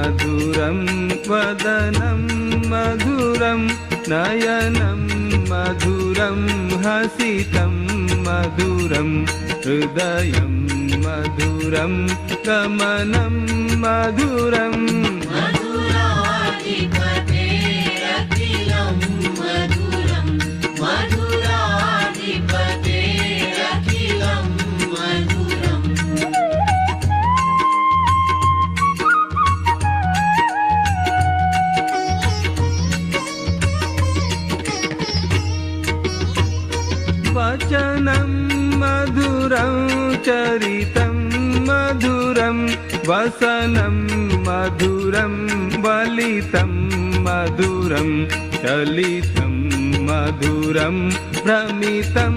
मधुरं वदनं मधुरं नयनं मधुरं हसितं मधुरं हृदयं मधुरं गमनं मधुरम् मधुराधिपतेरखिलं मधुरं मधुराधिपतेरखिलं मधुरम् वचनं मधुरं चरितं मधुरं वसनं मधुरं वलितं मधुरं चलितं मधुरं भ्रमितं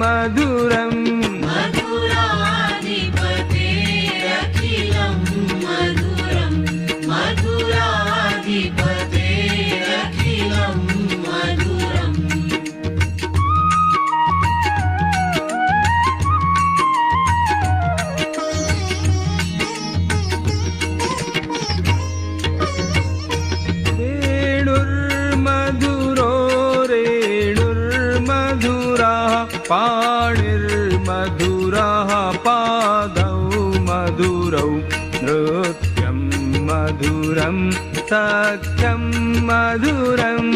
मधुरम् मधुराधिपतेरखिलं मधुरं मधुराधिपतेरखिलं मधुरम् पाणिर्मधुरः पादौ मधुरौ नृत्यं मधुरं सख्यं मधुरम्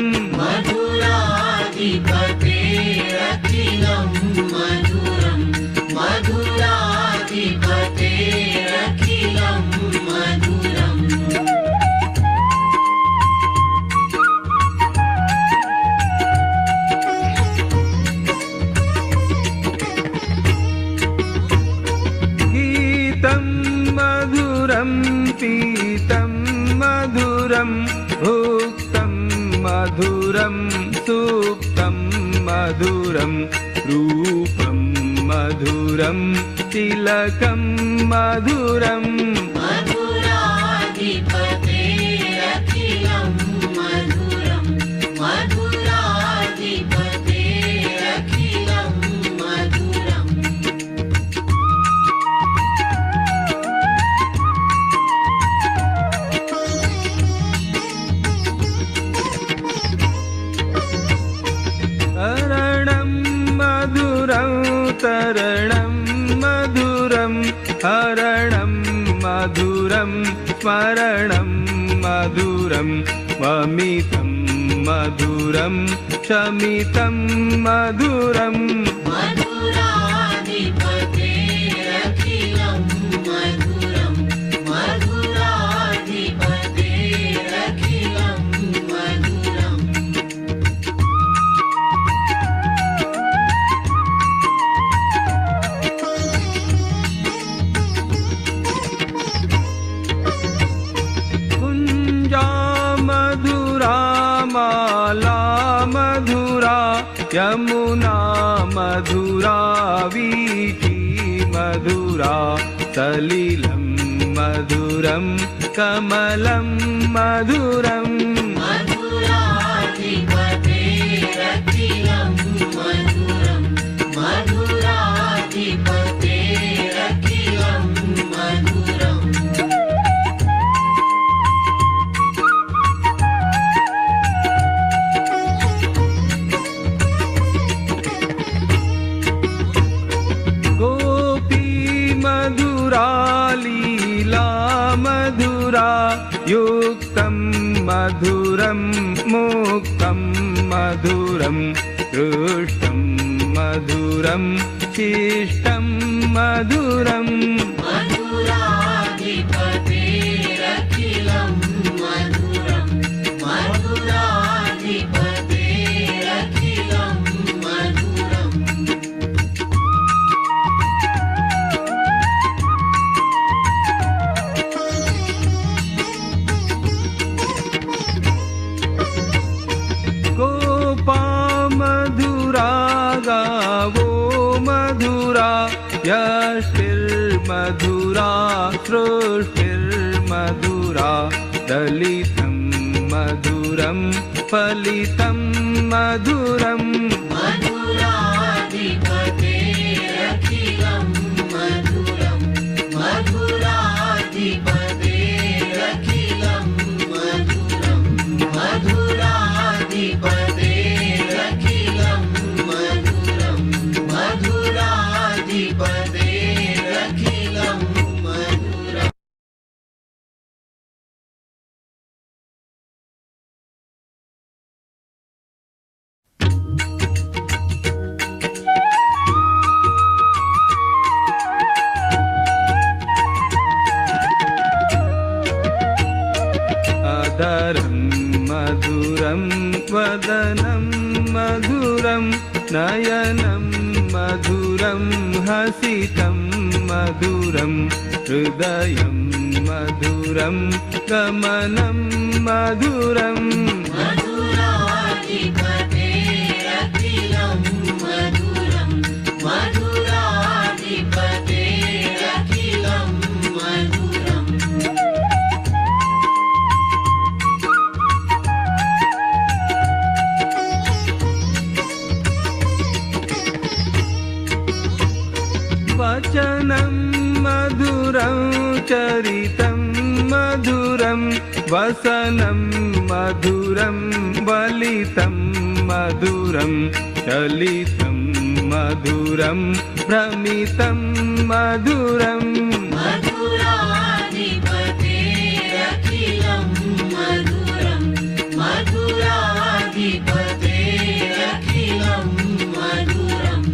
मधुराधिपतेरखिलं मधुरं मधुराधिपतेरखिलं मधुरम् पीतं मधुरं भुक्तं मधुरं सुप्तं मधुरं रूपं मधुरं तिलकं मधुरम् मधुराधिपतेरखिलं मधुरं मधुराधिपतेरखिलं मधुरम् तरणं मधुरं हरणं मधुरं स्मरणं मधुरं वमितं मधुरं शमितं मधुरम् मधुराधिपतेरखिलं मधुरं मधुराधिपतेरखिलं मधुरम् माला मधुरा यमुना मधुरा वीथी मधुरा सलिलं मधुरं कमलं मधुरम् मधुराधिपतेरखिलं मधुरं मधुराधिपतेरखिलं मधुरम् लीला मधुरा युक्तं मधुरं मुक्तं मधुरं दृष्टं मधुरं शिष्टं मधुरम् मधुराधिपतेरखिलं मधुरं मधुराधिपतेरखिलं मधुरम् मधुरा गावो मधुरा यष्टिर्मधुरा सृष्टिर्मधुरा दलितं मधुरं फलितं मधुरम् मधुराधिपतेरखिलं मधुरं मधुराधिपतेरखिलं मधुरं वदनं मधुरं नयनं मधुरं हसितं मधुरं हृदयं मधुरं गमनं मधुरम् मधुराधिपतेरखिलं मधुरं मधुराधिपतेरखिलं मधुरम् वचनं मधुरं चरितं मधुरं वसनं मधुरं वलितं मधुरं चलितं मधुरं भ्रमितं मधुरम् मधुराधिपतेरखिलं मधुरं मधुराधिपतेरखिलं मधुरम्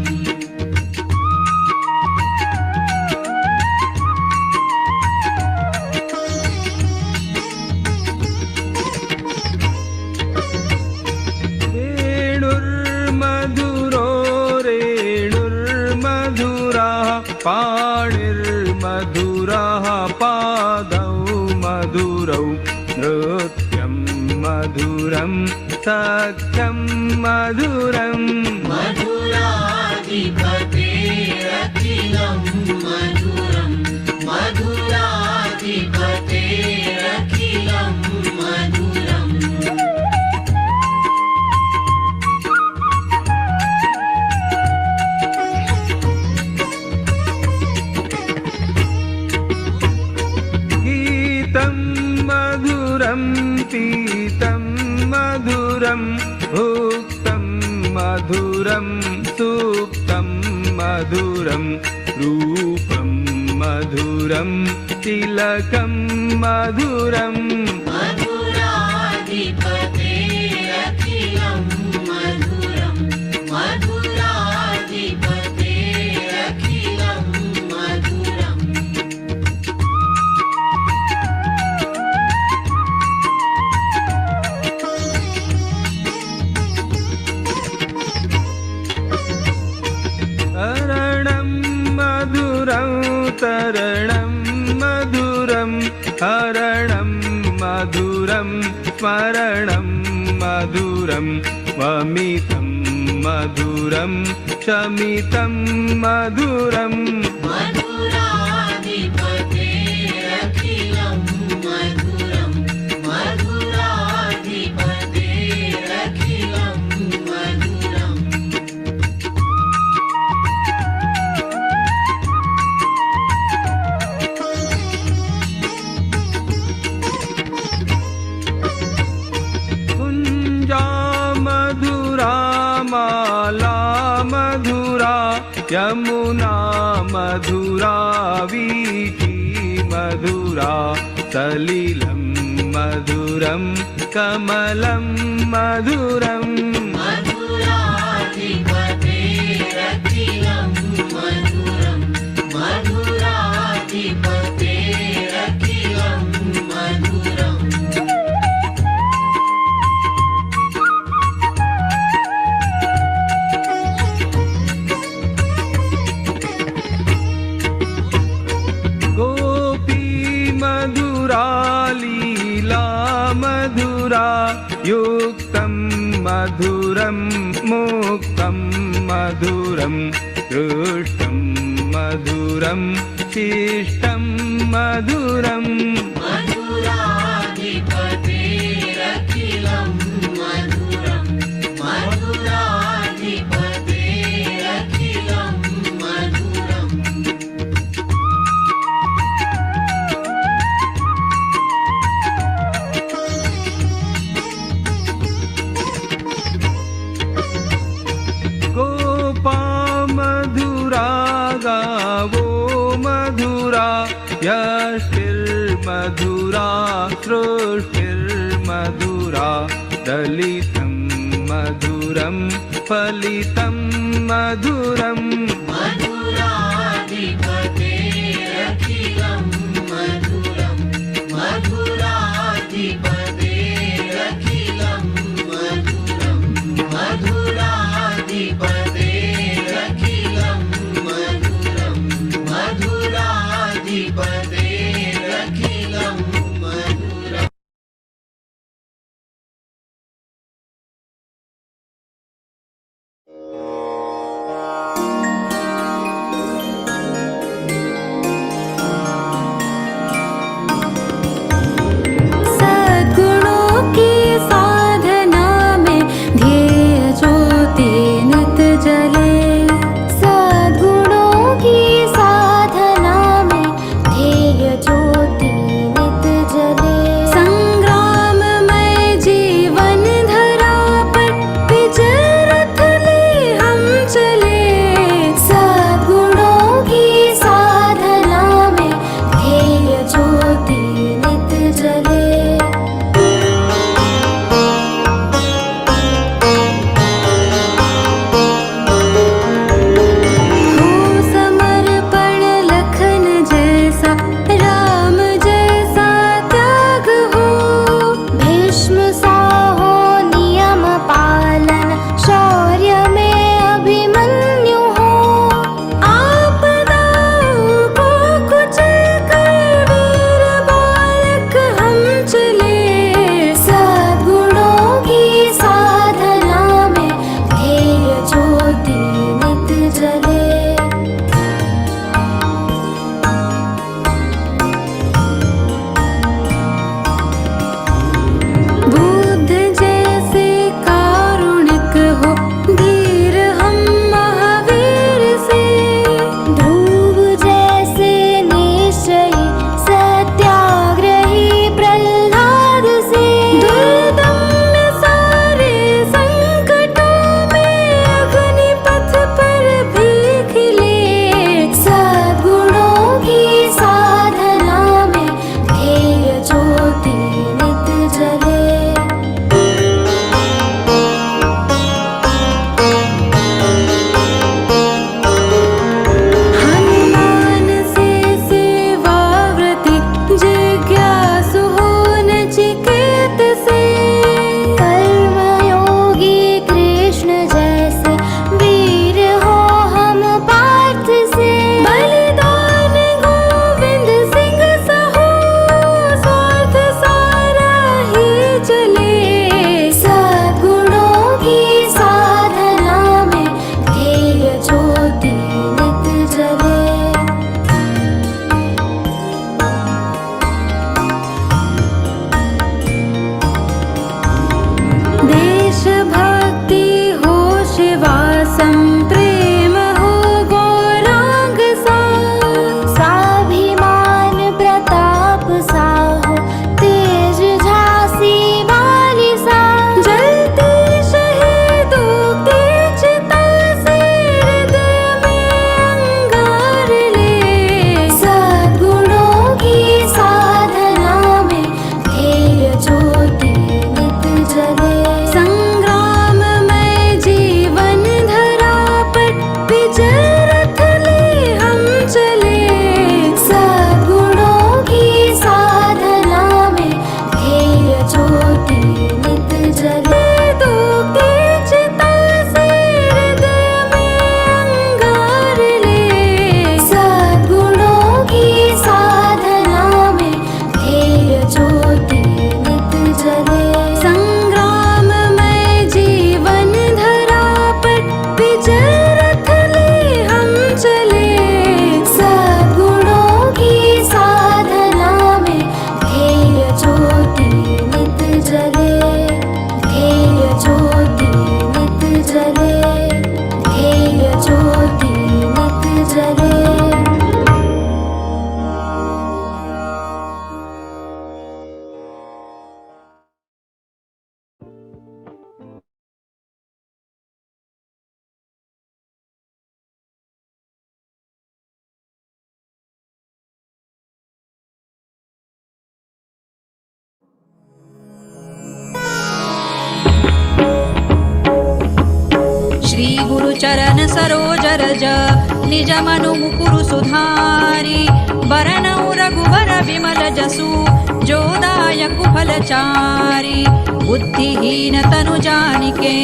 वेणुर्मधुरो रेणुर्मधुराः पाणिर्मधुराः पादौ मधुरौ नृत्यं मधुरं सख्यं मधुरम् मधुराधिपतेरखिलं मधुरं मधुराधिपतेरखिलं मधुरम् गीतं मधुरं पीतं मधुरं भुक्तं मधुरं सूक्तं मधुरं रूपं मधुरं तिलकं मधुरम् मधुराधिपतेरखिलं मधुरं मधुराधिपतेरखिलं मधुरम् तरणं मधुरं तरणं मधुरं हरणं मधुरं स्मरणं मधुरं वमितं मधुरं शमितं मधुरम् मधुराधिपतेरखिलं मधुरं मधुराधिपतेरखिलं मधुरम् कुञ्जा मधुरा माला मधुरा यमुना मधुरा वीथी मधुरा सलिलं मधुरं कमलं मधुरम् मधुराधिपतेरखिलं मधुरं मधुराधिपतेरखिलं मधुरम् गोपी मधुरा लीला मधुरा युक्तं मधुरं मुक्तं मधुरं दृष्टं मधुरं शिष्टं मधुरम् मधुराधिपतेरखिलं मधुरं मधुराधिपतेरखिलं मधुरम् गोपा मधुरा गावो मधुरा यष्टिर्मधुरा सृष्टिर्मधुरा दलितं मधुरं फलितं मधुरम् मधुराधिपतेरखिलं मधुरं मधुराधिपतेरखिलं चरण सरोज रज निज मनु मुकुरु सुधारी बरनउ रघुबर बिमल जसु जोदायकु फलचारी बुद्धिहीन तनु जानिके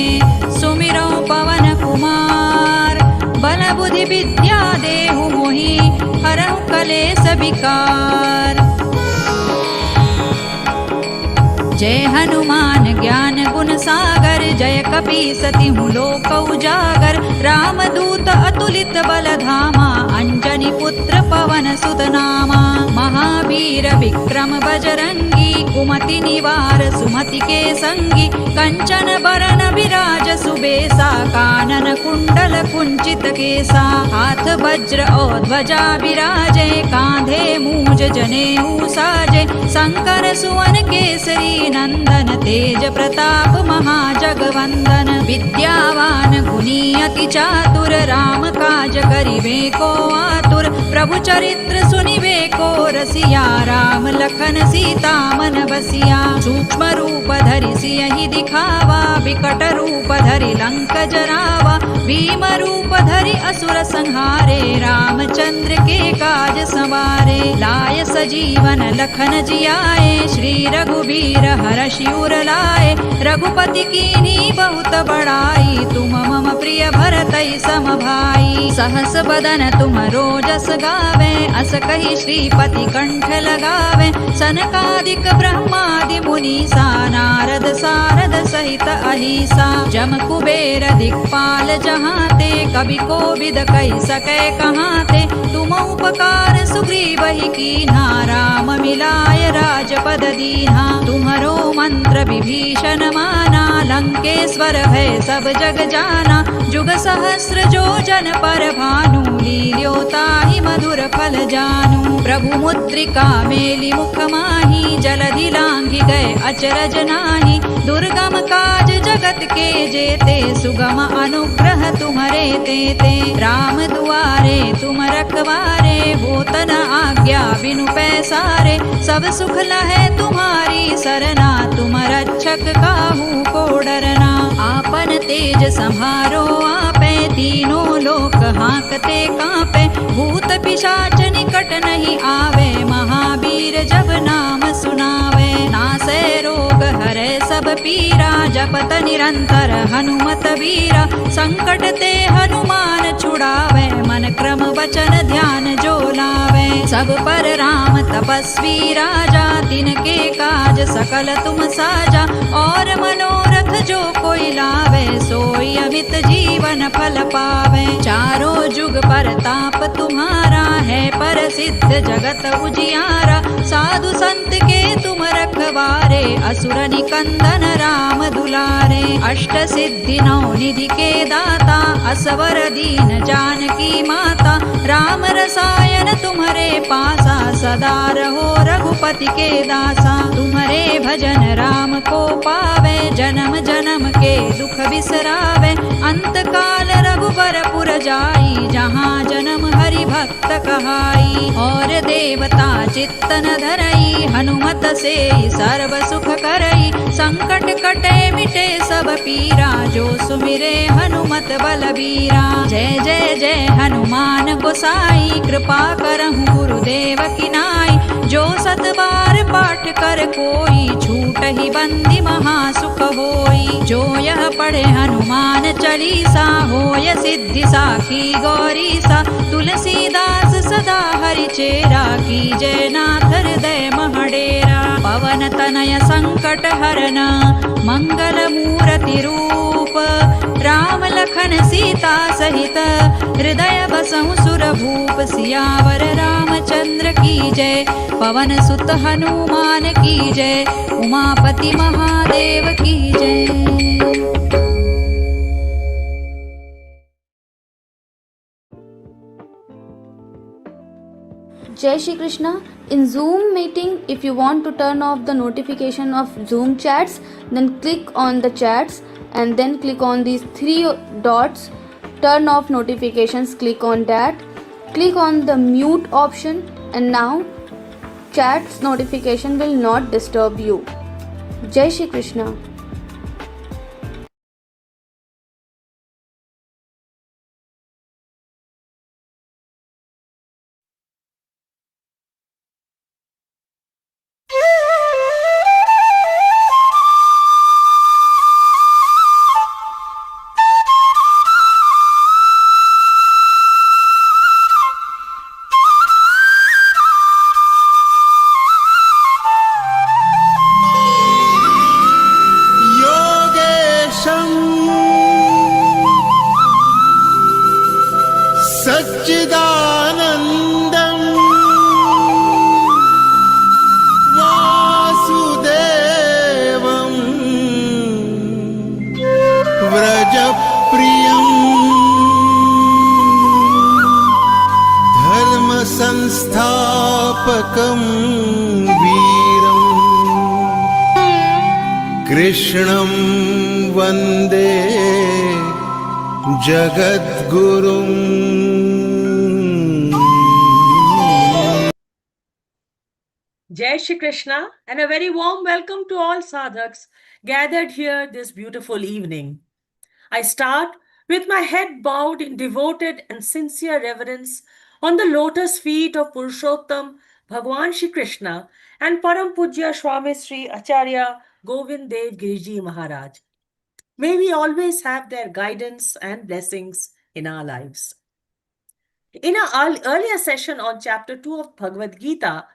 सुमिरौ पवन कुमार बल बुद्धि विद्या देहु मोहि हरहु कलेस विकार। जय हनुमान ज्ञान गुण सागर जय कपीसति लोक उजागर रामदूत अतुलित बल धामा अंजनी पुत्र पवन सुत नामा महावीर विक्रम बजरंगी कुमति निवार सुमति के संगी कंचन बरन विराज सुबेसा कानन कुंडल कुंचित केसा हाथ वज्र और ध्वजा विराजे कांधे मूज जनेऊ साजे शंकर सुवन केसरी नंदन तेज प्रताप महाजगवंदन विद्यावान गुणी अति चातुर राम काज करिबे को आतुर प्रभु चरित्र सुनिबे को रसिया राम लखन सीता मन बसिया सूक्ष्म रूप धरि सियहि दिखावा विकट रूप धरि लंक जरावा भीम रूप धरि असुर संहारे रामचंद्र के काज संवारे लाय सजीवन लखन जियाए श्री रघुबीर हरषि उर लाए रघुपति कीन्ही बहुत बड़ाई तुम मम प्रिय भरतई सम भाई सहस बदन तुम रोजस गावे अस कहि श्रीपति कंठ लगावे सनकादिक ब्रह्मादि मुनीसा नारद सारद सहित अहिसा जम कुबेर दिक्पाल जहाते कवि कोविद कहि सकै कहाते तुम उपकार सुग्रीवहि कीन्हा राम मिलाय राजपद दीन्हा तुम्हरो मंत्र विभीषण माना लंकेश्वर भय सब जग जाना जुग सहस्र जो जन पर भानु लील्योताहि मधुर फल जानू प्रभु मुद्रिका मेलि मुख माहि जलधि लांघि गए अचरज नाही दुर्गम काज जगत के जेते सुगम अनुग्रह तुम्हरे तेते राम दुआरे तुम रखवारे होत न आज्ञा बिनु पैसारे सब सुख लहै तुम्हारी सरना तुम रक्षक काहू को डरना आपन तेज संहारो आपे तीनों लोक हांकते कांपे भूत पिशाच निकट नहीं आवे महावीर जब नाम सुनावे नासै रोग हरै सब पीरा जपत निरंतर हनुमत वीरा संकट ते हनुमान छुड़ावे मन क्रम वचन ध्यान जो लावे सब पर राम तपस्वी राजा तिनके काज सकल तुम साजा और मनोरथ जो कोई लावे सोई अमित जीवन फल पावे चारों जुग पर ताप तुम्हारा है प्रसिद्ध जगत उजियारा साधु संत के तुम रखवारे असुर निकंदन राम दुलारे अष्ट सिद्धि नौ निधि के दाता असवर दीन जानकी माता राम रसायन तुम्हारे पासा सदा रहो रघुपति के दासा तुम्हारे भजन राम को पावे जन्म जन्म के दुख बिसरावे अंत काल रघुबर पुर जाई जहाँ जन्म हरि भक्त कहाई और देवता चित्तन धरई हनुमत से सर्व सुख करई संकट कटे मिटे सब पीरा जो सुमिरे हनुमत बलबीरा जय जय जय हनुमान गोसाई कृपा करहु गुरुदेव की नाई जो सत बार पाठ कर कोई छूट ही बंदी महासुख होई जो यह पढ़े हनुमान चालीसा होय सिद्धि साखी गौरीसा तुलसीदास सदा हरि चेरा की जय नाथ हृदय महडेरा पवन तनय संकट हरन मंगल मूर्ति रूप राम लखन सीता सहित हृदय बसहु सुर भूप सियावर रामचंद्र की जय पवन सुत हनुमान की जय उमापति महादेव की जय। Jai Shri Krishna. In Zoom meeting, if you want to turn off the notification of Zoom chats, then click on the chats and then click on these three dots, turn off notifications, click on that, click on the mute option, and now chats notification will not disturb you. Jai Shri Krishna. संस्थापकं वीरम् कृष्णं वन्दे जगद्गुरुम्। Jai Shri Krishna and a very warm welcome to all sadhaks gathered here this beautiful evening. I start with my head bowed in devoted and sincere reverence on the lotus feet of Purushottam Bhagwan Shri Krishna and Param Pujya Swami Sri Acharya Govind Dev Giriji Maharaj. May we always have their guidance and blessings in our lives. In our earlier session on chapter 2 of Bhagavad Gita,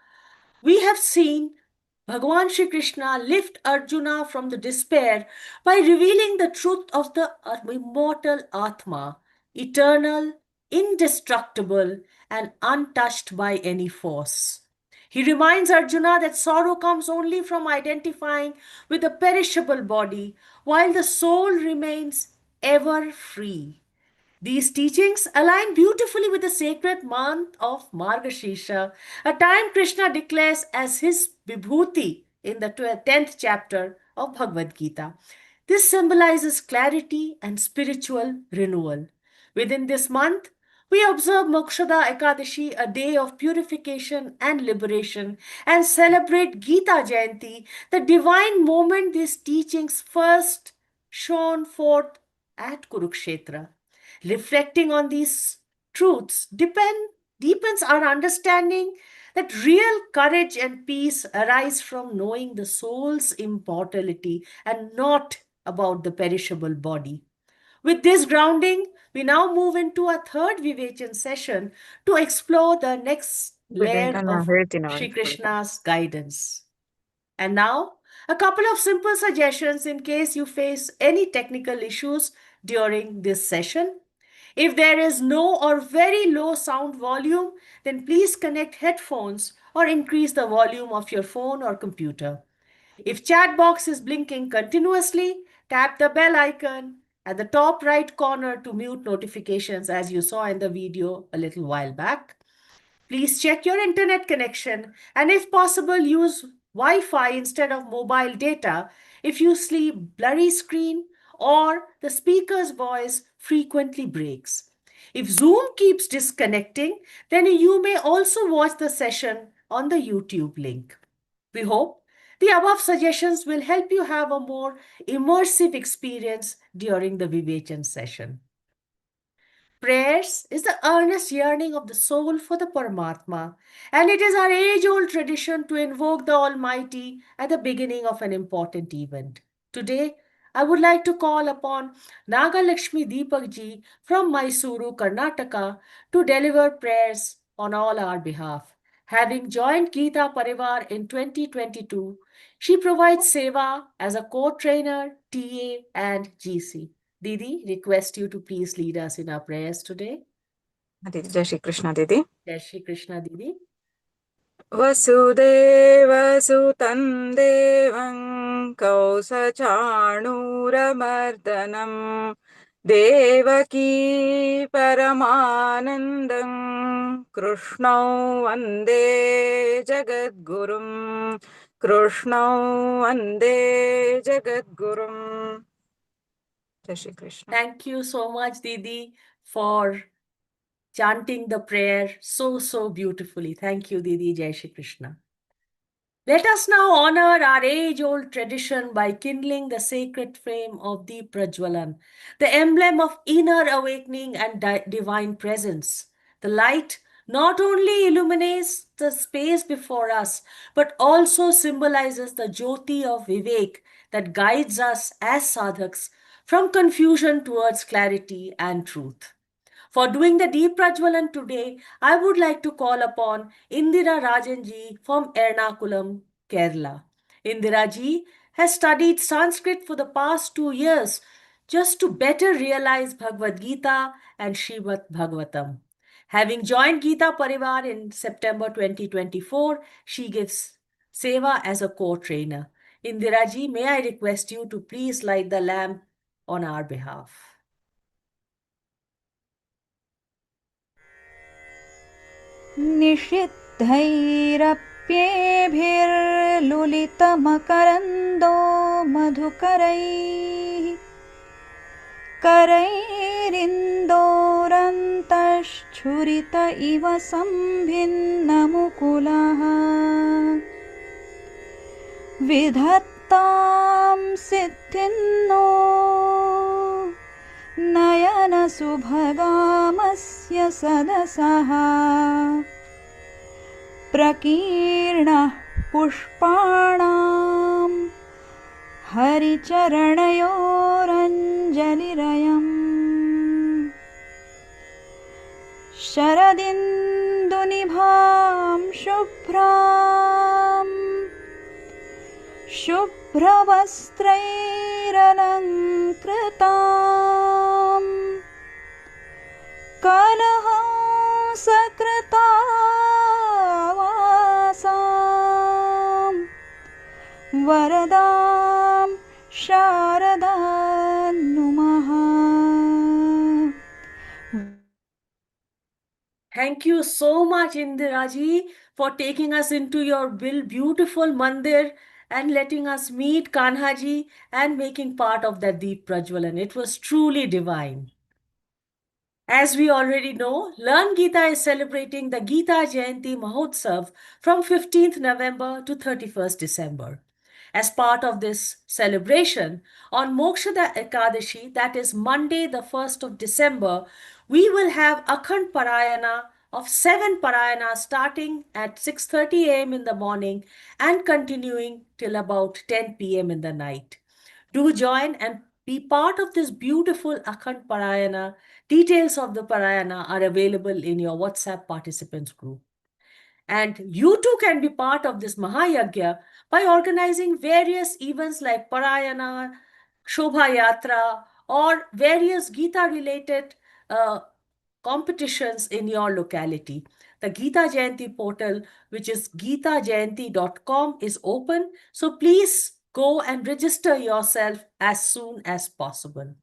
we have seen Bhagwan Shri Krishna lift Arjuna from the despair by revealing the truth of the immortal Atma, eternal, indestructible, and untouched by any force. He reminds Arjuna that sorrow comes only from identifying with a perishable body, while the soul remains ever free. These teachings align beautifully with the sacred month of Margashirsha, a time Krishna declares as his Vibhuti in the 10th chapter of Bhagavad Gita. This symbolizes clarity and spiritual renewal. Within this month, we observe Mokshada Ekadashi, a day of purification and liberation, and celebrate Gita Jayanti, the divine moment these teachings first shone forth at Kurukshetra. Reflecting on these truths deepens our understanding that real courage and peace arise from knowing the soul's immortality and not about the perishable body. With this grounding, we now move into our third Vivechan session to explore the next layer of Shri Krishna's guidance. And now, a couple of simple suggestions in case you face any technical issues during this session. If there is no or very low sound volume, then please connect headphones or increase the volume of your phone or computer. If chat box is blinking continuously, tap the bell icon at the top right corner to mute notifications as you saw in the video a little while back. Please check your internet connection and if possible use Wi-Fi instead of mobile data if you see blurry screen or the speaker's voice frequently breaks. If Zoom keeps disconnecting, then you may also watch the session on the YouTube link. We hope the above suggestions will help you have a more immersive experience during the Vivechan session. Prayers is the earnest yearning of the soul for the Paramatma, and it is our age-old tradition to invoke the Almighty at the beginning of an important event. Today, I would like to call upon Nagalakshmi Deepak ji from Mysuru, Karnataka to deliver prayers on all our behalf. Having joined Geeta Pariwar in 2022, she provides seva as a co-trainer, TA and GC. Didi, request you to please lead us in our prayers today. Didi, Jai Shri Krishna, Didi. Jai Shri Krishna, Didi. Vasudeva Sutam Devam Kausachanuramardhanam Devaki Paramanandam Krishnau Vande Jagadgurum Krishnau Vande Jagadgurum. Jai Shri Krishna. Thank you so much, Didi, for chanting the prayer so beautifully. Thank you, Didi. Jai Shri Krishna. Let us now honor our age-old tradition by kindling the sacred flame of Deep Prajwalan, the emblem of inner awakening and divine presence. The light not only illuminates the space before us, but also symbolizes the Jyoti of Vivek that guides us as sadhaks from confusion towards clarity and truth. For doing the Deep Prajwalan today, I would like to call upon Indira Rajanji from Ernakulam, Kerala. Indira ji has studied Sanskrit for the past 2 years just to better realize Bhagavad Gita and Śrīmad-Bhagavatam. Having joined Geeta Pariwar in September 2024, she gives seva as a co-trainer. Indira ji, may I request you to please light the lamp on our behalf. निषिद्धमोक्षाय स्निग्धैरप्येभिर्लुलितमकरन्दो मधुकरैः करैरिन्दोरन्तश्छुरित इव सम्भिन्नमुकुलः विधत्तां सिद्धिन्नो नयनसुभगामस्य सदसः प्रकीर्णः पुष्पाणां हरिचरणयोरञ्जलिरयम् शरदिन्दुनिभां शुभ्रवस्त्रैरलङ्कृतां कलहंसकृतावासां वरदां शारदां नुमः. Thank you so much, Indiraji, for taking us into your beautiful mandir and letting us meet Kanhaji and making part of that Deep Prajwalan. It was truly divine. As we already know, Learngeeta is celebrating the Geeta Jayanti Mahotsav from 15th November to 31st December. As part of this celebration, on Mokshada Ekadashi, that is Monday, the 1st of December, we will have Akhand Parayana of 7 Parayanas starting at 6:30 a.m. in the morning and continuing till about 10 p.m. in the night. Do join and be part of this beautiful Akhand Parayana. Details of the Parayana are available in your WhatsApp participants group. And you too can be part of this Mahayagya by organizing various events like Parayana, Shobha Yatra, or various Gita-related competitions in your locality. The Geeta Jayanti portal, which is geetajayanti.com, is open. So please go and register yourself as soon as possible.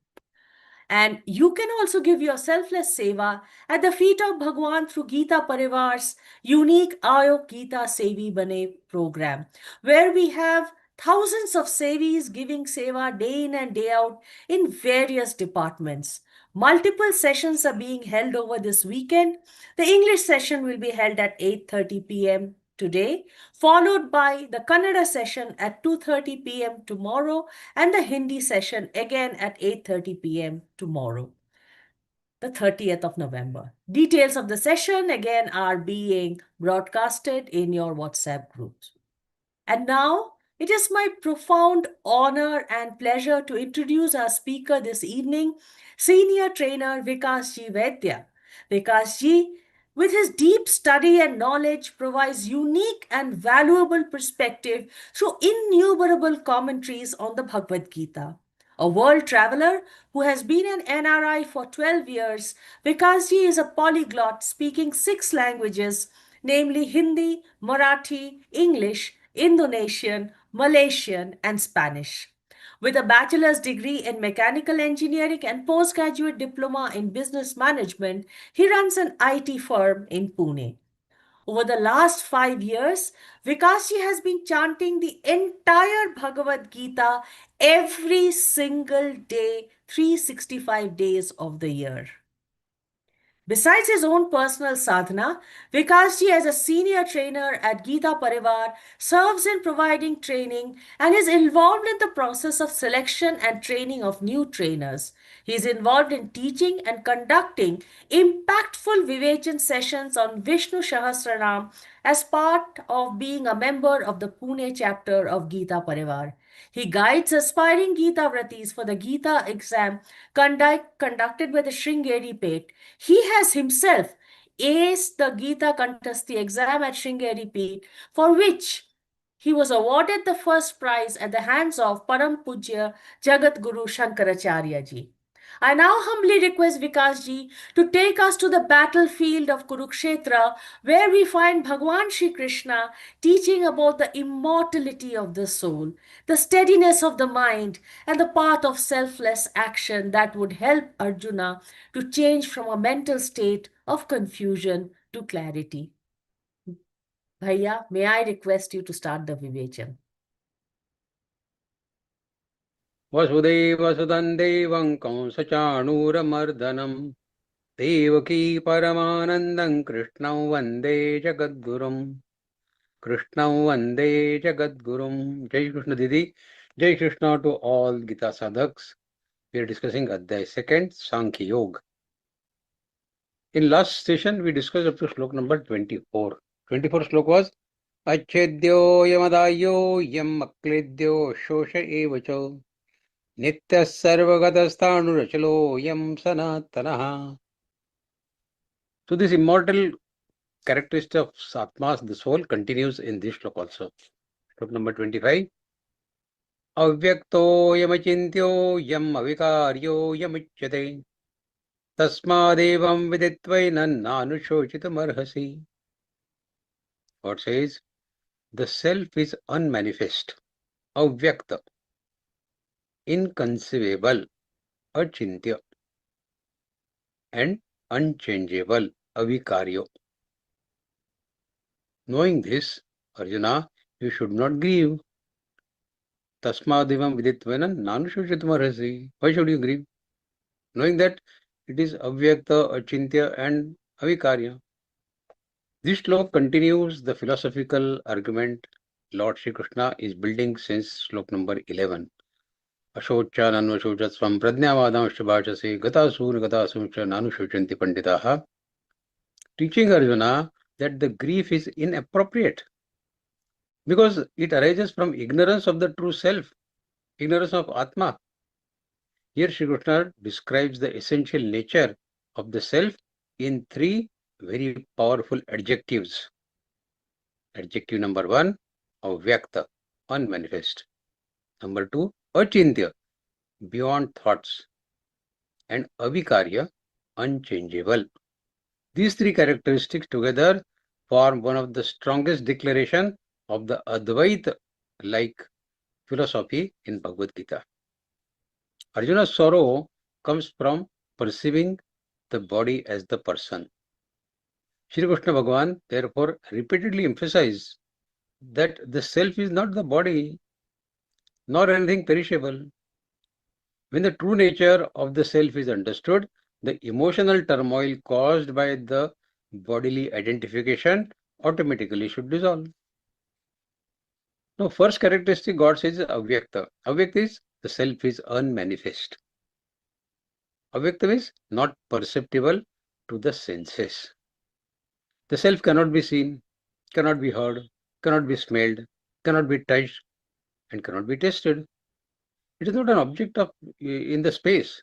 And you can also give your selfless seva at the feet of Bhagwan through Geeta Pariwar's unique Ayo Geeta Sevi Bane program, where we have thousands of sevis giving seva day in and day out in various departments. Multiple sessions are being held over this weekend. The English session will be held at 8:30 p.m. today, followed by the Kannada session at 2:30 p.m. tomorrow, and the Hindi session again at 8:30 p.m. tomorrow, the 30th of November. Details of the session again are being broadcasted in your WhatsApp groups. And now, it is my profound honor and pleasure to introduce our speaker this evening, Senior Trainer Vikas Ji Vaidya. Vikas Ji, with his deep study and knowledge, provides unique and valuable perspective through innumerable commentaries on the Bhagavad Gita. A world traveler who has been an NRI for 12 years, Vikas Ji is a polyglot speaking 6 languages, namely Hindi, Marathi, English, Indonesian, Malaysian, and Spanish. With a bachelor's degree in mechanical engineering and postgraduate diploma in business management, he runs an IT firm in Pune. Over the last 5 years, Vikasji has been chanting the entire Bhagavad Gita every single day, 365 days of the year. Besides his own personal sadhana, Vikasji, as a senior trainer at Geeta Pariwar, serves in providing training and is involved in the process of selection and training of new trainers. He is involved in teaching and conducting impactful Vivechan sessions on Vishnu Sahasranam as part of being a member of the Pune chapter of Geeta Pariwar. He guides aspiring Geeta Vratis for the Geeta exam conducted by the Shringeri Peth. He has himself aced the Geeta Kantasthi exam at Shringeri Peth, for which he was awarded the first prize at the hands of Param Pujya Jagat Guru Shankaracharya Ji. I now humbly request Vikas Ji to take us to the battlefield of Kurukshetra, where we find Bhagwan Shri Krishna teaching about the immortality of the soul, the steadiness of the mind, and the path of selfless action that would help Arjuna to change from a mental state of confusion to clarity. Bhaiya, may I request you to start the Vivecham? वसुदेवसुतं देवं कंसचाणूरमर्दनं देवकी परमानन्दं कृष्णं वन्दे जगद्गुरुं जय कृष्ण दीदी जय Krishna to all Gita sadhaks. We are discussing Adhyay 2nd Sankhya Yoga. In last session we discussed up to slok number 24. 24 slok was अच्छेद्यो यमदायो यम अक्लेद्यो शोष एव च नित्यः सर्वगतस्थाणुरचलो यम सनातनः. So this immortal characteristic of Atmas, the soul, continues in this slok also. Slok number 25. Avyakto yamachintyo yam avikaryo yamuchyate tasmadevam viditvaina nanushochitam arhasi. God says, the self is unmanifest, avyakta, inconceivable, achintya, and unchangeable, avikaryo. Knowing this, Arjuna, you should not grieve. Tasmadivam viditvaina nanushochitam arhasi. Why should you grieve? Knowing that it is avyakta, achintya, and avikarya. This slok continues the philosophical argument Lord Shri Krishna is building since slok number 11. Ashocha nanvashocha svam pradnyavadam shabhachase gatasur nanushocanti panditaha. Teaching Arjuna that the grief is inappropriate because it arises from ignorance of the true self, ignorance of Atma. Here Shri Krishna describes the essential nature of the self in three very powerful adjectives. Adjective number 1, avyakta, unmanifest. Number 2, achintya, beyond thoughts. And avikarya, unchangeable. These three characteristics together form one of the strongest declaration of the Advaita-like philosophy in Bhagavad Gita. Arjuna's sorrow comes from perceiving the body as the person. Shri Krishna Bhagavan therefore repeatedly emphasized that the self is not the body nor anything perishable. When the true nature of the self is understood, the emotional turmoil caused by the bodily identification automatically should dissolve. Now, first characteristic God says is avyakta. Avyakta is the self is unmanifest. Avyakta is not perceptible to the senses. The self cannot be seen, cannot be heard, cannot be smelled, cannot be touched, and cannot be tasted. It is not an object of in the space.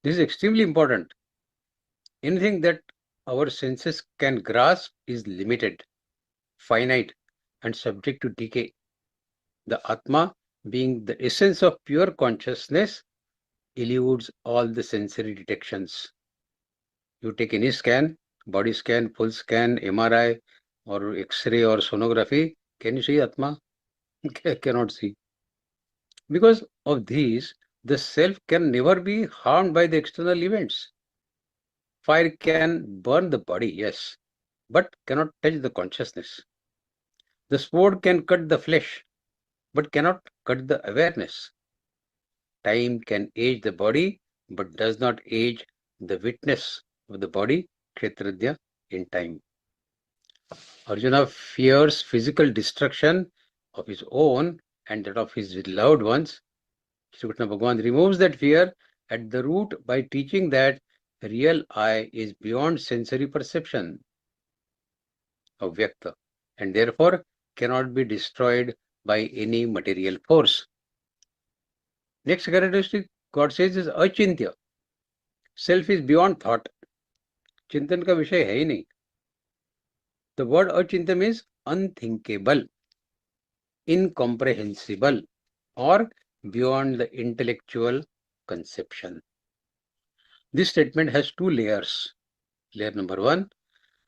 This is extremely important. Anything that our senses can grasp is limited, finite, and subject to decay. The Atma, being the essence of pure consciousness, eludes all the sensory detections. You take any scan, body scan, full scan, MRI, or X-ray or sonography, can you see Atma? Cannot see. Because of these, the self can never be harmed by the external events. Fire can burn the body, yes, but cannot touch the consciousness. The sword can cut the flesh, but cannot cut the awareness. Time can age the body, but does not age the witness of the body, Kshetrajna, in time. Arjuna fears physical destruction of his own and that of his loved ones. Shri Krishna Bhagavan removes that fear at the root by teaching that the real I is beyond sensory perception, avyakta, and therefore cannot be destroyed by any material force. Next characteristic God says is achintya. Self is beyond thought. Chintan का विषय है ही नहीं. The word achintya means unthinkable, incomprehensible, or beyond the intellectual conception. This statement has two layers. Layer number 1,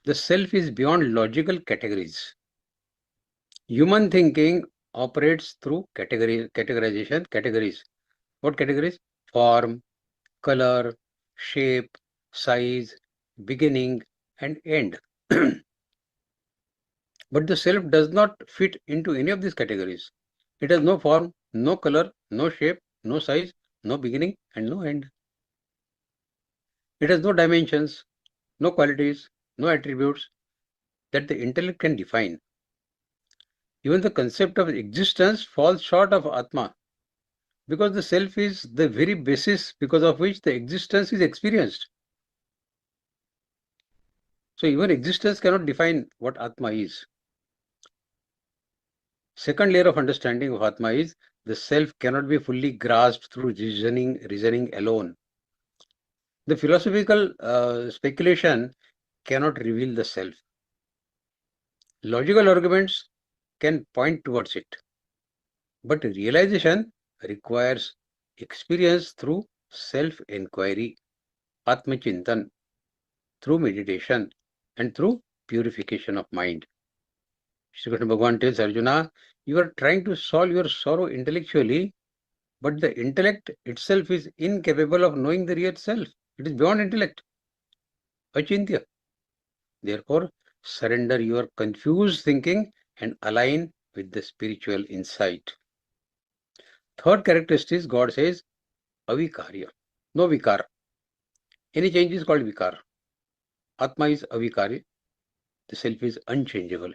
the self is beyond logical categories. Human thinking operates through categories. What categories? Form, color, shape, size, beginning, and end. But the self does not fit into any of these categories. It has no form, no color, no shape, no size, no beginning, and no end. It has no dimensions, no qualities, no attributes that the intellect can define. Even the concept of existence falls short of Atma, because the self is the very basis because of which the existence is experienced. So even existence cannot define what Atma is. Second layer of understanding of Atma is the self cannot be fully grasped through reasoning alone. The philosophical speculation cannot reveal the self. Logical arguments can point towards it, but realization requires experience through self-inquiry, Atma-Chintan, through meditation, and through purification of mind. Shri Krishna Bhagavan tells Arjuna, you are trying to solve your sorrow intellectually, but the intellect itself is incapable of knowing the real self. It is beyond intellect, achintya. Therefore, surrender your confused thinking and align with the spiritual insight. Third characteristic, God says, avikarya, no vikar. Any change is called vikar. Atma is avikarya, the self is unchangeable.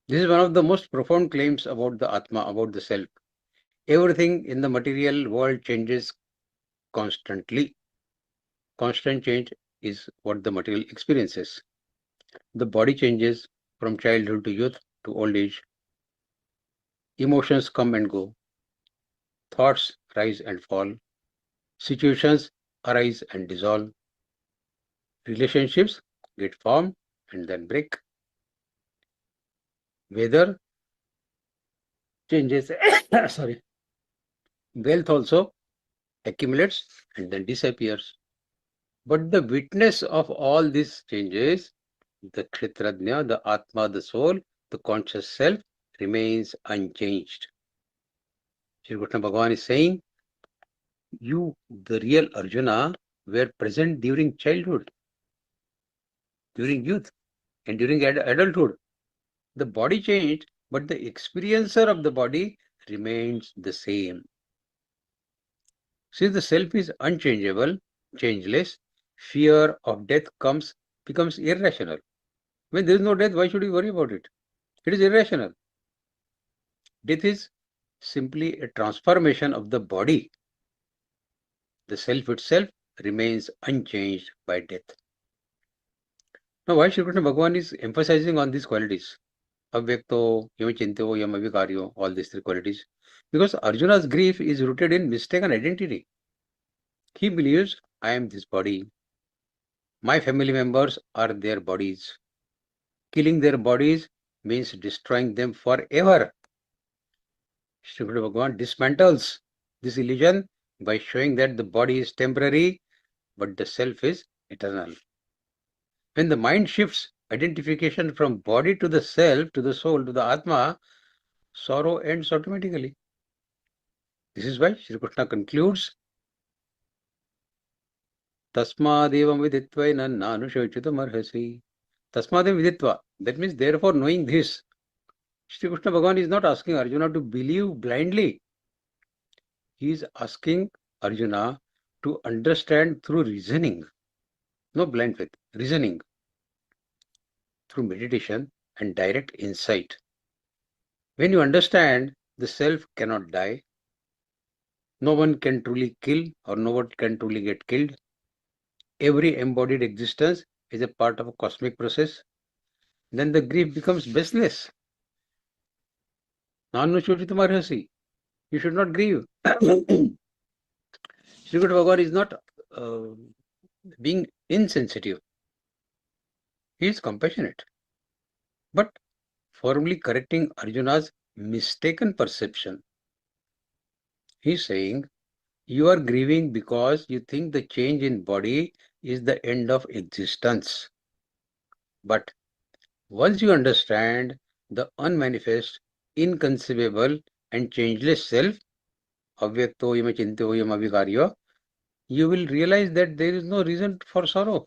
This is one of the most profound claims about the Atma, about the self. Everything in the material world changes constantly. Constant change is what the material experiences. The body changes from childhood to youth to old age. Emotions come and go. Thoughts rise and fall. Situations arise and dissolve. Relationships get formed and then break. Weather changes. Sorry. Wealth also accumulates and then disappears. But the witness of all these changes, the Kshetrajna, the Atma, the soul, the conscious self, remains unchanged. Shri Krishna Bhagavan is saying, you, the real Arjuna, were present during childhood, during youth, and during adulthood. The body changed, but the experiencer of the body remains the same. Since the self is unchangeable, changeless, fear of death becomes irrational. When there is no death, why should we worry about it? It is irrational. Death is simply a transformation of the body. The self itself remains unchanged by death. Now, why Shri Krishna Bhagavan is emphasizing on these qualities? Avyakto, Yamachinto, Yamavikaryo, all these three qualities. Because Arjuna's grief is rooted in mistaken identity. He believes, I am this body. My family members are their bodies. Killing their bodies means destroying them forever. Shri Krishna Bhagavan dismantles this illusion by showing that the body is temporary, but the self is eternal. When the mind shifts identification from body to the self, to the soul, to the Atma, sorrow ends automatically. This is why Shri Krishna concludes, Tasmadevam viditvaina nanushochitam arhasi. Tasmadevam viditva. That means, therefore, knowing this, Shri Krishna Bhagavan is not asking Arjuna to believe blindly. He is asking Arjuna to understand through reasoning. No blind faith, reasoning. Through meditation and direct insight. When you understand the self cannot die, no one can truly kill or no one can truly get killed. Every embodied existence is a part of a cosmic process. Then the grief becomes baseless. Nanu-chochitamarhasi. You should not grieve. Shri Krishna Bhagavan is not being insensitive. He is compassionate, but firmly correcting Arjuna's mistaken perception. He is saying, you are grieving because you think the change in body is the end of existence. But once you understand the unmanifest, inconceivable and changeless self, avyakto yamachinto yamavikaryo, you will realize that there is no reason for sorrow.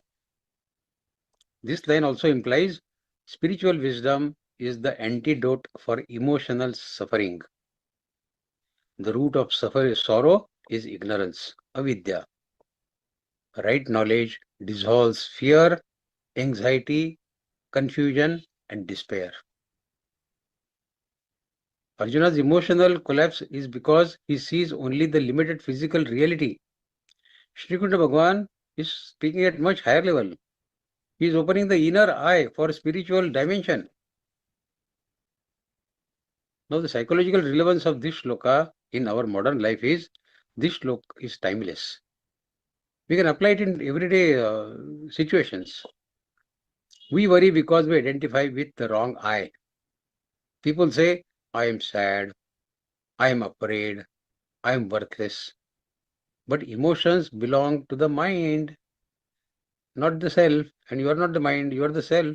This line also implies Spiritual wisdom is the antidote for emotional suffering. The root of sorrow is ignorance, avidya. Right knowledge dissolves fear, anxiety, confusion, and despair. Arjuna's emotional collapse is because he sees only the limited physical reality. Shri Bhagavan is speaking at much higher level. He is opening the inner eye for spiritual dimension. Now, the psychological relevance of this shloka in our modern life is, this shloka is timeless. We can apply it in everyday situations. We worry because we identify with the wrong I. People say, I am sad, I am afraid, I am worthless. But emotions belong to the mind, not the self. And you are not the mind, you are the self.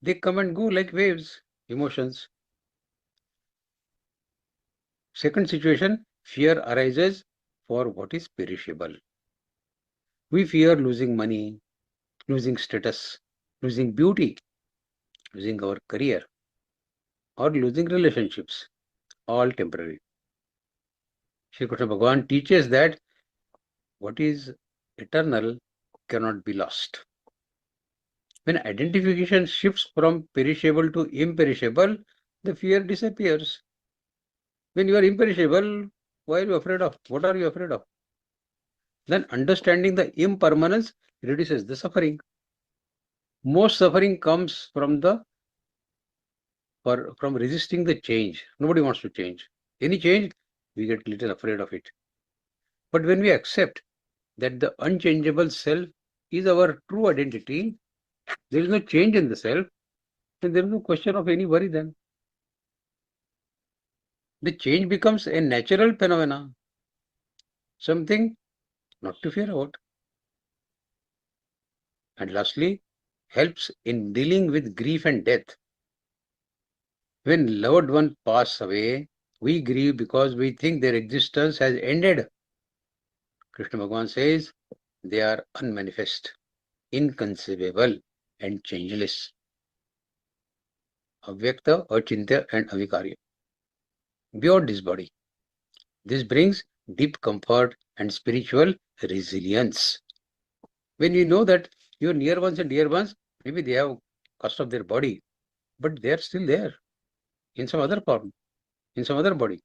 They come and go like waves, emotions. Second situation, fear arises for what is perishable. We fear losing money, losing status, losing beauty, losing our career, or losing relationships, all temporary. Shri Krishna Bhagavan teaches that what is eternal cannot be lost. When identification shifts from perishable to imperishable, the fear disappears. When you are imperishable, why are you afraid of? What are you afraid of? Then understanding the impermanence reduces the suffering. Most suffering comes from resisting the change. Nobody wants to change. Any change, we get little afraid of it. But when we accept that the unchangeable self is our true identity, there is no change in the self, then there is no question of any worry then. The change becomes a natural phenomena, something not to fear about. And lastly, helps in dealing with grief and death. When loved ones pass away, we grieve because we think their existence has ended. Krishna Bhagavan says they are unmanifest, inconceivable, and changeless. Avyakta, achintya, and avikarya. Beyond this body. This brings deep comfort and spiritual resilience. When you know that your near ones and dear ones, maybe they have cost of their body, but they are still there in some other form, in some other body.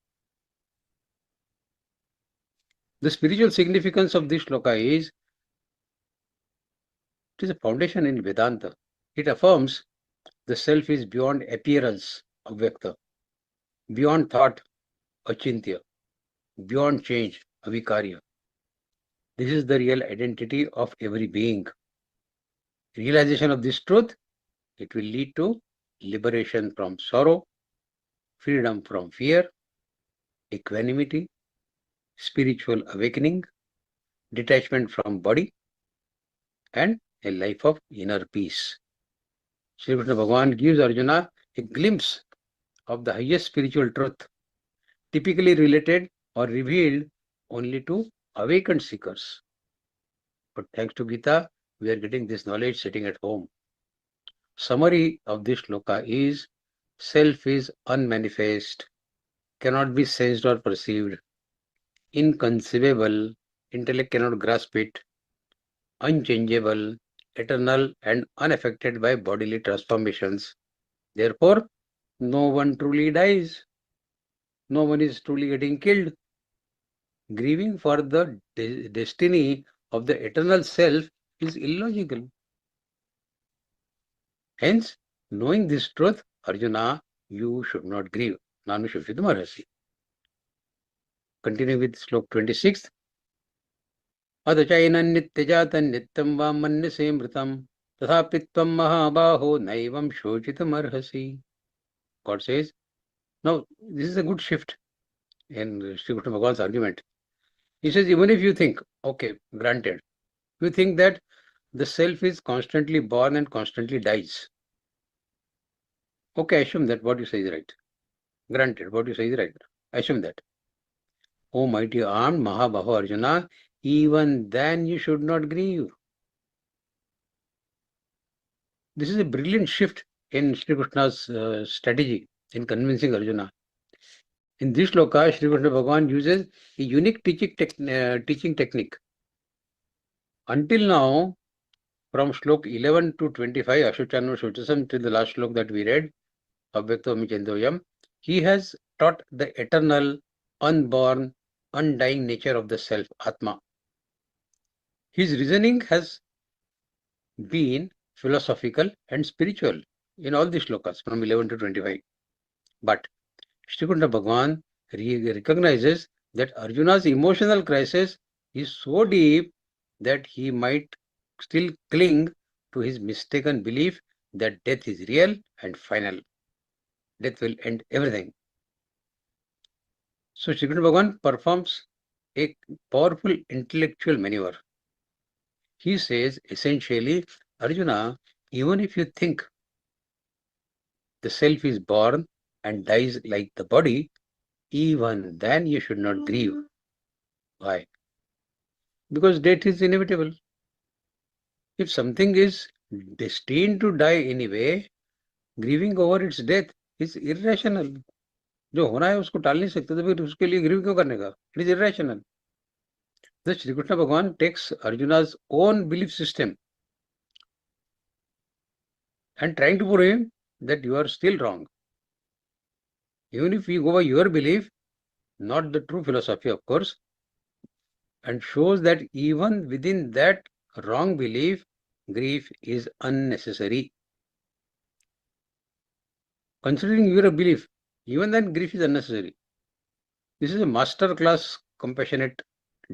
The spiritual significance of this shloka is, it is a foundation in Vedanta. It affirms the self is beyond appearance, avyakta, beyond thought, achintya, beyond change, avikarya. This is the real identity of every being. Realization of this truth, it will lead to liberation from sorrow, freedom from fear, equanimity, spiritual awakening, detachment from body, and a life of inner peace. Shri Krishna Bhagavan gives Arjuna a glimpse of the highest spiritual truth, typically related or revealed only to awakened seekers. But thanks to Geeta, we are getting this knowledge sitting at home. Summary of this shloka is, self is unmanifest, cannot be sensed or perceived, inconceivable, intellect cannot grasp it, unchangeable, eternal, and unaffected by bodily transformations. Therefore, no one truly dies. No one is truly getting killed. Grieving for the destiny of the eternal self is illogical. Hence, knowing this truth, Arjuna, you should not grieve. Nanu Shushidamarasi. Continuing with slok 26th. Adachainan nityajatan nityam va manyase mritam tathapi tvam mahabaho naivam shochitamarhasi. God says, now this is a good shift in Sri Krishna Bhagavan's argument. He says, even if you think, okay, granted, you think that the self is constantly born and constantly dies. Okay, assume that what you say is right. Granted, what you say is right. Assume that. O mighty armed Mahabaho Arjuna, even then you should not grieve. This is a brilliant shift in Sri Krishna's strategy in convincing Arjuna. In this shloka, Sri Krishna Bhagavan uses a unique teaching technique. Until now, from shlok 11 to 25, Ashuchano Shuchasam, till the last shlok that we read, Avyakto Michendoyam, he has taught the eternal, unborn, undying nature of the self, Atma. His reasoning has been philosophical and spiritual in all these shlokas from 11 to 25. But Shri Krishna Bhagavan recognizes that Arjuna's emotional crisis is so deep that he might still cling to his mistaken belief that death is real and final. Death will end everything. So Shri Krishna Bhagavan performs a powerful intellectual maneuver. He says essentially, Arjuna, even if you think the self is born and dies like the body, even then you should not grieve. Why? Because death is inevitable. If something is destined to die anyway, grieving over its death is irrational. जो होना है उसको टाल नहीं सकते, तो फिर उसके लिए ग्रीव क्यों करने का? It is irrational. Thus Shri Krishna Bhagavan takes Arjuna's own belief system and trying to prove him that you are still wrong. Even if you go by your belief, not the true philosophy, of course, and shows that even within that wrong belief, grief is unnecessary. Considering your belief, even then grief is unnecessary. This is a master class compassionate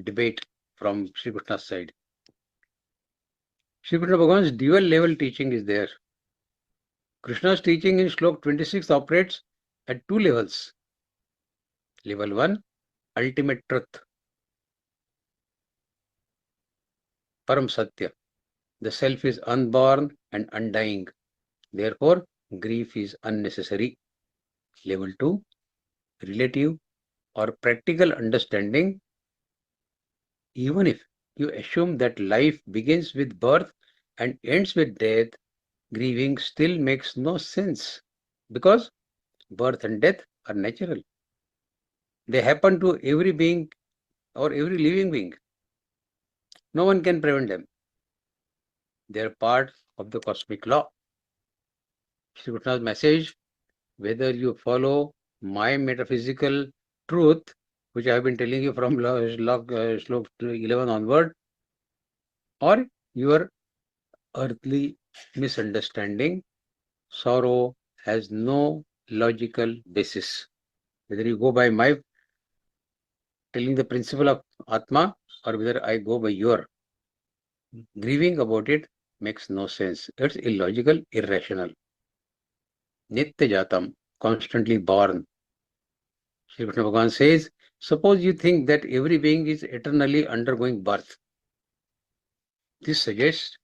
debate from Sri Krishna's side. Sri Krishna Bhagavan's dual level teaching is there. Krishna's teaching in Shlok 26 operates at two levels. Level 1, ultimate truth. Param Satya. The self is unborn and undying. Therefore, grief is unnecessary. Level 2, relative or practical understanding. Even if you assume that life begins with birth and ends with death, grieving still makes no sense because birth and death are natural. They happen to every being or every living being. No one can prevent them. They are part of the cosmic law. Shri Krishna's message, whether you follow my metaphysical truth, which I have been telling you from Shlok 11 onward, or your earthly misunderstanding, sorrow has no logical basis. Whether you go by my telling the principle of Atma or whether I go by your, grieving about it makes no sense. It's illogical, irrational. Nitya Jatam, constantly born. Shri Krishna Bhagavan says, suppose you think that every being is eternally undergoing birth. This suggests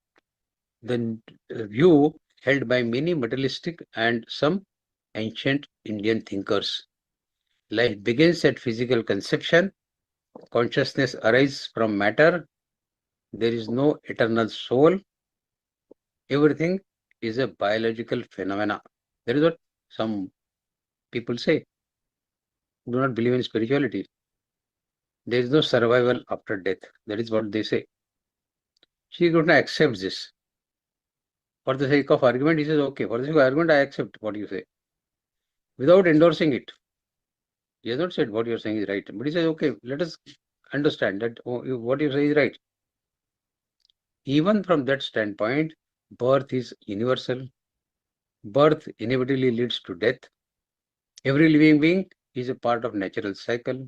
the view held by many materialistic and some ancient Indian thinkers. Life begins at physical conception. Consciousness arises from matter. There is no eternal soul. Everything is a biological phenomena. That is what some people say. Do not believe in spirituality. There is no survival after death. That is what they say. Shri Krishna accepts this. For the sake of argument, he says, okay, for the sake of argument, I accept what you say. Without endorsing it. He has not said what you are saying is right. But he says, okay, let us understand that what you say is right. Even from that standpoint, birth is universal. Birth inevitably leads to death. Every living being is a part of natural cycle.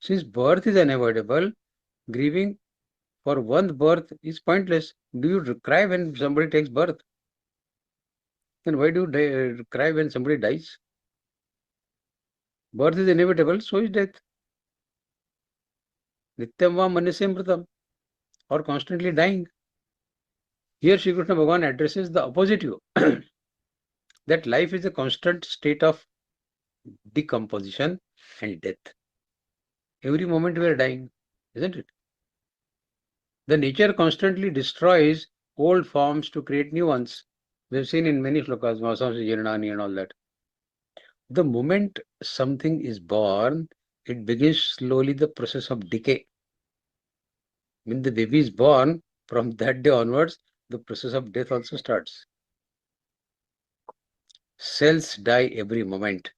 Since birth is unavoidable, grieving for one's birth is pointless. Do you cry when somebody takes birth? Then why do you cry when somebody dies? Birth is inevitable, so is death. Nityam va manasya mritam, or constantly dying. Here Shri Krishna Bhagavan addresses the opposite view. That life is a constant state of decomposition and death. Every moment we are dying, isn't it? The nature constantly destroys old forms to create new ones. We have seen in many slokas, Vasamsi Jirnani and all that. The moment something is born, it begins slowly the process of decay. When the baby is born, from that day onwards, the process of death also starts. Cells die every moment.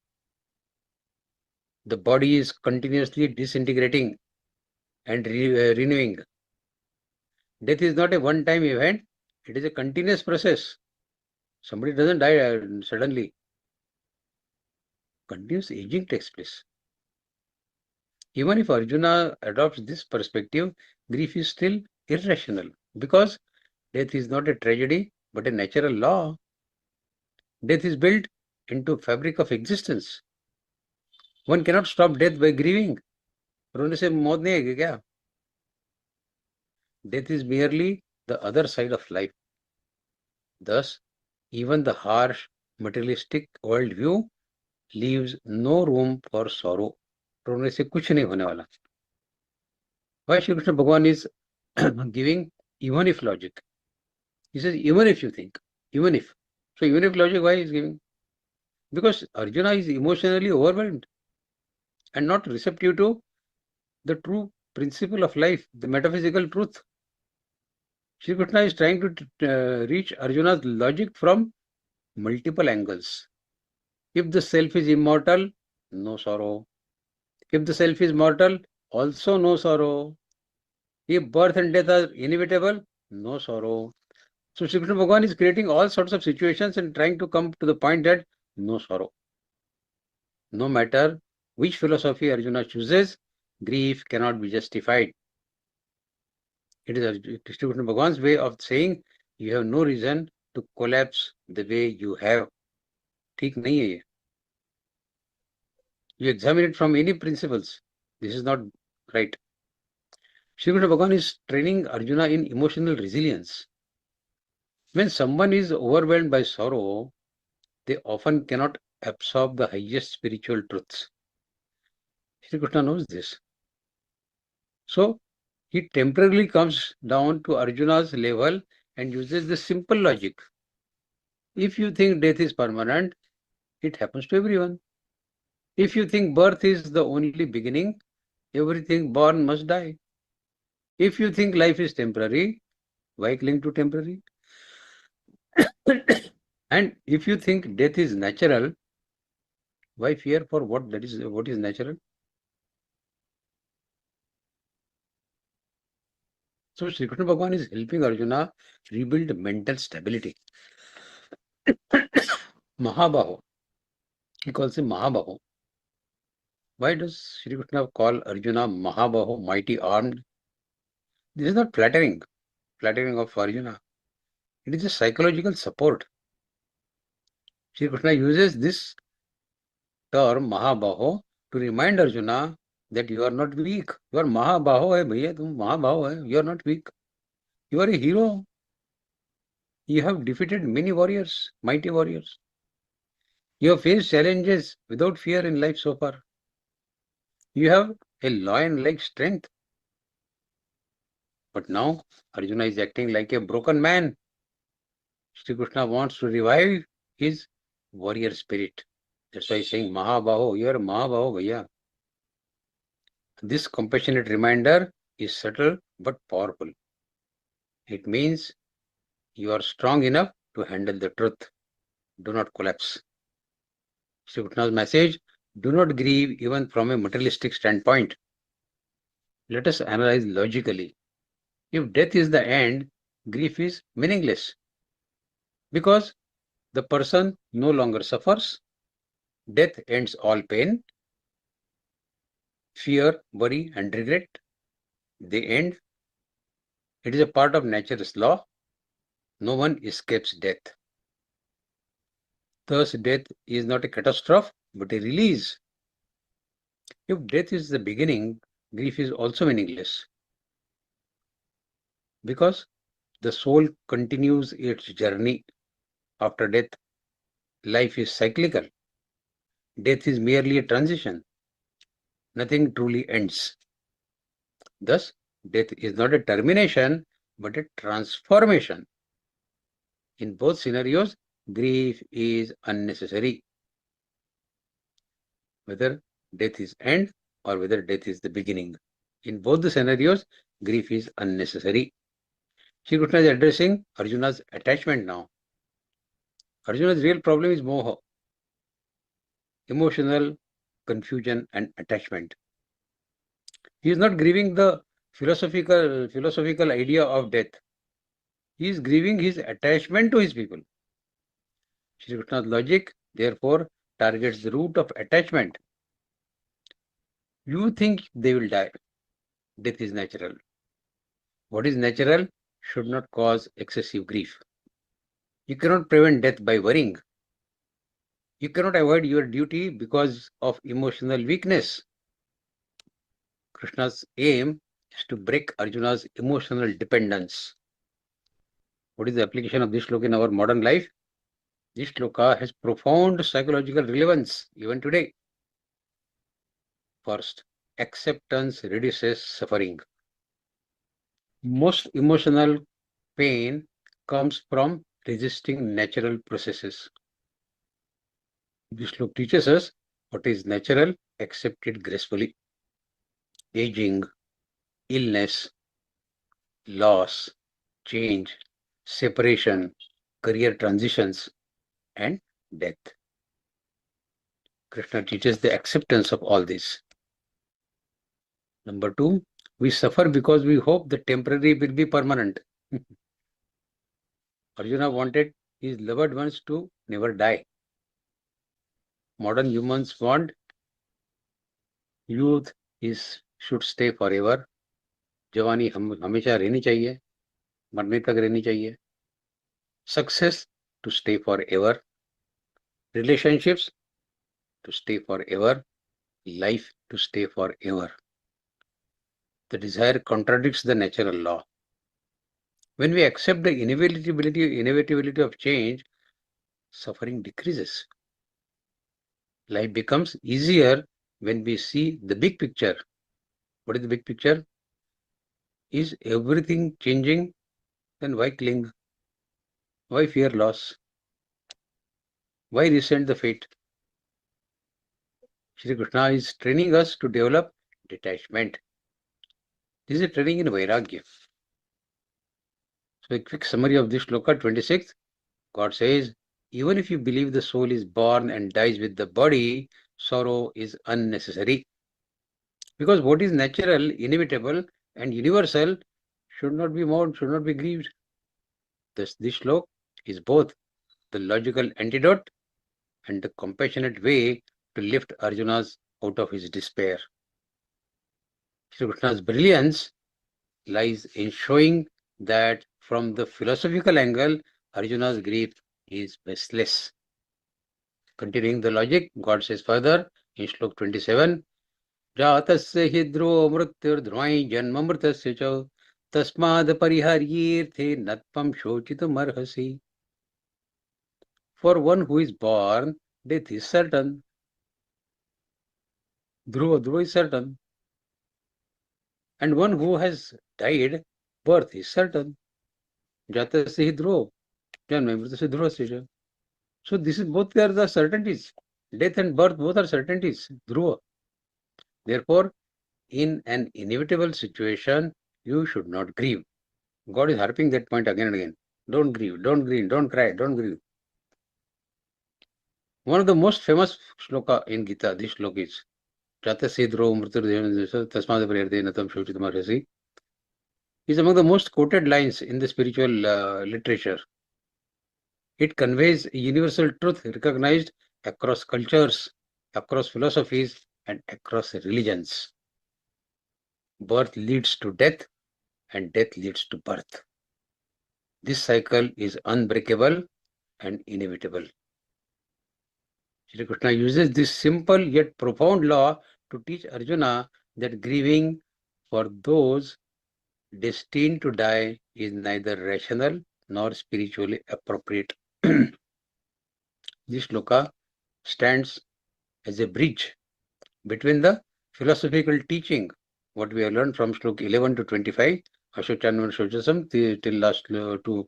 The body is continuously disintegrating and renewing. Death is not a one-time event, it is a continuous process. Somebody doesn't die suddenly. Continuous aging takes place. Even if Arjuna adopts this perspective, grief is still irrational because death is not a tragedy but a natural law. Death is built into fabric of existence. One cannot stop death by grieving. रोने से मौत नहीं आएगी क्या? Death is merely the other side of life. Thus, even the harsh materialistic worldview leaves no room for sorrow. रोने से कुछ नहीं होने वाला. Why Shri Krishna Bhagavan is giving even if logic? He says even if you think, even if. So even if logic, why he is giving? Because Arjuna is emotionally overwhelmed and not receptive to the true principle of life, the metaphysical truth. Shri Krishna is trying to reach Arjuna's logic from multiple angles. If the self is immortal, no sorrow. If the self is mortal, also no sorrow. If birth and death are inevitable, no sorrow. So Shri Krishna Bhagavan is creating all sorts of situations and trying to come to the point that no sorrow. No matter which philosophy Arjuna chooses, grief cannot be justified. It is Shri Krishna Bhagavan's way of saying you have no reason to collapse the way you have. ठीक नहीं है ये. You examine it from any principles. This is not right. Shri Krishna Bhagavan is training Arjuna in emotional resilience. When someone is overwhelmed by sorrow, they often cannot absorb the highest spiritual truths. Shri Krishna knows this. So, he temporarily comes down to Arjuna's level and uses the simple logic. If you think death is permanent, it happens to everyone. If you think birth is the only beginning, everything born must die. If you think life is temporary, why cling to temporary? And if you think death is natural, why fear for what is natural? So Shri Krishna Bhagavan is helping Arjuna rebuild mental stability. Mahabaho. He calls him Mahabaho. Why does Shri Krishna call Arjuna Mahabaho, mighty armed? This is not flattering of Arjuna. It is a psychological support. Shri Krishna uses this term Mahabaho to remind Arjuna that you are not weak. You are Mahabaho hai bhaiya, tum Mahabaho hai. You are not weak. You are a hero. You have defeated many warriors, mighty warriors. You have faced challenges without fear in life so far. You have a lion-like strength. But now Arjuna is acting like a broken man. Shri Krishna wants to revive his warrior spirit. That's why he's saying Mahabaho, you are Mahabaho bhaiya. This compassionate reminder is subtle but powerful. It means you are strong enough to handle the truth. Do not collapse. Shri Krishna's message, do not grieve even from a materialistic standpoint. Let us analyze logically. If death is the end, grief is meaningless. Because the person no longer suffers, death ends all pain, fear, worry and regret. They end. It is a part of nature's law. No one escapes death. Thus, death is not a catastrophe, but a release. If death is the beginning, grief is also meaningless. Because the soul continues its journey after death. Life is cyclical. Death is merely a transition. Nothing truly ends. Thus, death is not a termination, but a transformation. In both scenarios, grief is unnecessary. Whether death is end or whether death is the beginning. In both the scenarios, grief is unnecessary. Shri Krishna is addressing Arjuna's attachment now. Arjuna's real problem is moha, emotional confusion and attachment. He is not grieving the philosophical idea of death. He is grieving his attachment to his people. Shri Krishna's logic, therefore, targets the root of attachment. You think they will die. Death is natural. What is natural should not cause excessive grief. You cannot prevent death by worrying. You cannot avoid your duty because of emotional weakness. Krishna's aim is to break Arjuna's emotional dependence. What is the application of this shloka in our modern life? This shloka has profound psychological relevance even today. First, acceptance reduces suffering. Most emotional pain comes from resisting natural processes. This shloka teaches us what is natural, accepted gracefully. Aging, illness, loss, change, separation, career transitions, and death. Krishna teaches the acceptance of all this. Number two, we suffer because we hope the temporary will be permanent. Arjuna wanted his loved ones to never die. Modern humans want youth should stay forever. जवानी हमेशा रहनी चाहिए, मरने तक रहनी चाहिए. Success to stay forever. Relationships to stay forever. Life to stay forever. The desire contradicts the natural law. When we accept the inevitability of change, suffering decreases. Life becomes easier when we see the big picture. What is the big picture? Is everything changing? Then why cling? Why fear loss? Why resent the fate? Shri Krishna is training us to develop detachment. This is a training in Vairagya. So a quick summary of this shloka 26. God says, even if you believe the soul is born and dies with the body, sorrow is unnecessary. Because what is natural, inevitable, and universal should not be mourned, should not be grieved. Thus, this shloka is both the logical antidote and the compassionate way to lift Arjuna's out of his despair. Shri Krishna's brilliance lies in showing that from the philosophical angle, Arjuna's grief is baseless. Continuing the logic, God says further in Shlok 27, Jatasya hidro mrityur dhrvai janmamritasya cha tasmad pariharyirthe natpam shochitum arhasi. For one who is born, death is certain. Dhruva is certain. And one who has died, birth is certain. Jatasya hidro janmamritasya dhruvasya cha. So this is both are the certainties. Death and birth both are certainties. Dhruva. Therefore, in an inevitable situation, you should not grieve. God is harping that point again and again. Don't grieve, don't grieve, don't cry, don't grieve. One of the most famous shloka in Gita, this shloka is Jatasidro Mritur Tasmad Natam Shochitamarasi, is among the most quoted lines in the spiritual literature. It conveys a universal truth recognized across cultures, across philosophies, and across religions. Birth leads to death, and death leads to birth. This cycle is unbreakable and inevitable. Shri Krishna uses this simple yet profound law to teach Arjuna that grieving for those destined to die is neither rational nor spiritually appropriate. This shloka stands as a bridge between the philosophical teaching, what we have learned from Shlok 11 to 25, Ashochanvan Shochasam, till last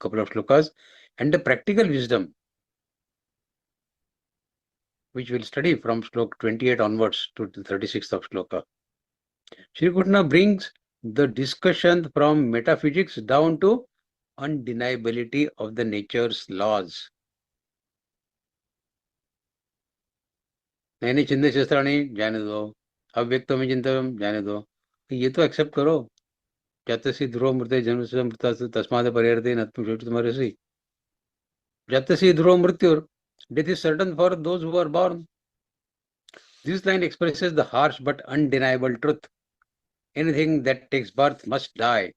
couple of shlokas, and the practical wisdom which we'll study from slok 28 onwards to the 36th of shloka. Shri Krishna brings the discussion from metaphysics down to undeniability of the nature's laws. नैने चिंतन शस्त्राणी जाने दो, अव्यक्तम चिंतन जाने दो, ये तो accept करो. जातसी ध्रुव मृत्य जन्म से मृत तस्माद परिहरते नत्मश्री. Jatasi dhruva mrityur. Death is certain for those who are born. This line expresses the harsh but undeniable truth. Anything that takes birth must die.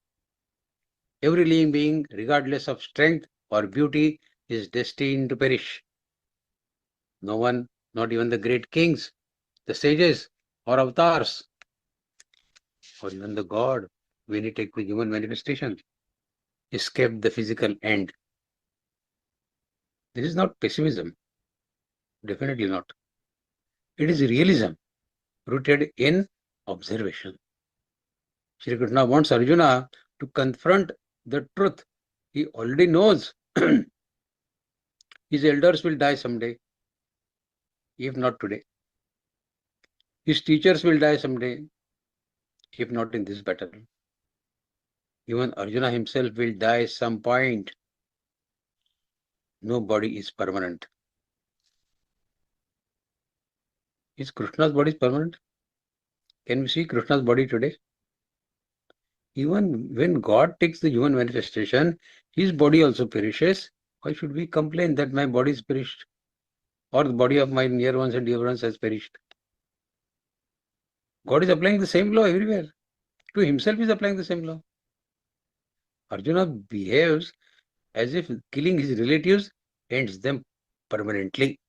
Every living being, regardless of strength or beauty, is destined to perish. No one, not even the great kings, the sages or avatars, or even the God, when he takes the human manifestation, escape the physical end. This is not pessimism. Definitely not. It is realism rooted in observation. Shri Krishna wants Arjuna to confront the truth. He already knows his elders will die someday, if not today. His teachers will die someday, if not in this battle. Even Arjuna himself will die some point. No body is permanent. Is Krishna's body permanent? Can we see Krishna's body today? Even when God takes the human manifestation, his body also perishes. Why should we complain that my body is perished? Or the body of my near ones and dear ones has perished? God is applying the same law everywhere. To himself he is applying the same law. Arjuna behaves as if killing his relatives ends them permanently.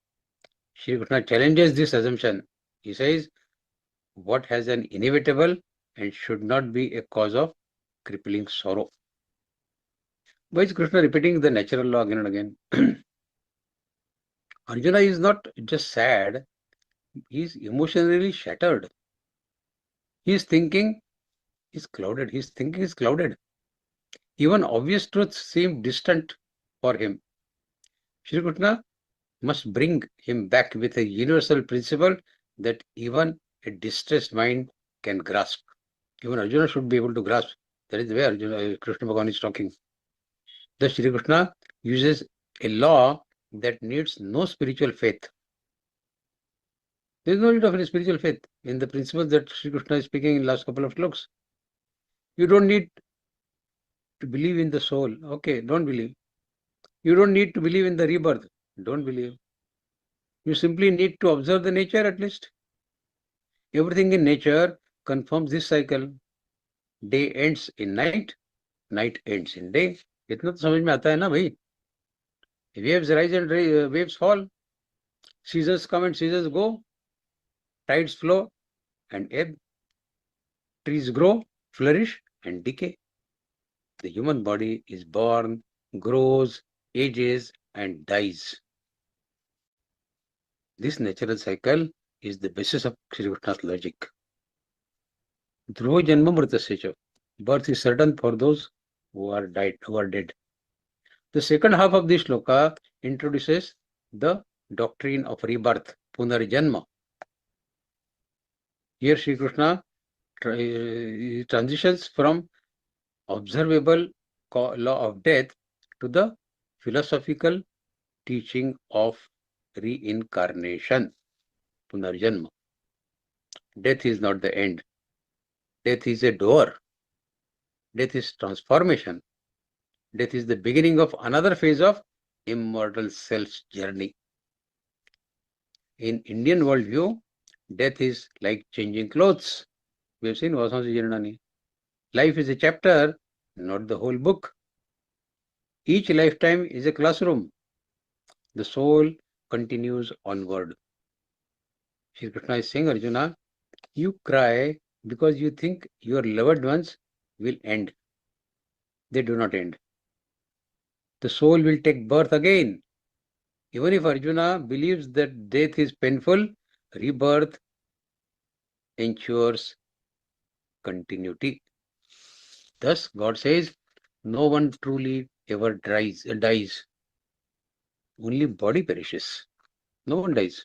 Shri Krishna challenges this assumption. He says, what has an inevitable and should not be a cause of crippling sorrow. Why is Krishna repeating the natural law again and again? Arjuna is not just sad, he is emotionally shattered. His thinking is clouded. His thinking is clouded. Even obvious truths seem distant for him. Shri Krishna must bring him back with a universal principle that even a distressed mind can grasp. Even Arjuna should be able to grasp. That is the way Krishna Bhagavan is talking. Thus Shri Krishna uses a law that needs no spiritual faith. There is no need of any spiritual faith in the principles that Shri Krishna is speaking in last couple of slokas. You don't need to believe in the soul. Okay, don't believe. You don't need to believe in the rebirth. Don't believe. You simply need to observe the nature at least. Everything in nature confirms this cycle. Day ends in night, night ends in day. इतना तो समझ में आता है ना भाई. Waves rise and waves fall. Seasons come and seasons go. Tides flow and ebb. Trees grow, flourish and decay. The human body is born, grows, ages and dies. This natural cycle is the basis of Shri Krishna's logic. Dhruva janma mritasya. Birth is certain for those who are dead. The second half of this shloka introduces the doctrine of rebirth, punarjanma. Here Shri Krishna transitions from observable law of death to the philosophical teaching of reincarnation, punarjanma. Death is not the end. Death is a door. Death is transformation. Death is the beginning of another phase of immortal self's journey. In Indian worldview, death is like changing clothes. We have seen Vasansi Jirnani. Life is a chapter, not the whole book. Each lifetime is a classroom. The soul continues onward. Shri Krishna is saying, Arjuna, you cry because you think your loved ones will end. They do not end. The soul will take birth again. Even if Arjuna believes that death is painful, rebirth ensures continuity. Thus, God says, no one truly ever dies. Only body perishes. No one dies.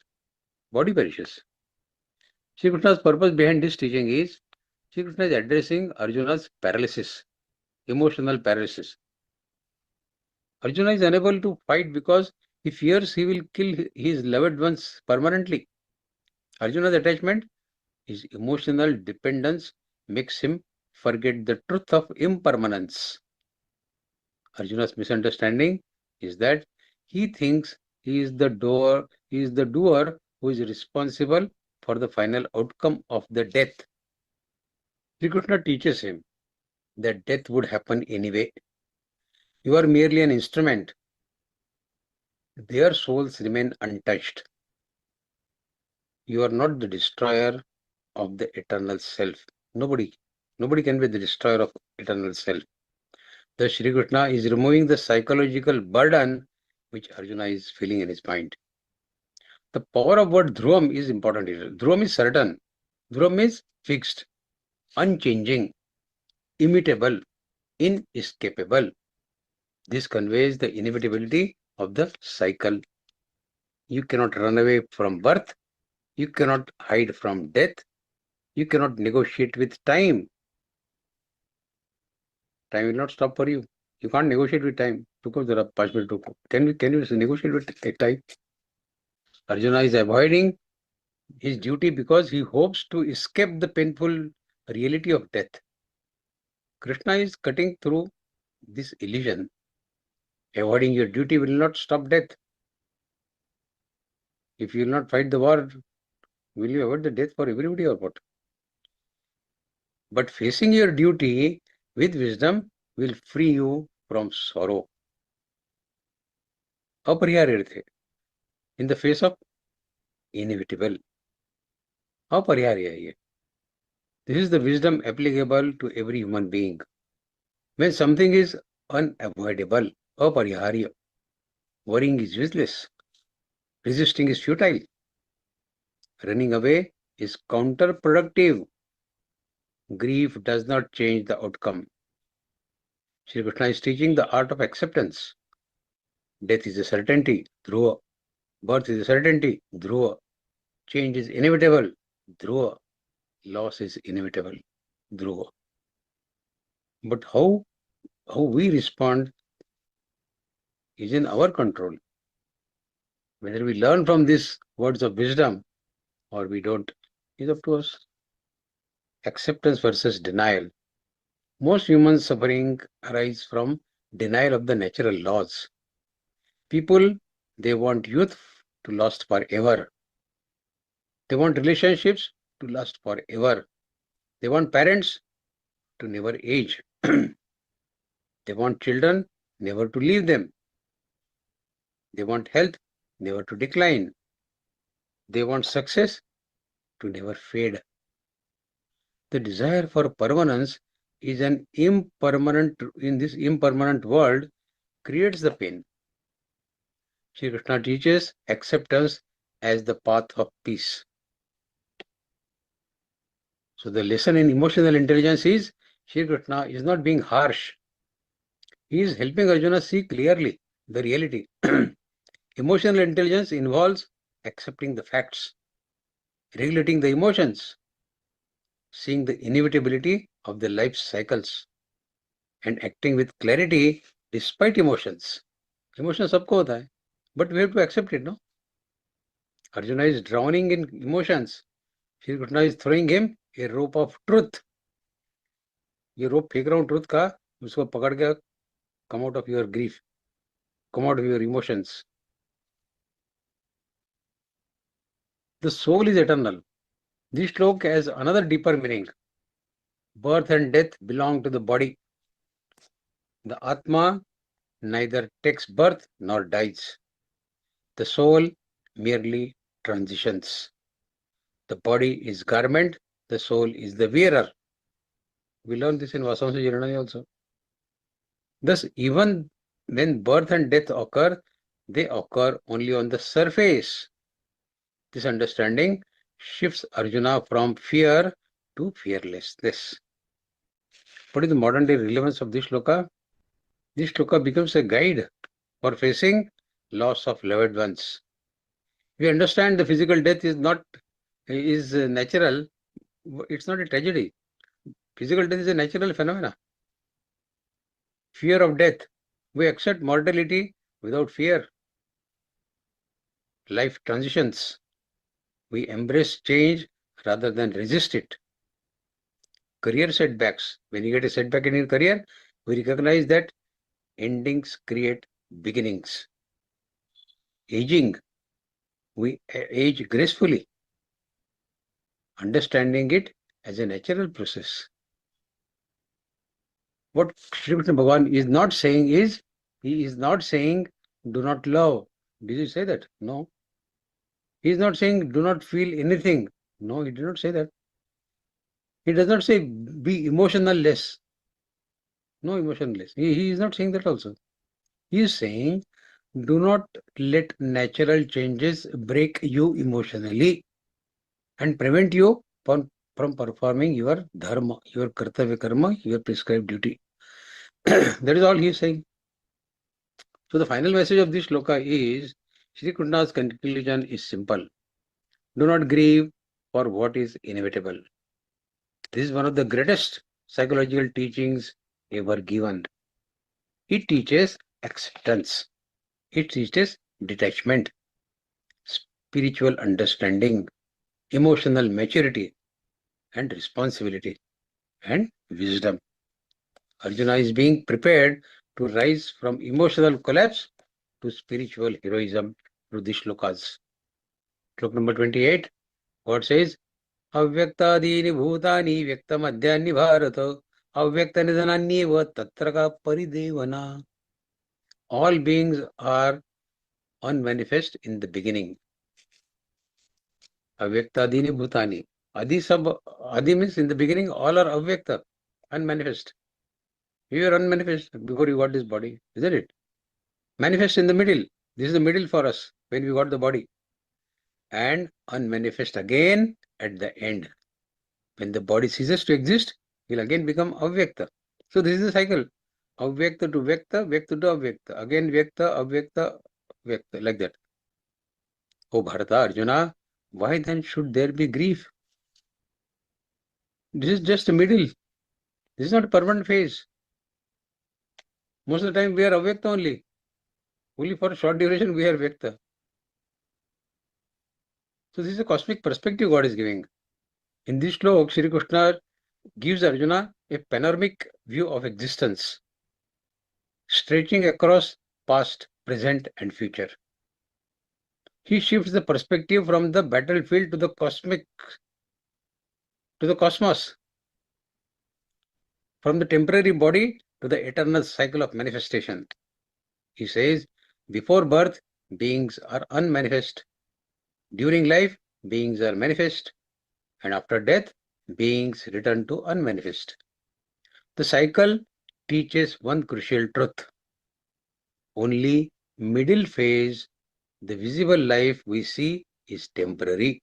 body perishes. Shri Krishna's purpose behind this teaching is Shri Krishna is addressing Arjuna's paralysis, emotional paralysis. Arjuna is unable to fight because he fears he will kill his loved ones permanently. Arjuna's attachment, his emotional dependence, makes him forget the truth of impermanence. Arjuna's misunderstanding is that he thinks he is the doer who is responsible for the final outcome of the death. Sri Krishna teaches him that death would happen anyway. You are merely an instrument. Their souls remain untouched. You are not the destroyer of the eternal self. Nobody can be the destroyer of eternal self. Thus, Shri Krishna is removing the psychological burden which Arjuna is feeling in his mind. The power of word dhruvam is important here. Dhruvam is certain. Dhruvam is fixed, unchanging, immutable, inescapable. This conveys the inevitability of the cycle. You cannot run away from birth. You cannot hide from death. You cannot negotiate with time. Time will not stop for you. You can't negotiate with time. Can you negotiate with time? Arjuna is avoiding his duty because he hopes to escape the painful reality of death. Krishna is cutting through this illusion. Avoiding your duty will not stop death. If you will not fight the war, will you avoid the death for everybody or what? But facing your duty with wisdom will free you from sorrow. Apariharya, in the face of inevitable. Apariharya. This is the wisdom applicable to every human being. When something is unavoidable, apariharya, worrying is useless. Resisting is futile. Running away is counterproductive. Grief does not change the outcome. Shri Krishna is teaching the art of acceptance. Death is a certainty, dhruva. Birth is a certainty, dhruva. Change is inevitable, dhruva. Loss is inevitable, dhruva. But how we respond is in our control. Whether we learn from these words of wisdom or we don't is up to us. Acceptance versus denial. Most human suffering arises from denial of the natural laws. People, they want youth to last forever. They want relationships to last forever. They want parents to never age. They want children never to leave them. They want health never to decline. They want success to never fade. The desire for permanence is an impermanent, in this impermanent world, creates the pain. Shri Krishna teaches acceptance as the path of peace. So the lesson in emotional intelligence is Shri Krishna is not being harsh. He is helping Arjuna see clearly the reality. Emotional intelligence involves accepting the facts, regulating the emotions, seeing the inevitability of the life cycles, and acting with clarity despite emotions. Emotions sabko hota hai, but we have to accept it, no? Arjuna is drowning in emotions. Shri Krishna is throwing him a rope of truth. ये rope फेंक रहा हूँ truth का, उसको पकड़ के come out of your grief, come out of your emotions. The soul is eternal. This shlok has another deeper meaning. Birth and death belong to the body. The Atma neither takes birth nor dies. The soul merely transitions. The body is garment, the soul is the wearer. We learn this in Vasamsa Jiranani also. Thus, even when birth and death occur, they occur only on the surface. This understanding shifts Arjuna from fear to fearlessness. What is the modern day relevance of this shloka? This shloka becomes a guide for facing loss of loved ones. We understand the physical death is natural. It's not a tragedy. Physical death is a natural phenomena. Fear of death. We accept mortality without fear. Life transitions. We embrace change rather than resist it. Career setbacks. When you get a setback in your career, we recognize that endings create beginnings. Aging. We age gracefully, understanding it as a natural process. What Shri Krishna Bhagavan is not saying is, he is not saying do not love. Did he say that? No. He is not saying do not feel anything. No, he did not say that. He does not say be emotionless. No, emotionless. He is not saying that also. He is saying do not let natural changes break you emotionally and prevent you from performing your dharma, your kartavya karma, your prescribed duty. That is all he is saying. So the final message of this shloka is, Shri Krishna's conclusion is simple. Do not grieve for what is inevitable. This is one of the greatest psychological teachings ever given. It teaches acceptance. It teaches detachment, spiritual understanding, emotional maturity, and responsibility, and wisdom. Arjuna is being prepared to rise from emotional collapse to spiritual heroism through these shlokas. Slok number 28, God says, Avyakta-dini bhutani vyakta-madhyani bharata avyakta-nidananyeva tatraka paridevana. All beings are unmanifest in the beginning. Avyakta-dini bhutani. Adi means in the beginning all are avyakta, unmanifest. You are unmanifest before you got this body, isn't it? Manifest in the middle. This is the middle for us when we got the body. And unmanifest again at the end. When the body ceases to exist, it will again become avyakta. So this is the cycle. Avyakta to vyakta, vyakta to avyakta. Again vyakta, avyakta, vyakta, like that. Oh Bharata, Arjuna, why then should there be grief? This is just a middle. This is not a permanent phase. Most of the time we are avyakta only. Only for a short duration we are vyakta. So this is a cosmic perspective God is giving. In this slok, Shri Krishna gives Arjuna a panoramic view of existence, stretching across past, present, and future. He shifts the perspective from the battlefield to the cosmos, from the temporary body to the eternal cycle of manifestation. He says, before birth, beings are unmanifest. During life, beings are manifest. And after death, beings return to unmanifest. The cycle teaches one crucial truth. Only middle phase, the visible life we see, is temporary.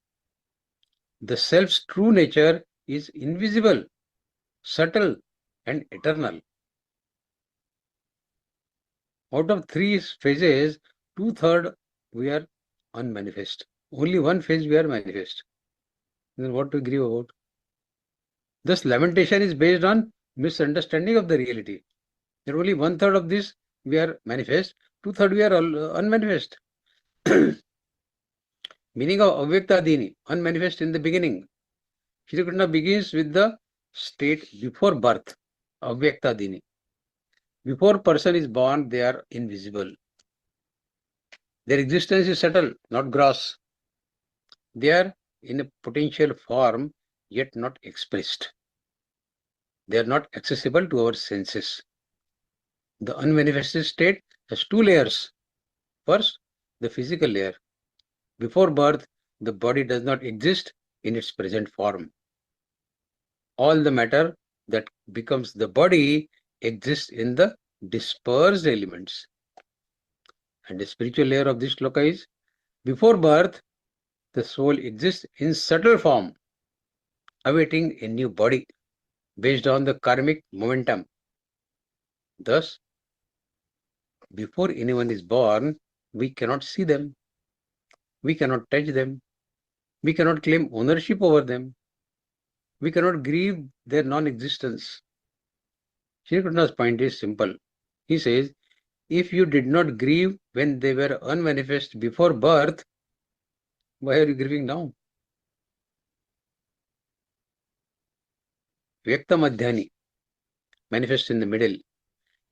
The self's true nature is invisible, subtle, and eternal. Out of three phases, 2/3 we are unmanifest. Only one phase we are manifest. Then what to grieve about? Thus, lamentation is based on misunderstanding of the reality. There only 1/3 of this we are manifest, 2/3 we are unmanifest. Meaning of avyakta-dini, unmanifest in the beginning. Shri Krishna begins with the state before birth, avyakta-dini. Before person is born, they are invisible. Their existence is subtle, not gross. They are in a potential form, yet not expressed. They are not accessible to our senses. The unmanifested state has two layers. First, the physical layer. Before birth, the body does not exist in its present form. All the matter that becomes the body exists in the dispersed elements. And the spiritual layer of this shloka is, before birth, the soul exists in subtle form, awaiting a new body based on the karmic momentum. Thus, before anyone is born, we cannot see them. We cannot touch them. We cannot claim ownership over them. We cannot grieve their non-existence. Shri Krishna's point is simple. He says, if you did not grieve when they were unmanifest before birth, why are you grieving now? Vyakta Madhyani, manifest in the middle.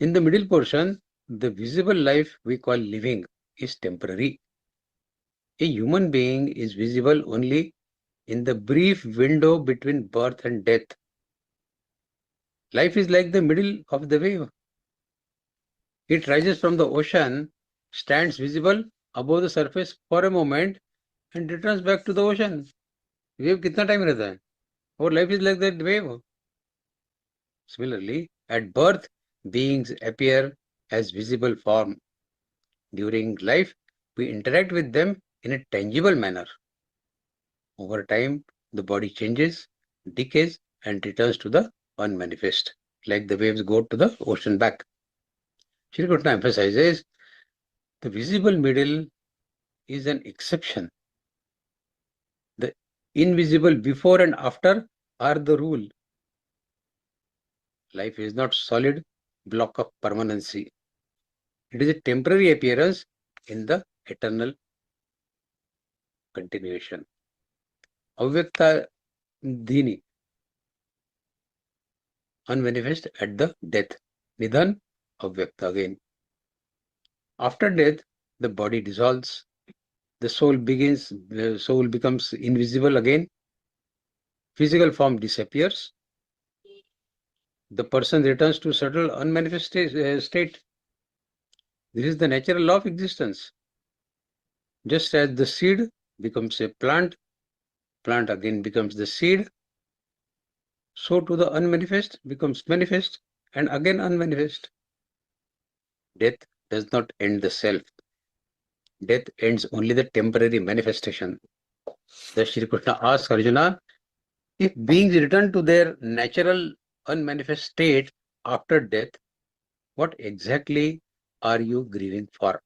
In the middle portion, the visible life we call living is temporary. A human being is visible only in the brief window between birth and death. Life is like the middle of the wave. It rises from the ocean, stands visible above the surface for a moment and returns back to the ocean. Wave कितना time रहता है? Our life is like that wave. Similarly, at birth, beings appear as visible form. During life, we interact with them in a tangible manner. Over time, the body changes, decays, and returns to the unmanifest, like the waves go to the ocean back. Shri Krishna emphasizes the visible middle is an exception. The invisible before and after are the rule. Life is not solid block of permanency. It is a temporary appearance in the eternal continuation. Avyakta Dhini, unmanifest at the death. Nidhan, Avyakta again. After death, the body dissolves. The soul becomes invisible again. Physical form disappears. The person returns to subtle unmanifest state. This is the natural law of existence. Just as the seed becomes a plant, plant again becomes the seed, so to the unmanifest becomes manifest and again unmanifest. Death does not end the self. Death ends only the temporary manifestation. Thus Shri Krishna asks Arjuna, if beings return to their natural unmanifest state after death, what exactly are you grieving for?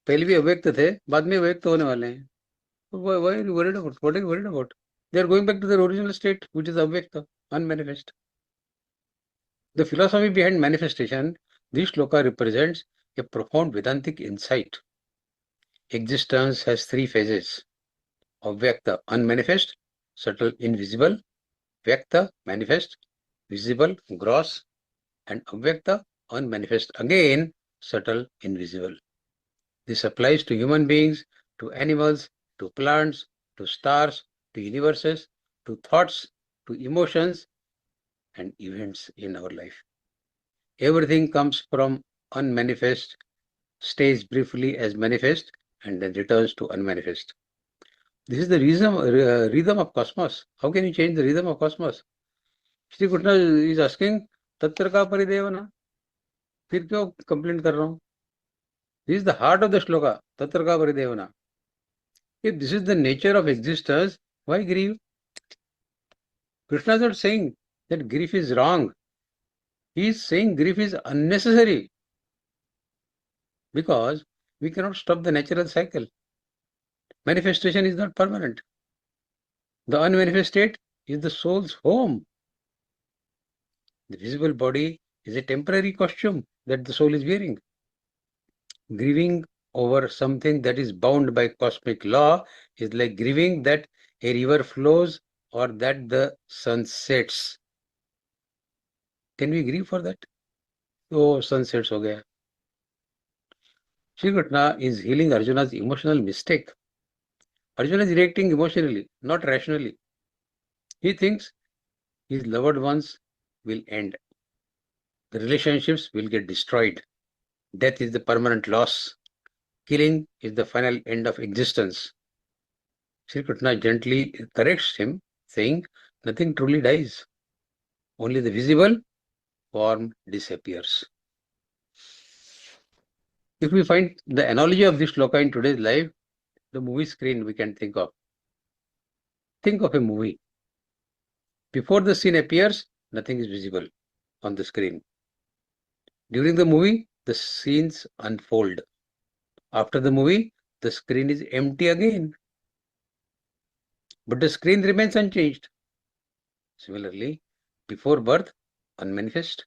पहले भी अव्यक्त थे, बाद में अव्यक्त होने वाले हैं. Why are you worried about? What are you worried about? They are going back to their original state, which is avyakta, unmanifest. The philosophy behind manifestation, this shloka represents a profound Vedantic insight. Existence has three phases: avyakta, unmanifest, subtle, invisible; vyakta, manifest, visible, gross; and avyakta, unmanifest, again subtle, invisible. This applies to human beings, to animals, to plants, to stars, to universes, to thoughts, to emotions and events in our life. Everything comes from unmanifest, stays briefly as manifest, and then returns to unmanifest. This is the rhythm of cosmos. How can you change the rhythm of cosmos? Shri Krishna is asking, Tatra ka paridevana? फिर क्यों complaint कर रहा हूं? This is the heart of the shloka, Tatra ka paridevana. If this is the nature of existence, why grieve? Krishna is not saying that grief is wrong. He is saying grief is unnecessary because we cannot stop the natural cycle. Manifestation is not permanent. The unmanifest state is the soul's home. The visible body is a temporary costume that the soul is wearing. Grieving over something that is bound by cosmic law is like grieving that a river flows or that the sun sets. Can we grieve for that? Oh, sun sets ho gaya. Shri Krishna is healing Arjuna's emotional mistake. Arjuna is reacting emotionally, not rationally. He thinks his loved ones will end. The relationships will get destroyed. Death is the permanent loss. Killing is the final end of existence. Shri Krishna gently corrects him, saying, nothing truly dies. Only the visible form disappears. If we find the analogy of this shloka in today's life, the movie screen we can think of. Think of a movie. Before the scene appears, nothing is visible on the screen. During the movie, the scenes unfold. After the movie, the screen is empty again. But the screen remains unchanged. Similarly, before birth, unmanifest,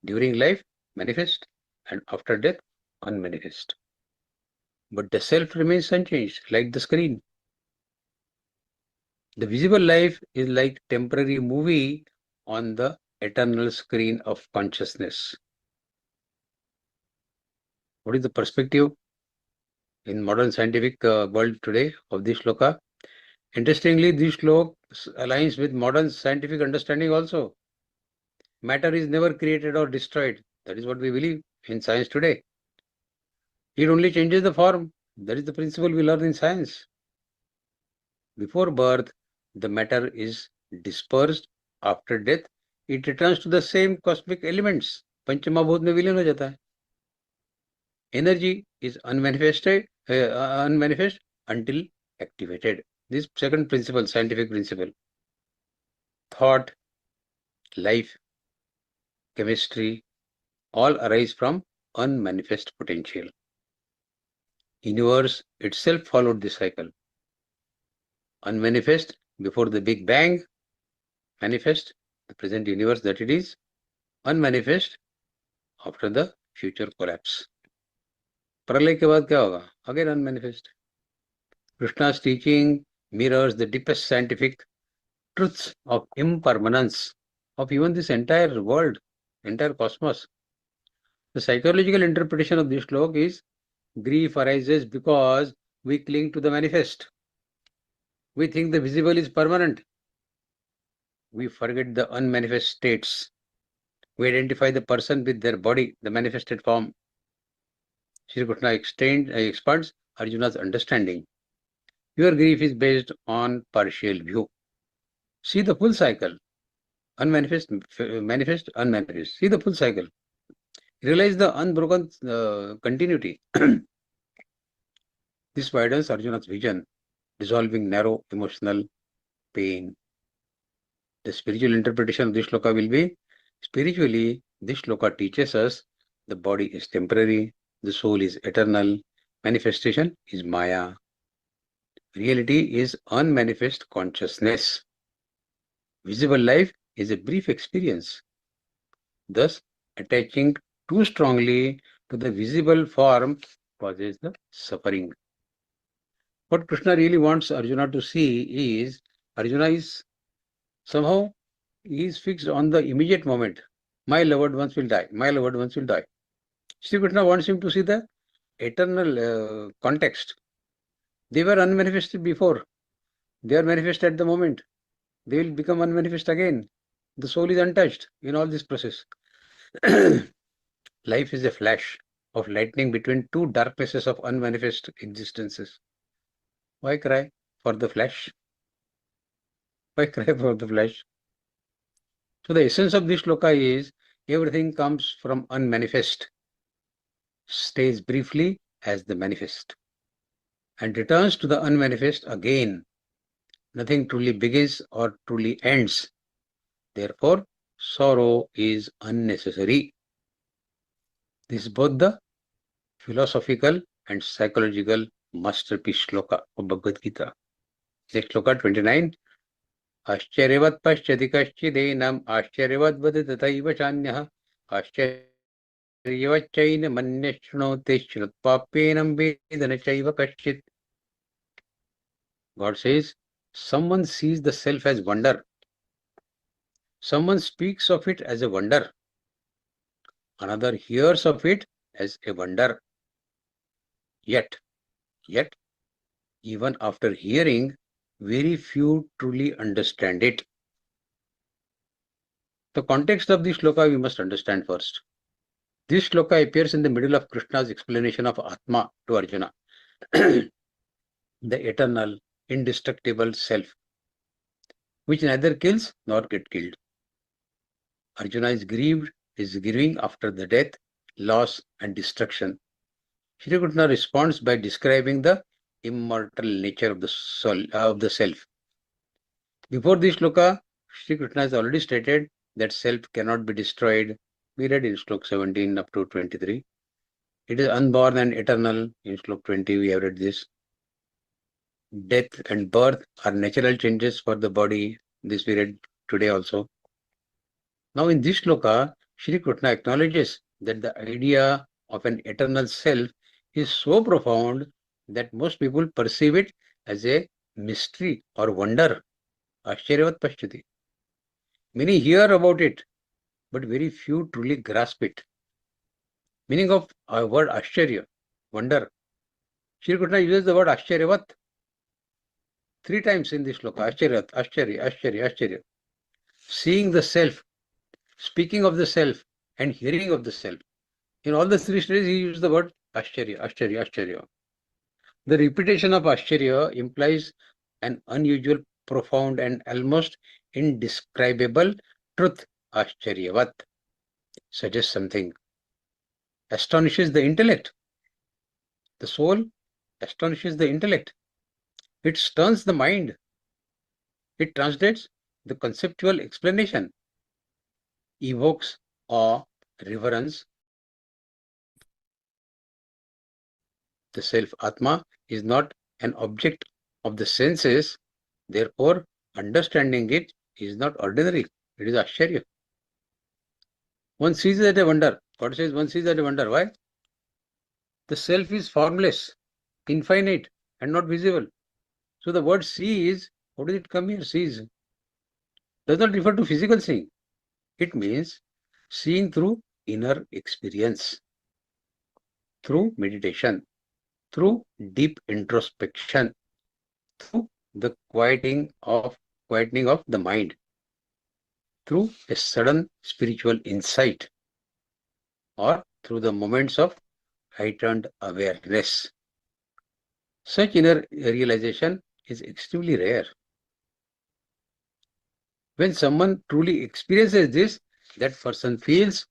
during life, manifest, and after death, unmanifest. But the self remains unchanged, like the screen. The visible life is like temporary movie on the eternal screen of consciousness. What is the perspective in modern scientific world today of this shloka? Interestingly, this shloka aligns with modern scientific understanding also. Matter is never created or destroyed. That is what we believe in science today. It only changes the form. That is the principle we learn in science. Before birth, the matter is dispersed. After death, it returns to the same cosmic elements. Panchamabhut mein vileen ho jata hai. Energy is unmanifest until activated. This second principle, scientific principle. Thought, life, chemistry, all arise from unmanifest potential. Universe itself followed this cycle. Unmanifest before the Big Bang, manifest the present universe that it is, unmanifest after the future collapse. Pralay ke baad kya hoga? Again unmanifest. Krishna's teaching mirrors the deepest scientific truths of impermanence of even this entire world, entire cosmos. The psychological interpretation of this shloka is grief arises because we cling to the manifest. We think the visible is permanent. We forget the unmanifest states. We identify the person with their body, the manifested form. Shri Krishna expands Arjuna's understanding. Your grief is based on partial view. See the full cycle. Unmanifest, manifest, unmanifest. See the full cycle. Realize the unbroken continuity. This widens Arjuna's vision, dissolving narrow emotional pain. The spiritual interpretation of this shloka will be, spiritually, this shloka teaches us the body is temporary, the soul is eternal, manifestation is Maya. Reality is unmanifest consciousness. Visible life is a brief experience. Thus, attaching too strongly to the visible form causes the suffering. What Krishna really wants Arjuna to see is, Arjuna is somehow, he is fixed on the immediate moment. My loved ones will die. My loved ones will die. Shri Krishna wants him to see the eternal context. They were unmanifested before. They are manifest at the moment. They will become unmanifest again. The soul is untouched in all this process. Life is a flash of lightning between two darknesses of unmanifest existences. Why cry for the flash? Why cry for the flash? So the essence of this shloka is, everything comes from unmanifest, stays briefly as the manifest, and returns to the unmanifest again. Nothing truly begins or truly ends. Therefore, sorrow is unnecessary. This is both the philosophical and psychological masterpiece shloka of Bhagavad Gita. Next shloka 29. Ascharyavat paschati kaschidinam ascharyavat vaditaiva chanyah ascharyavat manyashnoti shrutvapenam vedana chaiva kaschit. God says, someone sees the self as wonder. Someone speaks of it as a wonder. Another hears of it as a wonder. Yet, even after hearing, very few truly understand it. The context of this shloka we must understand first. This shloka appears in the middle of Krishna's explanation of Atma to Arjuna, the eternal, indestructible self, which neither kills nor gets killed. Arjuna is grieving after the death, loss, and destruction. Shri Krishna responds by describing the immortal nature of the soul, of the self. Before this shloka, Shri Krishna has already stated that self cannot be destroyed. We read in shloka 17 up to 23. It is unborn and eternal. In Slok 20, we have read this. Death and birth are natural changes for the body. This we read today also. Now in this shloka, Shri Krishna acknowledges that the idea of an eternal self is so profound that most people perceive it as a mystery or wonder. Ashcharyavat Pashyati. Many hear about it, but very few truly grasp it. Meaning of our word Ashcharya, wonder. Shri Krishna uses the word Ashcharyavat 3 times in this shloka. Ashcharyavat, Ashcharya, Ashcharya, Ashcharya. Seeing the self, speaking of the self, and hearing of the self. In all the 3 stages, he used the word Ashcharya, Ashcharya, Ashcharya. The repetition of Ashcharya implies an unusual, profound, and almost indescribable truth. Ashcharyavat suggests something. Astonishes the intellect. The soul astonishes the intellect. It stuns the mind. It translates the conceptual explanation, evokes awe, reverence. The self Atma is not an object of the senses, therefore understanding it is not ordinary. It is Ashcharya. One sees it as a wonder. God says one sees it as a wonder. Why? The self is formless, infinite, and not visible. So the word sees, how does it come here? Sees does not refer to physical seeing. It means seeing through inner experience, through meditation, through deep introspection, through the quietening of the mind, through a sudden spiritual insight, or through the moments of heightened awareness. Such inner realization is extremely rare. When someone truly experiences this, that person feels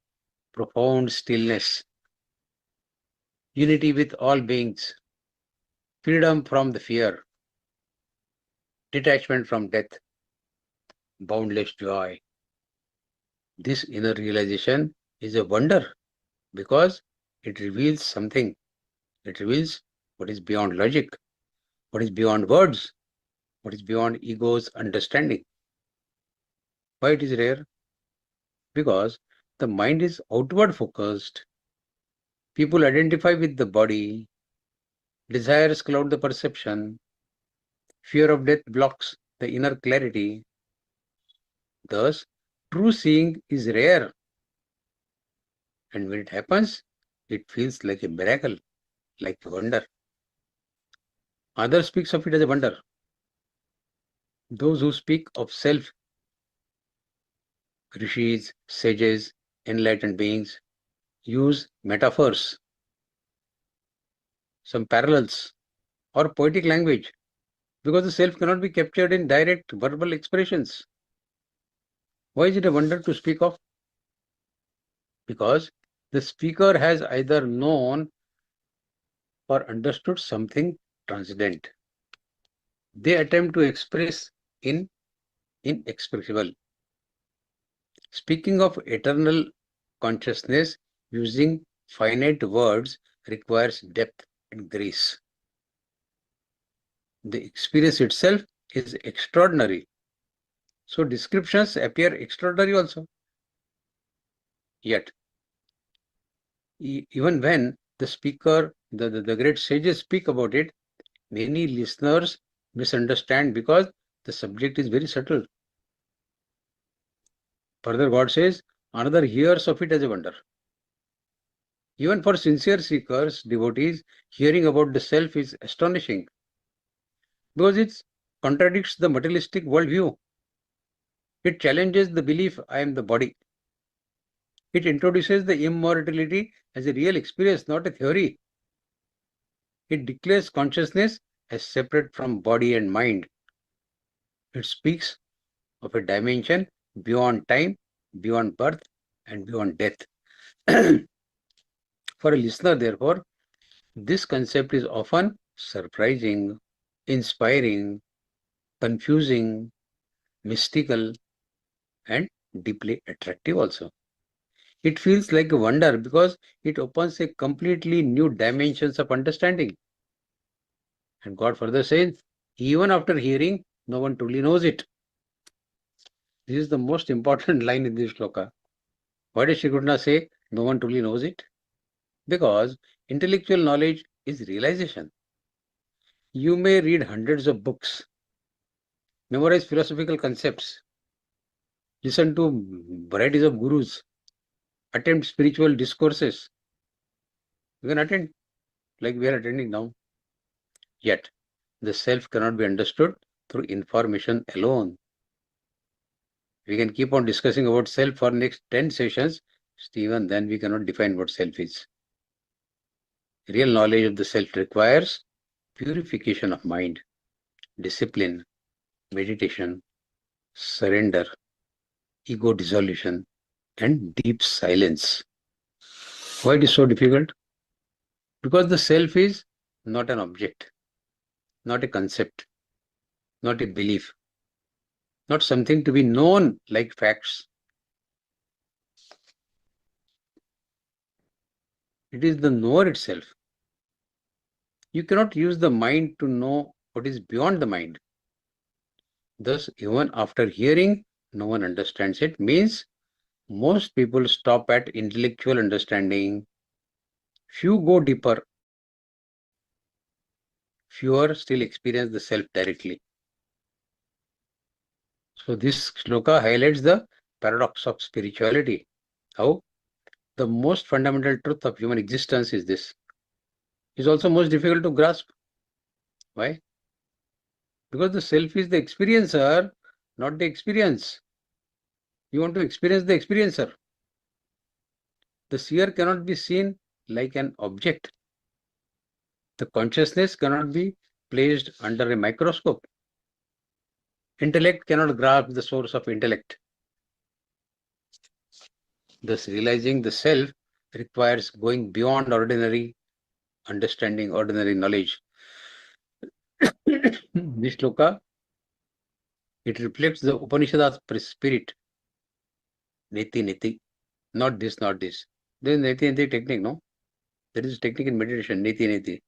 profound stillness, unity with all beings, freedom from the fear, detachment from death, boundless joy. This inner realization is a wonder because it reveals something. It reveals what is beyond logic, what is beyond words, what is beyond ego's understanding. Why it is rare? Because the mind is outward focused. People identify with the body. Desires cloud the perception. Fear of death blocks the inner clarity. Thus, true seeing is rare. And when it happens, it feels like a miracle, like a wonder. Others speak of it as a wonder. Those who speak of self, rishis, sages, enlightened beings, use metaphors, some parallels, or poetic language, because the self cannot be captured in direct verbal expressions. Why is it a wonder to speak of? Because the speaker has either known or understood something transcendent. They attempt to express inexpressible. Speaking of eternal consciousness using finite words requires depth and grace. The experience itself is extraordinary. So descriptions appear extraordinary also. Yet, even when the speaker, the great sages speak about it, many listeners misunderstand because the subject is very subtle. Further, God says, another hears of it as a wonder. Even for sincere seekers, devotees, hearing about the self is astonishing because it contradicts the materialistic worldview. It challenges the belief, I am the body. It introduces the immortality as a real experience, not a theory. It declares consciousness as separate from body and mind. It speaks of a dimension beyond time, beyond birth, and beyond death. For a listener, therefore, this concept is often surprising, inspiring, confusing, mystical, and deeply attractive also. It feels like a wonder because it opens a completely new dimensions of understanding. And God further says, even after hearing, no one truly knows it. This is the most important line in this shloka. Why does Shri Krishna say no one truly knows it? Because intellectual knowledge is realization. You may read hundreds of books, memorize philosophical concepts, listen to varieties of gurus, attend spiritual discourses. You can attend like we are attending now. Yet, the self cannot be understood through information alone. We can keep on discussing about self for next 10 sessions. Even then, we cannot define what self is. Real knowledge of the self requires purification of mind, discipline, meditation, surrender, ego dissolution, and deep silence. Why it is so difficult? Because the self is not an object, not a concept, not a belief, not something to be known like facts. It is the knower itself. You cannot use the mind to know what is beyond the mind. Thus, even after hearing, no one understands it, means most people stop at intellectual understanding. Few go deeper. Fewer still experience the self directly. So this shloka highlights the paradox of spirituality. How? The most fundamental truth of human existence is this. It's also most difficult to grasp. Why? Because the self is the experiencer, not the experience. You want to experience the experiencer. The seer cannot be seen like an object. The consciousness cannot be placed under a microscope. Intellect cannot grasp the source of intellect. Thus, realizing the self requires going beyond ordinary understanding, ordinary knowledge. This shloka, it reflects the Upanishad's spirit. Neti, neti. Not this, not this. There is neti, neti technique, no? There is technique in meditation, neti, neti.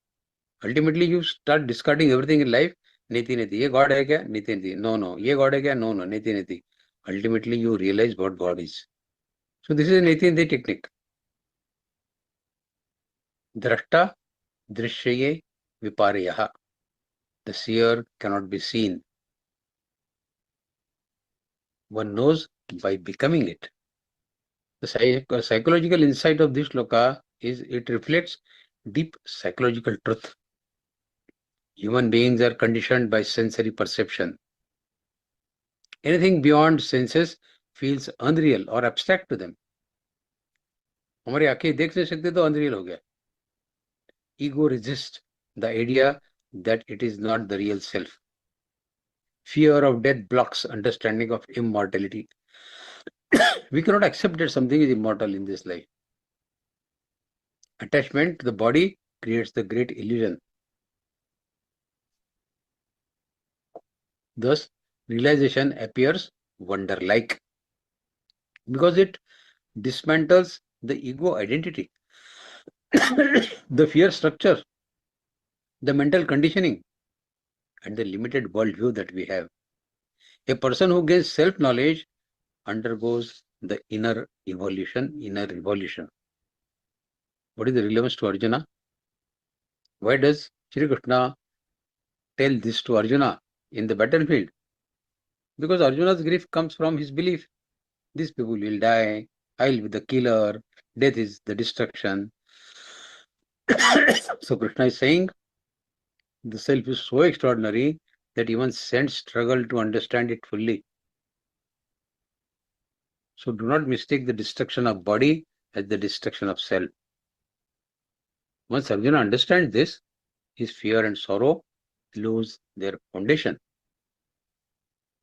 Ultimately, you start discarding everything in life. Neti, neti. Ye God hai kya? Neti, neti. No, no. Ye God hai kya? No, no. Neti, neti. Ultimately, you realize what God is. So this is a neti, neti technique. Drashta, drishyaye, vipareyaha. The seer cannot be seen. One knows by becoming it. The psychological insight of this shloka is it reflects deep psychological truth. Human beings are conditioned by sensory perception. Anything beyond senses feels unreal or abstract to them. हमारी आंखें देख नहीं सकते तो unreal हो गया. Ego resists the idea that it is not the real self. Fear of death blocks understanding of immortality. We cannot accept that something is immortal in this life. Attachment to the body creates the great illusion. Thus, realization appears wonder-like because it dismantles the ego identity, the fear structure, the mental conditioning, and the limited worldview that we have. A person who gains self-knowledge undergoes the inner evolution, inner revolution. What is the relevance to Arjuna? Why does Shri Krishna tell this to Arjuna in the battlefield? Because Arjuna's grief comes from his belief. These people will die, I will be the killer, death is the destruction. So Krishna is saying, the self is so extraordinary that even saints struggle to understand it fully. So do not mistake the destruction of body as the destruction of self. Once Arjuna understands this, his fear and sorrow lose their foundation.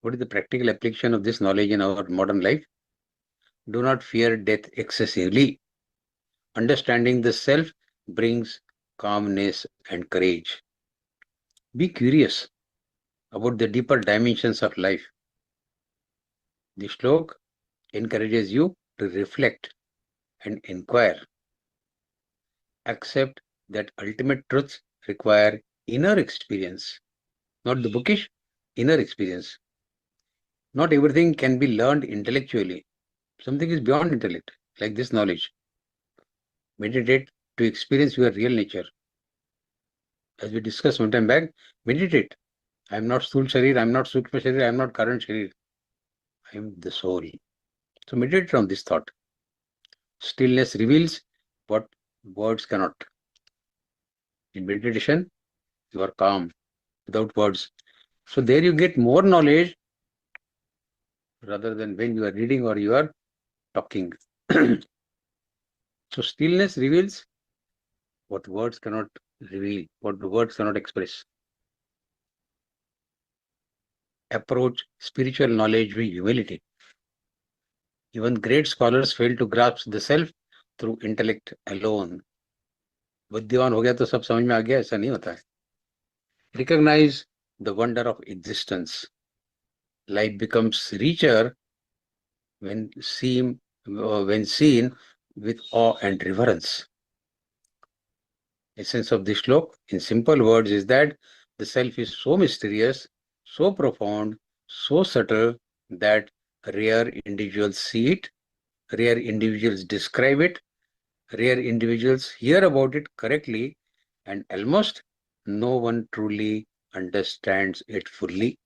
What is the practical application of this knowledge in our modern life? Do not fear death excessively. Understanding the self brings calmness and courage. Be curious about the deeper dimensions of life. The shlok encourages you to reflect and inquire. Accept that ultimate truths require inner experience, not the bookish, inner experience. Not everything can be learned intellectually. Something is beyond intellect, like this knowledge. Meditate to experience your real nature. As we discussed some time back, meditate. I am not Sthul Sharir, I am not Sukshma Sharir, I am not Karan Sharir. I am the soul. So meditate on this thought. Stillness reveals what words cannot. In meditation, you are calm, without words. So there you get more knowledge rather than when you are reading or you are talking. So stillness reveals what words cannot reveal, what words cannot express. Approach spiritual knowledge with humility. Even great scholars fail to grasp the self through intellect alone. बुद्धिमान हो गया तो सब समझ में आ गया, ऐसा नहीं होता है. Recognize the wonder of existence. Life becomes richer when seen with awe and reverence. Essence of this slok, in simple words, is that the self is so mysterious, so profound, so subtle that rare individuals see it, rare individuals describe it, rare individuals hear about it correctly, and almost no one truly understands it fully.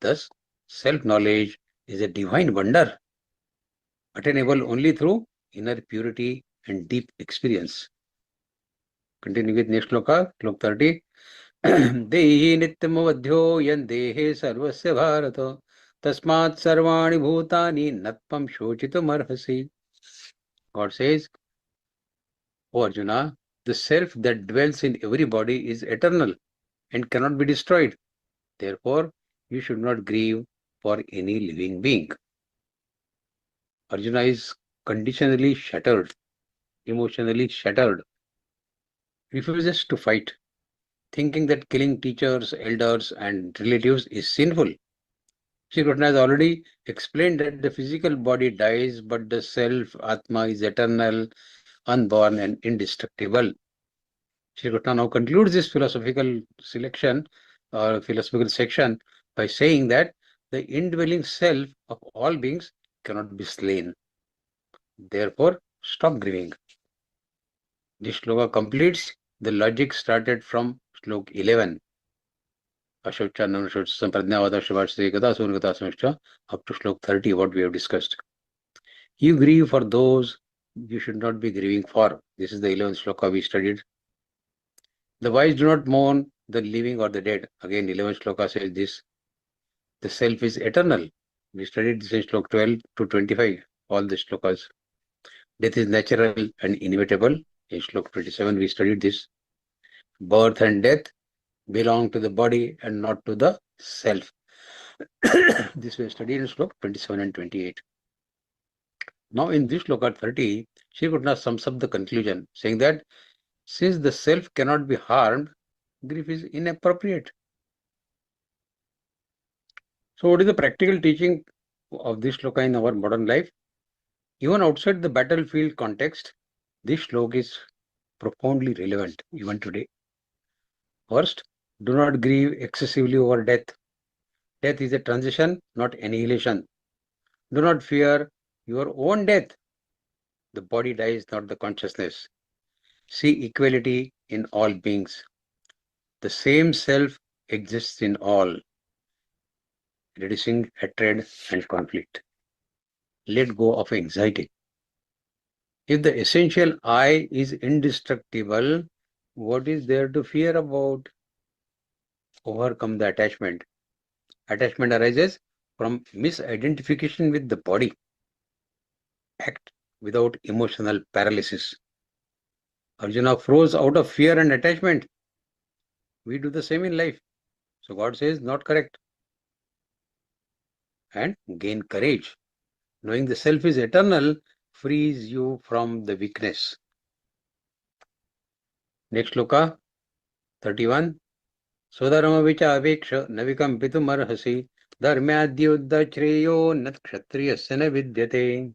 Thus, self-knowledge is a divine wonder, attainable only through inner purity and deep experience. Continue with next shloka, slok 30. देहि नित्यमवध्यो यन्देहे सर्वस्य भारत तस्मात् सर्वाणि भूतानि न त्वं शोचितुमर्हसि. God says, O Arjuna, the self that dwells in every body is eternal and cannot be destroyed. Therefore, you should not grieve for any living being. Arjuna is conditionally shattered, emotionally shattered, refuses to fight, thinking that killing teachers, elders, and relatives is sinful. Shri Krishna has already explained that the physical body dies, but the self, Atma, is eternal, unborn, and indestructible. Shri Krishna now concludes this philosophical section by saying that the indwelling self of all beings cannot be slain. Therefore, stop grieving. This shloka completes the logic started from slok 11. Ashocha, Nanashocha, Sampradnyavada, Shabashri, Gata, Surgata, Samishcha, up to slok 30, what we have discussed. You grieve for those you should not be grieving for. This is the 11th shloka we studied. The wise do not mourn the living or the dead. Again, 11th shloka says this. The self is eternal. We studied this in slok 12 to 25, all the shlokas. Death is natural and inevitable. In slok 27, we studied this. Birth and death belong to the body and not to the self. This we studied in slok 27 and 28. Now in this shloka 30, Shri Krishna sums up the conclusion, saying that since the self cannot be harmed, grief is inappropriate. So what is the practical teaching of this shloka in our modern life? Even outside the battlefield context, this shloka is profoundly relevant even today. First, do not grieve excessively over death. Death is a transition, not annihilation. Do not fear your own death. The body dies, not the consciousness. See equality in all beings. The same self exists in all, reducing hatred and conflict. Let go of anxiety. If the essential I is indestructible, what is there to fear about? Overcome the attachment. Attachment arises from misidentification with the body. Act without emotional paralysis. Arjuna froze out of fear and attachment. We do the same in life. So God says, not correct. And gain courage. Knowing the self is eternal frees you from the weakness. Next shloka, 31. Swadharma vicha aveksha navikam pitumarhasi dharmyadyuddha shreyo nat kshatriyasya na vidyate.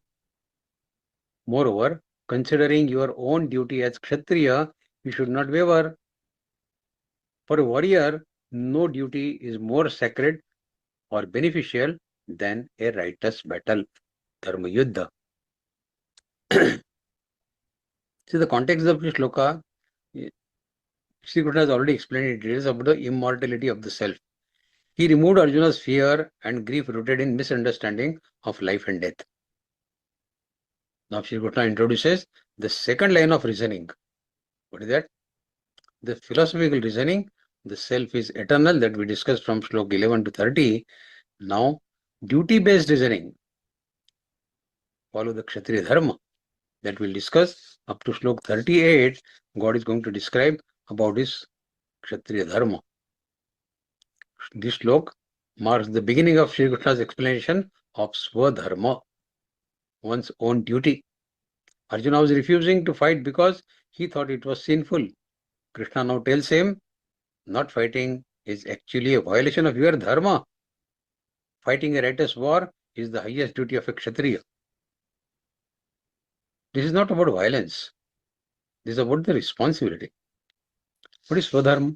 Moreover, considering your own duty as Kshatriya, you should not waver. For a warrior, no duty is more sacred or beneficial than a righteous battle, Dharma Yuddha. See, the context of this shloka, Sri Krishna has already explained it is about the immortality of the self. He removed Arjuna's fear and grief rooted in misunderstanding of life and death. Now Sri Krishna introduces the second line of reasoning. What is that? The philosophical reasoning, the self is eternal, that we discussed from Shlok 11 to 30. Now, duty-based reasoning. Follow the Kshatriya Dharma that we'll discuss up to Shlok 38. God is going to describe about his Kshatriya Dharma. This Shlok marks the beginning of Sri Krishna's explanation of Swadharma, one's own duty. Arjuna was refusing to fight because he thought it was sinful. Krishna now tells him, not fighting is actually a violation of your dharma. Fighting a righteous war is the highest duty of a Kshatriya. This is not about violence. This is about the responsibility. What is Swadharma?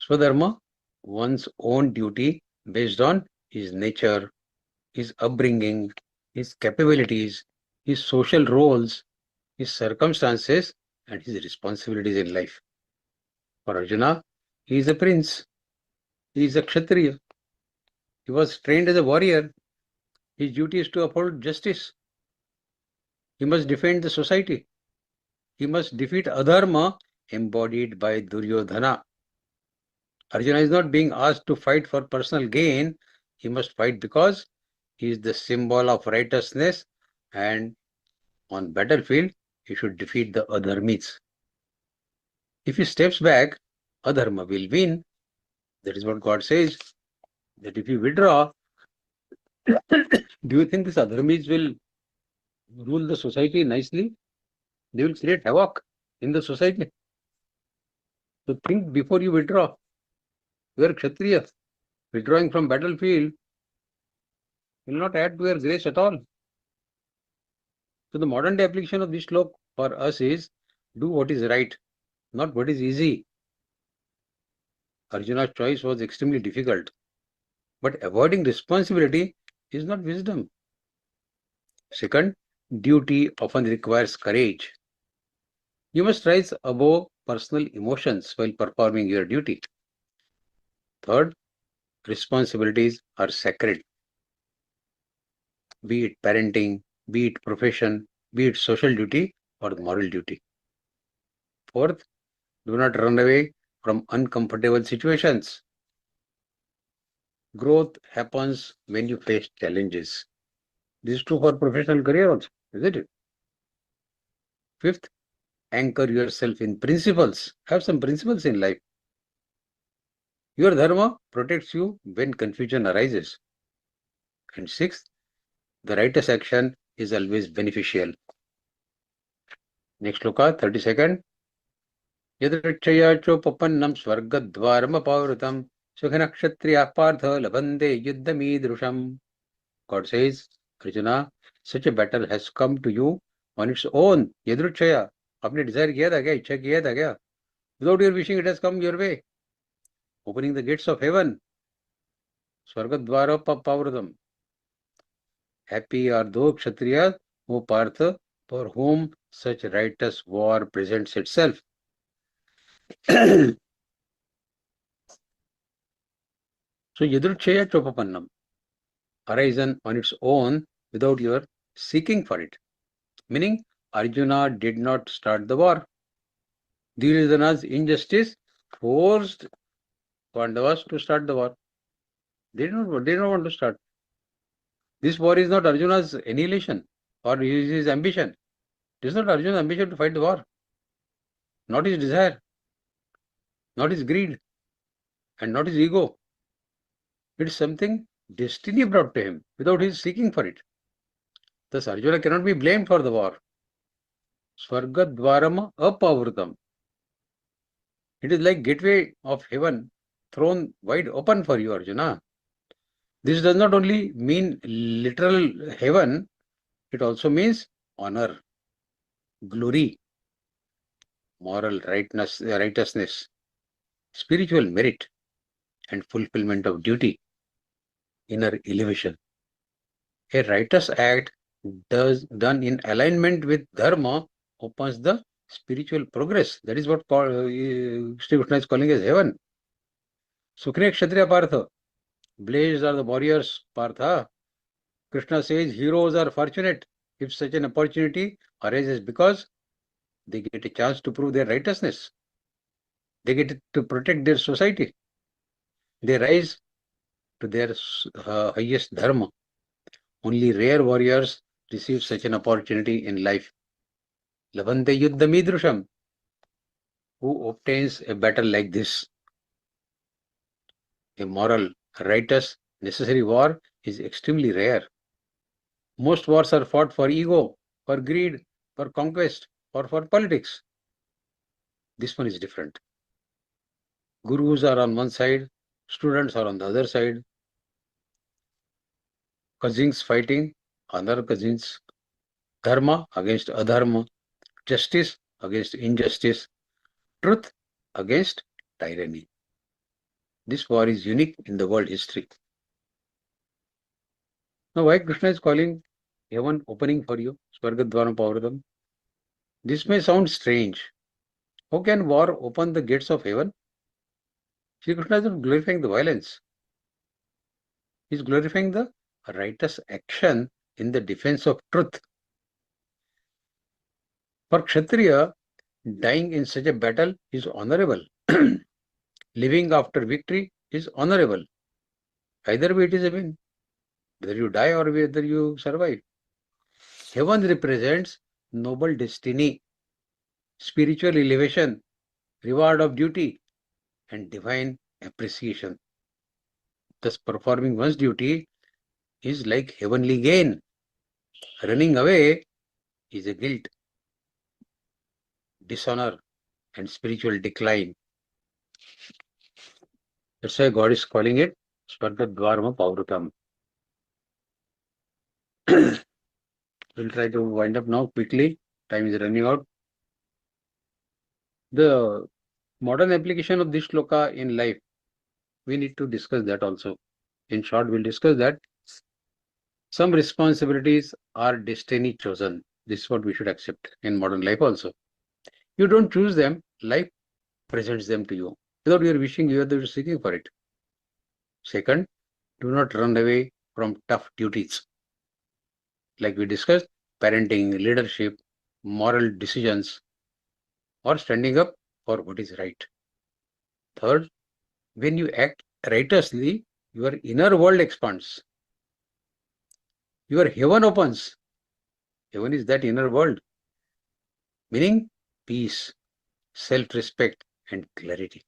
Swadharma, one's own duty based on his nature, his upbringing, his capabilities, his social roles, his circumstances, and his responsibilities in life. For Arjuna, he is a prince. He is a Kshatriya. He was trained as a warrior. His duty is to uphold justice. He must defend the society. He must defeat adharma embodied by Duryodhana. Arjuna is not being asked to fight for personal gain. He must fight because he is the symbol of righteousness, and on battlefield he should defeat the adharmis. If he steps back, adharma will win. That is what God says, that if you withdraw, do you think these adharmis will rule the society nicely? They will create havoc in the society. So think before you withdraw. You are Kshatriya. Withdrawing from battlefield will not add to your grace at all. So the modern day application of this slok for us is, do what is right, not what is easy. Arjuna's choice was extremely difficult, but avoiding responsibility is not wisdom. Second, duty often requires courage. You must rise above personal emotions while performing your duty. Third, responsibilities are sacred. Be it parenting, be it profession, be it social duty or moral duty. Fourth, do not run away from uncomfortable situations. Growth happens when you face challenges. This is true for professional career also, isn't it? Fifth, anchor yourself in principles. Have some principles in life. Your dharma protects you when confusion arises. And sixth, the righteous action is always beneficial. Next shloka, 32nd. Yadrichaya chopapannam swargadvarma pavrutam sukhana kshatriya partha labande yuddhamidrusham. God says, Arjuna, such a battle has come to you on its own. Yadrichaya, आपने desire किया था क्या, इच्छा किया था क्या? Without your wishing, it has come your way. Opening the gates of heaven. Swargadvara pavrutam. Happy are those Kshatriyas, O Partha, for whom such righteous war presents itself. So, Yadruchaya Chopapannam, arisen on its own without your seeking for it. Meaning, Arjuna did not start the war. Duryodhana's injustice forced Pandavas to start the war. They did not want to start. This war is not Arjuna's annihilation or his ambition. It is not Arjuna's ambition to fight the war. Not his desire, not his greed, and not his ego. It is something destiny brought to him without his seeking for it. Thus, Arjuna cannot be blamed for the war. Swargadvarama apavrutam. It is like gateway of heaven thrown wide open for you, Arjuna. This does not only mean literal heaven, it also means honor, glory, moral righteousness, spiritual merit, and fulfillment of duty, inner elevation. A righteous act done in alignment with dharma opens the spiritual progress. That is what Sri Krishna is calling as heaven. Sukriya Kshatriya Partha. Blessed are the warriors, Partha. Krishna says heroes are fortunate if such an opportunity arises because they get a chance to prove their righteousness. They get to protect their society. They rise to their highest dharma. Only rare warriors receive such an opportunity in life. Lavante yuddhamidrusham. Who obtains a battle like this? A moral, righteous, necessary war is extremely rare. Most wars are fought for ego, for greed, for conquest, or for politics. This one is different. Gurus are on one side, students are on the other side, cousins fighting, other cousins, dharma against adharma, justice against injustice, truth against tyranny. This war is unique in the world history. Now, why Krishna is calling heaven opening for you, Swargadvaram Pavradam? This may sound strange. How can war open the gates of heaven? Shri Krishna is not glorifying the violence. He is glorifying the righteous action in the defense of truth. For Kshatriya, dying in such a battle is honorable. Living after victory is honorable. Either way it is a win. Whether you die or whether you survive. Heaven represents noble destiny, spiritual elevation, reward of duty, and divine appreciation. Thus, performing one's duty is like heavenly gain. Running away is a guilt, dishonor, and spiritual decline. That's why God is calling it Swargadvarma Pavrutam. We'll try to wind up now quickly. Time is running out. The modern application of this shloka in life, we need to discuss that also. In short, we'll discuss that. Some responsibilities are destiny chosen. This is what we should accept in modern life also. You don't choose them, life presents them to you. Without your wishing, you are seeking for it. Second, do not run away from tough duties. Like we discussed, parenting, leadership, moral decisions, or standing up for what is right. Third, when you act righteously, your inner world expands. Your heaven opens. Heaven is that inner world, meaning peace, self-respect, and clarity.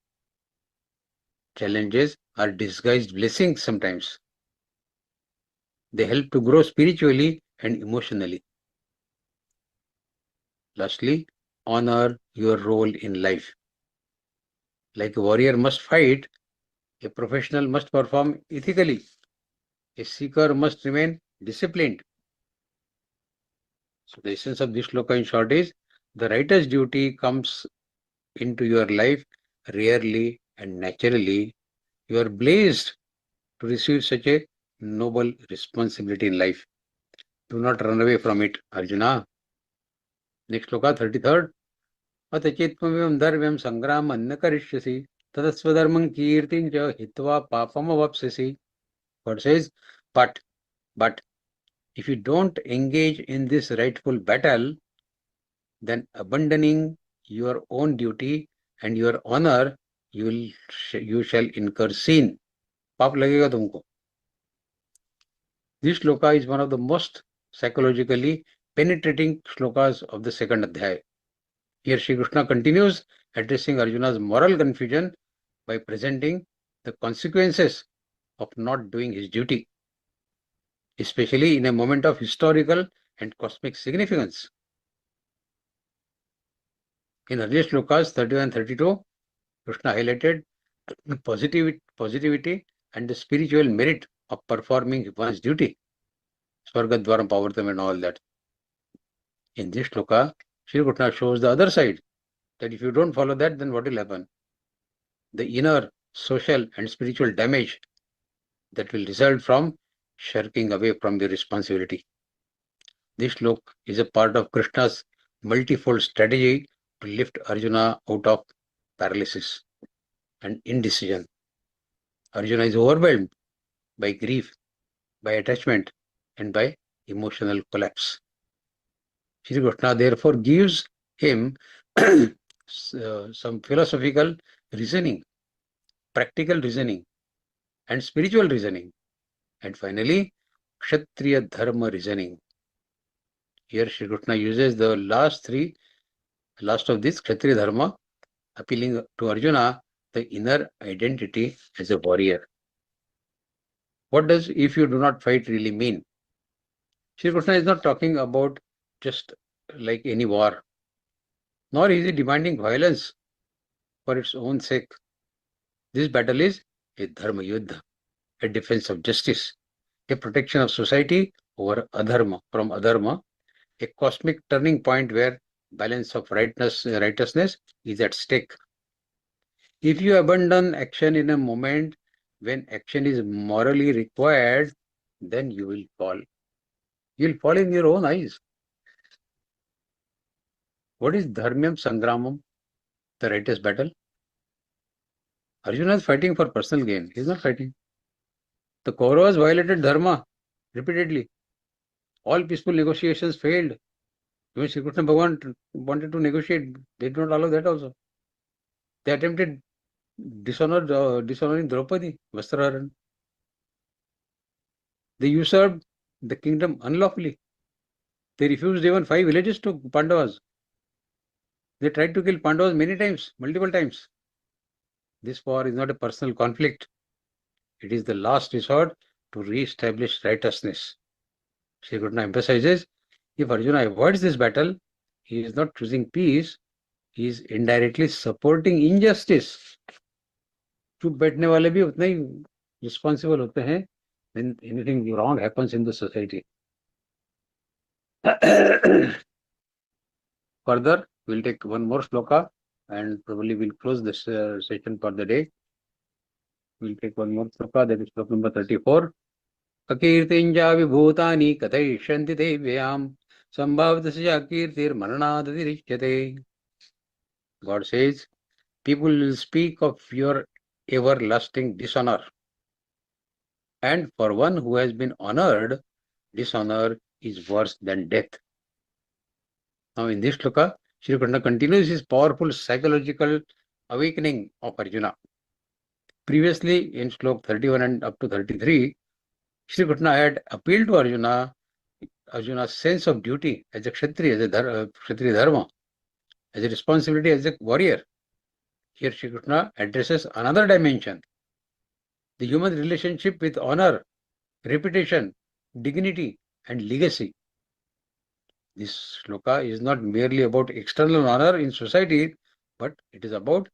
Challenges are disguised blessings sometimes. They help to grow spiritually and emotionally. Lastly, honor your role in life. Like a warrior must fight, a professional must perform ethically. A seeker must remain disciplined. So the essence of this shloka in short is, the righteous duty comes into your life rarely and naturally. You are blessed to receive such a noble responsibility in life. Do not run away from it, Arjuna. Next shloka, 33rd. Atachitmam dharvyam sangram anna karishyasi tadasvadharmam kirtin ja hitva papam avapsasi. God says, but if you don't engage in this rightful battle, then abandoning your own duty and your honor, you shall incur sin. Paap lagega tumko. This shloka is one of the most psychologically penetrating shlokas of the second adhyaya. Here Shri Krishna continues addressing Arjuna's moral confusion by presenting the consequences of not doing his duty, especially in a moment of historical and cosmic significance. In earlier shlokas 31 and 32, Krishna highlighted positivity and the spiritual merit of performing one's duty, Swargadvaram Pavartam and all that. In this shloka, Shri Krishna shows the other side, that if you don't follow that, then what will happen? The inner social and spiritual damage that will result from shirking away from the responsibility. This shloka is a part of Krishna's multifold strategy to lift Arjuna out of paralysis and indecision. Arjuna is overwhelmed by grief, by attachment, and by emotional collapse. Shri Krishna therefore gives him some philosophical reasoning, practical reasoning, and spiritual reasoning, and finally, Kshatriya Dharma reasoning. Here Shri Krishna uses the last of this Kshatriya Dharma, appealing to Arjuna the inner identity as a warrior. What does "if you do not fight" really mean? Shri Krishna is not talking about just like any war, nor is he demanding violence for its own sake. This battle is a dharma yuddha, a defense of justice, a protection of society over adharma from adharma, a cosmic turning point where balance of righteousness is at stake. If you abandon action in a moment when action is morally required, then you will fall. You will fall in your own eyes. What is dharmyam sangramam, the righteous battle? Arjuna is fighting for personal gain. He is not fighting. The Kauravas violated dharma repeatedly. All peaceful negotiations failed. When Shri Krishna Bhagavan wanted to negotiate, they did not allow that also. They attempted dishonoring Draupadi, Vastraharan. They usurped the kingdom unlawfully. They refused even 5 villages to Pandavas. They tried to kill Pandavas many times, multiple times. This war is not a personal conflict. It is the last resort to re-establish righteousness. Shri Krishna emphasizes, if Arjuna avoids this battle, he is not choosing peace, he is indirectly supporting injustice. चुप बैठने वाले भी उतना ही responsible होते हैं when anything wrong happens in the society. Further, we'll take one more shloka and probably we'll close this session for the day. We'll take one more shloka, that is shloka number 34. Kakirtinja vibhutani kathayishanti devyam sambhavtasya kirtir maranadadirichyate. God says, people will speak of your everlasting dishonor. And for one who has been honored, dishonor is worse than death. Now in this shloka, Shri Krishna continues his powerful psychological awakening of Arjuna. Previously in shloka 31 and up to 33, Shri Krishna had appealed to Arjuna's sense of duty as a Kshatriya, as a Kshatriya Dharma, as a responsibility as a warrior. Here Shri Krishna addresses another dimension, the human relationship with honor, reputation, dignity, and legacy. This shloka is not merely about external honor in society, but it is about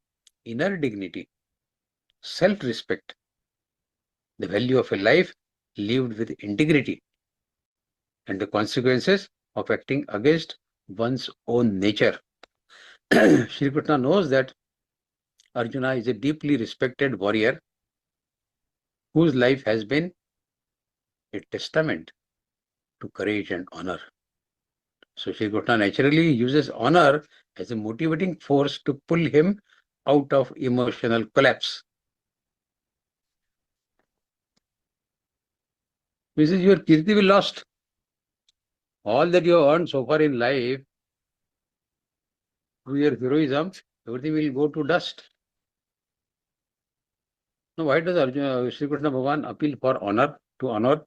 inner dignity, self-respect, the value of a life lived with integrity, and the consequences of acting against one's own nature. Shri Krishna knows that Arjuna is a deeply respected warrior whose life has been a testament to courage and honor. So Shri Krishna naturally uses honor as a motivating force to pull him out of emotional collapse. This is your kirti will lost. All that you have earned so far in life, through your heroism, everything will go to dust. Now, why does Shri Krishna Bhagavan appeal for honor, to honor?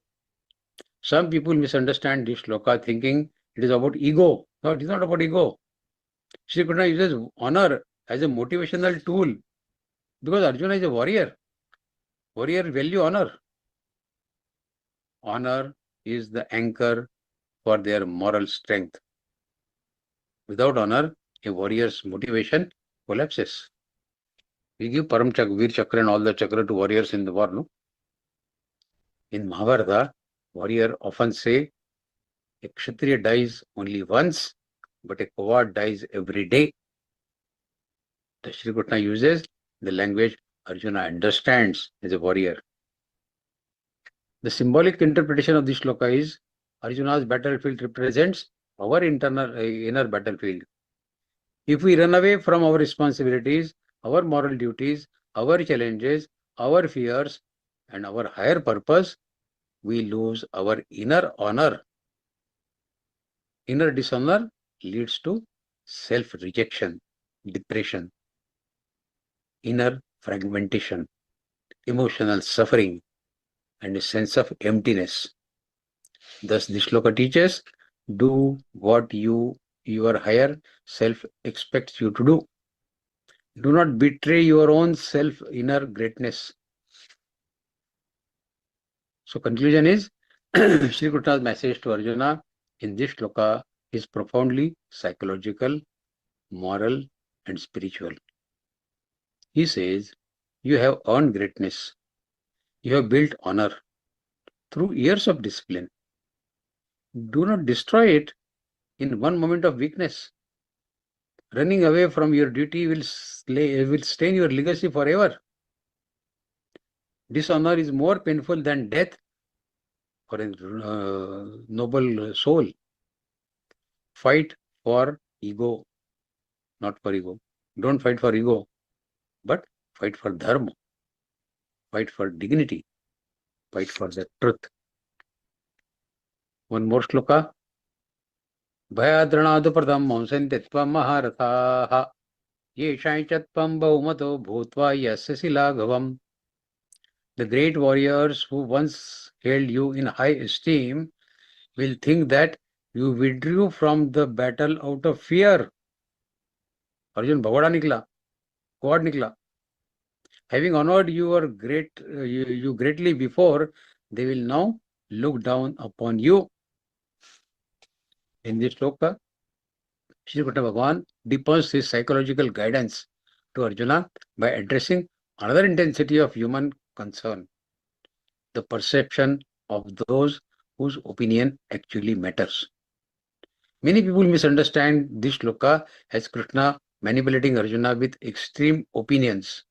Some people misunderstand this shloka thinking it is about ego. No, it is not about ego. Shri Krishna uses honor as a motivational tool because Arjuna is a warrior. Warrior value honor. Honor is the anchor for their moral strength. Without honor, a warrior's motivation collapses. We give Param Chakra, Veer Chakra and all the chakra to warriors in the war, no? In Mahabharata, warrior often say, a Kshatriya dies only once but a coward dies every day. The Shri Krishna uses the language Arjuna understands as a warrior. The symbolic interpretation of this shloka is Arjuna's battlefield represents our inner battlefield. If we run away from our responsibilities, our moral duties, our challenges, our fears, and our higher purpose, we lose our inner honor. Inner dishonor leads to self-rejection, depression, inner fragmentation, emotional suffering, and a sense of emptiness. Thus, this shloka teaches, do what your higher self expects you to do. Do not betray your own self inner greatness. So, conclusion is, Shri Krishna's message to Arjuna in this shloka is profoundly psychological, moral, and spiritual. He says, you have earned greatness. You have built honor through years of discipline. Do not destroy it in one moment of weakness. Running away from your duty will stain your legacy forever. Dishonor is more painful than death for a noble soul. Fight for ego, not for ego. Don't fight for ego, but fight for dharma. Fight for dignity. Fight for the truth. One more shloka. Bhayadranadupradam mamsantitvam maharathaha yeshaichatvam baumato bhutva yasya. The great warriors who once held you in high esteem will think that you withdrew from the battle out of fear. Arjun bhavada nikla, coward nikla. Having honored you greatly before, they will now look down upon you. In this shloka, Shri Krishna Bhagavan deepens his psychological guidance to Arjuna by addressing another intensity of human concern, the perception of those whose opinion actually matters. Many people misunderstand this shloka as Krishna manipulating Arjuna with extreme opinions.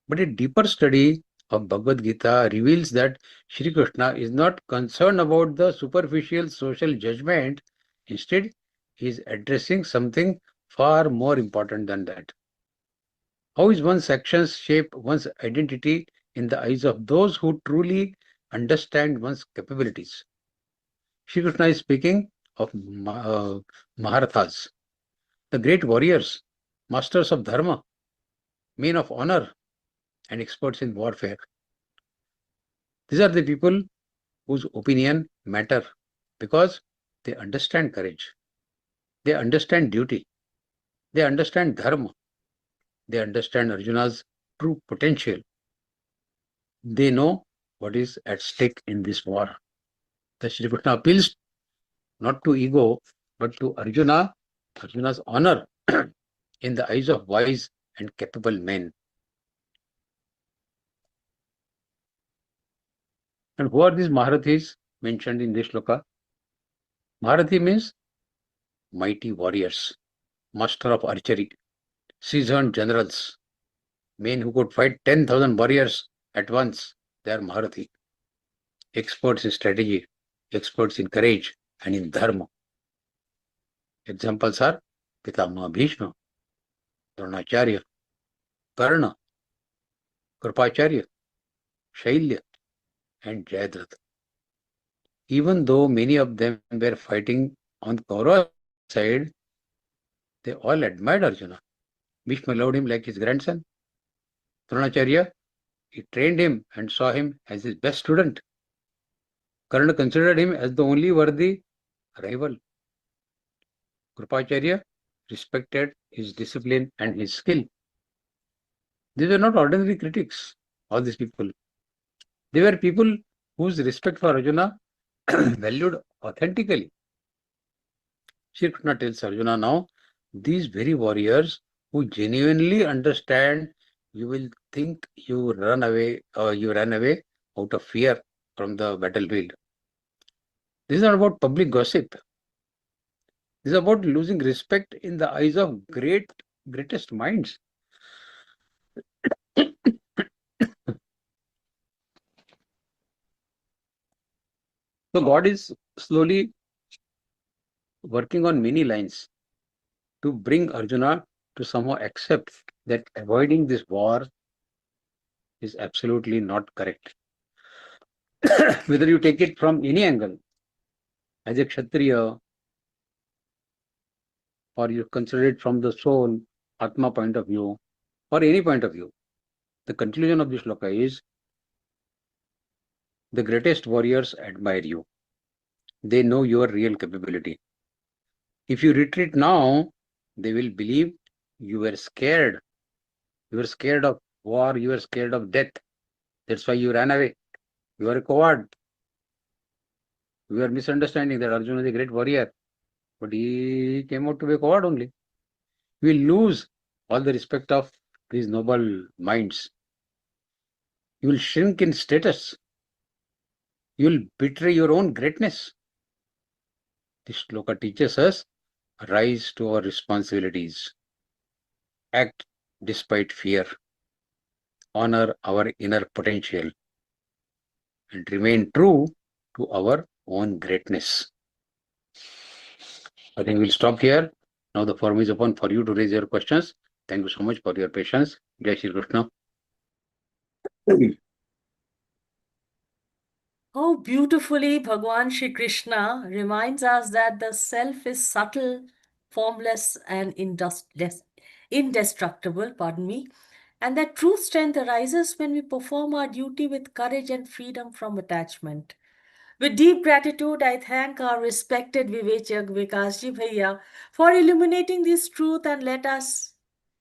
But a deeper study of Bhagavad Gita reveals that Shri Krishna is not concerned about the superficial social judgment. Instead, he is addressing something far more important than that. How is one's actions shape one's identity in the eyes of those who truly understand one's capabilities? Shri Krishna is speaking of Maharathas, the great warriors, masters of dharma, men of honor, and experts in warfare. These are the people whose opinion matter because they understand courage, they understand duty, they understand dharma, they understand Arjuna's true potential. They know what is at stake in this war. The Shri Krishna appeals not to ego, but to Arjuna's honor in the eyes of wise and capable men. And who are these Maharathis mentioned in this shloka? Maharathi means mighty warriors, master of archery, seasoned generals, men who could fight 10,000 warriors at once. They are Maharathi. Experts in strategy, experts in courage and in dharma. Examples are Pitama Bhishma, Dronacharya, Karna, Kripacharya, Shailya, and Jayadratha. Even though many of them were fighting on Kaurava side, they all admired Arjuna. Bhishma loved him like his grandson. Dronacharya, he trained him and saw him as his best student. Karna considered him as the only worthy rival. Kripacharya respected his discipline and his skill. These were not ordinary critics, all these people. They were people whose respect for Arjuna valued authentically. Shri Krishna tells Arjuna now, these very warriors who genuinely understand, you will think you ran away out of fear from the battlefield. This is not about public gossip. This is about losing respect in the eyes of greatest minds. So God is slowly working on many lines to bring Arjuna to somehow accept that avoiding this war is absolutely not correct. Whether you take it from any angle, as a Kshatriya, or you consider it from the soul, Atma point of view, or any point of view, the conclusion of this shloka is the greatest warriors admire you. They know your real capability. If you retreat now, they will believe you were scared. You were scared of war, you were scared of death. That's why you ran away. You are a coward. You are misunderstanding that Arjuna is a great warrior, but he came out to be a coward only. You will lose all the respect of these noble minds. You will shrink in status. You will betray your own greatness. This shloka teaches us, rise to our responsibilities, act despite fear, honor our inner potential, and remain true to our own greatness. I think we'll stop here. Now the forum is open for you to raise your questions. Thank you so much for your patience. Jai Shri Krishna. How beautifully Bhagwan Shri Krishna reminds us that the self is subtle, formless, and indestructible, and that true strength arises when we perform our duty with courage and freedom from attachment. With deep gratitude, I thank our respected Vivechak Vikasji Bhaiya for illuminating this truth, and let us,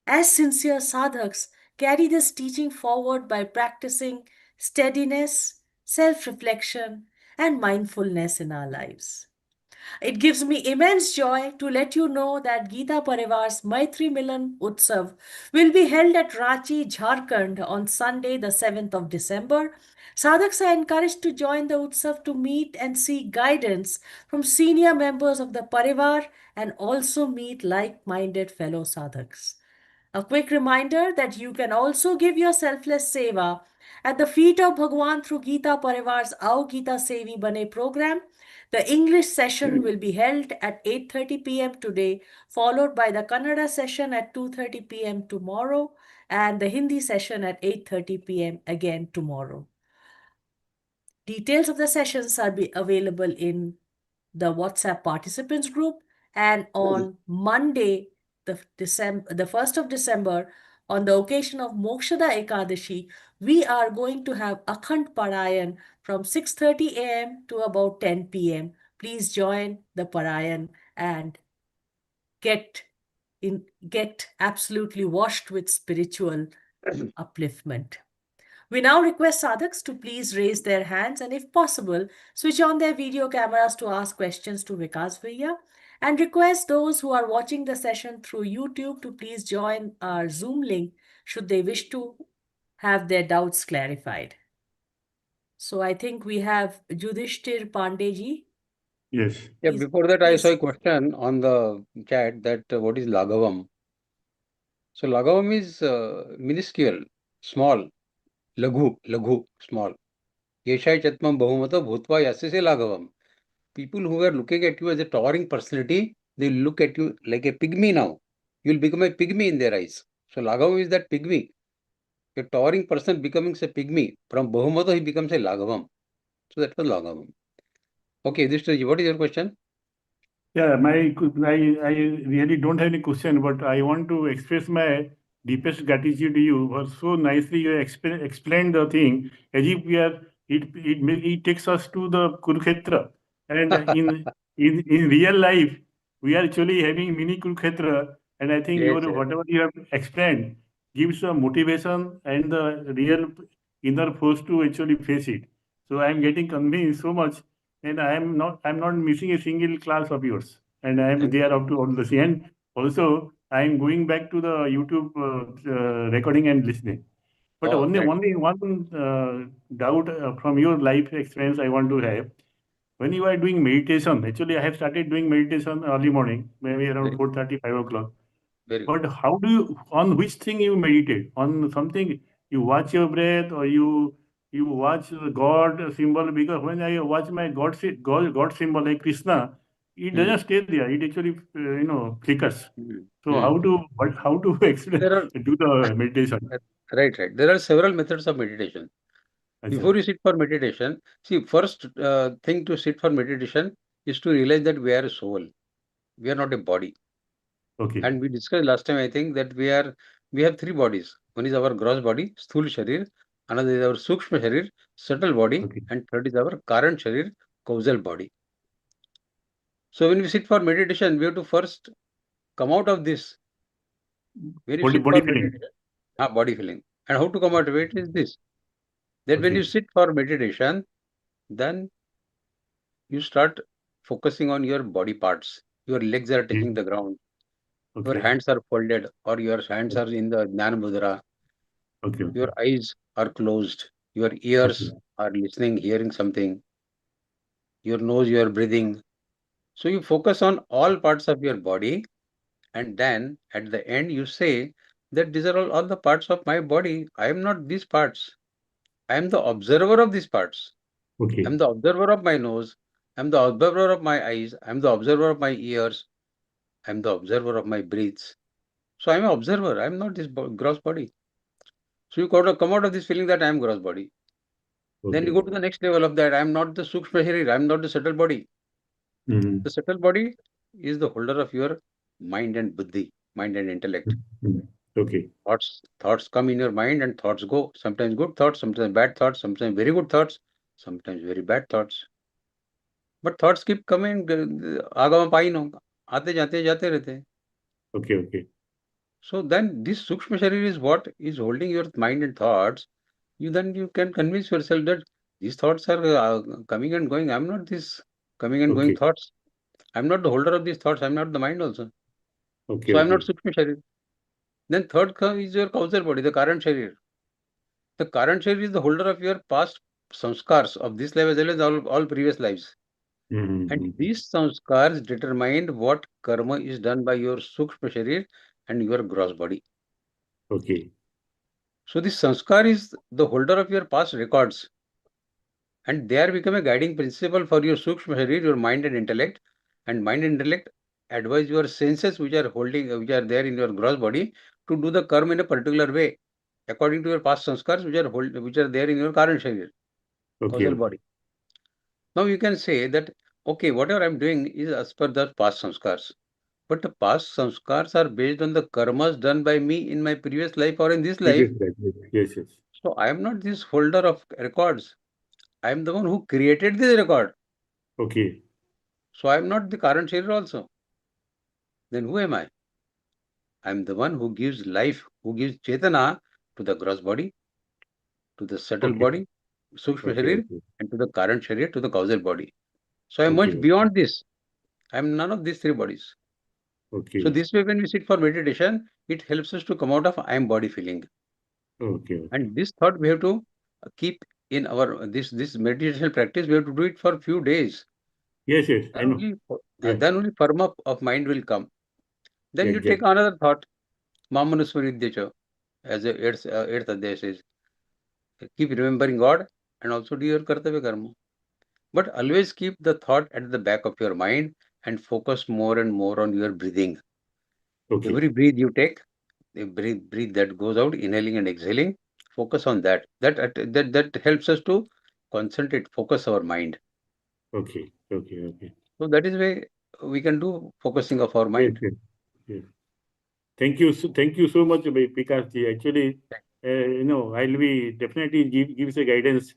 as sincere sadhaks, carry this teaching forward by practicing steadiness, self-reflection, and mindfulness in our lives. It gives me immense joy to let you know that Geeta Pariwar's Maitri Milan Utsav will be held at Ranchi, Jharkhand on Sunday, the 7th of December. Sadhaks are encouraged to join the Utsav to meet and seek guidance from senior members of the Pariwar and also meet like-minded fellow sadhaks. A quick reminder that you can also give your selfless seva at the feet of Bhagwan through Geeta Parivar's Aao Geeta Sevi Bane program. The English session will be held at 8:30 p.m. today, followed by the Kannada session at 2:30 p.m. tomorrow, and the Hindi session at 8:30 p.m. again tomorrow. Details of the sessions are available in the WhatsApp participants group, and on Monday, the 1st of December, on the occasion of Mokshada Ekadashi, we are going to have Akhand Parayan from 6:30 a.m. to about 10 p.m. Please join the Parayan and get absolutely washed with spiritual upliftment. We now request sadhaks to please raise their hands and, if possible, switch on their video cameras to ask questions to Vikas Bhaiya, and request those who are watching the session through YouTube to please join our Zoom link should they wish to have their doubts clarified. So I think we have Yudhishthir Pandeji. Yes. Yeah, Please- before that, I saw a please. question on the chat that what is Laghavam? So Laghavam is minuscule, small, laghu, small. Yeshai Chatmam Bahumata Bhutva Yasese Laghavam. People who are looking at you as a towering personality, they look at you like a pygmy now. You will become a pygmy in their eyes. So Laghavam is that pygmy. A towering person becoming a pygmy. From Bahumata, he becomes a Laghavam. So that was Laghavam. Okay, this is what is your question? Yeah, I really don't have any question, but I want to express my deepest gratitude to you for so nicely you explained the thing as if we are it takes us to the Kurukshetra, and in real life we are actually having mini Kurukshetra, and I think Yes, yes. whatever you have explained gives a motivation and the real inner force to actually face it. So I am getting convinced so much. And I'm not missing a single class of yours, and I am Thank there up to all the sea. And also, I am going back to the YouTube recording and listening. But Oh, only one doubt from your life experience I want to have. when you are doing meditation, actually I have started doing meditation early morning, maybe around 4:30, 5 o'clock. Very good. But how do you, on which thing you meditate? On something, you watch your breath, or you watch the God symbol? Because when I watch my God symbol like Krishna, it doesn't stay there. It actually flickers. So how to actually There are do the meditation? right. There are several methods of meditation. Before you sit for meditation, see, first thing to sit for meditation is to realize that we are a soul. We are not a body. Okay. And we discussed last time, I think, that we have three bodies. One is our gross body, sthul sharir. Another is our sukshma sharir, subtle body, Okay. and third is our karan sharir, causal body. So when we sit for meditation, we have to first come out of this. When you sit Body for feeling. meditation, body feeling. And how to come out of it is this. That when you Okay. sit for meditation, then you start focusing on your body parts. Your legs are Okay. touching the ground. Your Okay. hands are folded, or your hands are in the Jnana Mudra. Okay. Your eyes are closed. Your ears Okay. are listening, hearing something. Your nose, you are breathing. So you focus on all parts of your body, and then at the end you say that these are all the parts of my body. I am not these parts. I am the observer of these parts. I am Okay. the observer of my nose. I am the observer of my eyes. I am the observer of my ears. I am the observer of my breaths. So I am an observer. I am not this gross body. So you got to come out of this feeling that I am gross body. Then you Okay. go to the next level of that. I am not the sukshma sharir. I am not the subtle body. Mm-hmm. The subtle body is the holder of your mind and buddhi, mind and intellect. Okay. Thoughts come in your mind and thoughts go. Sometimes good thoughts, sometimes bad thoughts, sometimes very good thoughts, sometimes very bad thoughts. But thoughts keep coming. आगम पाई no आते जाते रहते हैं. Okay. Okay. So then this sukshma sharir is what is holding your mind and thoughts. You can convince yourself that these thoughts are coming and going. I'm not this coming and going Okay. thoughts. I'm not the holder of these thoughts. I'm not the mind also. Okay. So I'm not Okay. sukshma sharir. Then third is your causal body, the karan sharir. The karan sharir is the holder of your past samskars of this life as well as all previous lives. And Mm-hmm. these samskars determine what karma is done by your sukshma sharir and your gross body. Okay. So this samskar is the holder of your past records. And they are become a guiding principle for your sukshma sharir, your mind and intellect. And mind and intellect advise your senses which are there in your gross body to do the karma in a particular way, according to your past sanskars which are there in your current sharir, Okay. causal Okay. body. Now you can say that, okay, whatever I'm doing is as per the past sanskars. But the past sanskars are based on the karmas done by me in my previous life or in this life. Previous life. Yes. Yes. So I am not this holder of records. I am the one who created this record. Okay. So I am not the current sharir also. Then who am I? I am the one who gives life, who gives chetana to the gross body, to the subtle Okay. body, sukshma Okay. sharir, Okay. and to the current sharir, to the causal body. So I am much Okay. beyond this. I am none of these three bodies. So Okay. this way, when we sit for meditation, it helps us to come out of I am body feeling. Okay. Okay. And this thought we have to keep in our this meditation practice. We have to do it for a few days. Yes. Yes. I know. Yeah. Then only firm up of mind will come. Then you take Exactly. another thought. Mamanusmaridyacha, as the eighth adhyaya says, keep remembering God and also do your kartavya karma. But always keep the thought at the back of your mind and focus more and more on your breathing. Okay. Every breath you take, the breathe that goes out, inhaling and exhaling, focus on that. That helps us to concentrate, focus our mind. Okay. Okay. Okay. So that is way we can do focusing of our Yes. mind. Yes. Yes. Thank you. Thank you so much, Vikas ji. Actually, I'll be definitely gives a guidance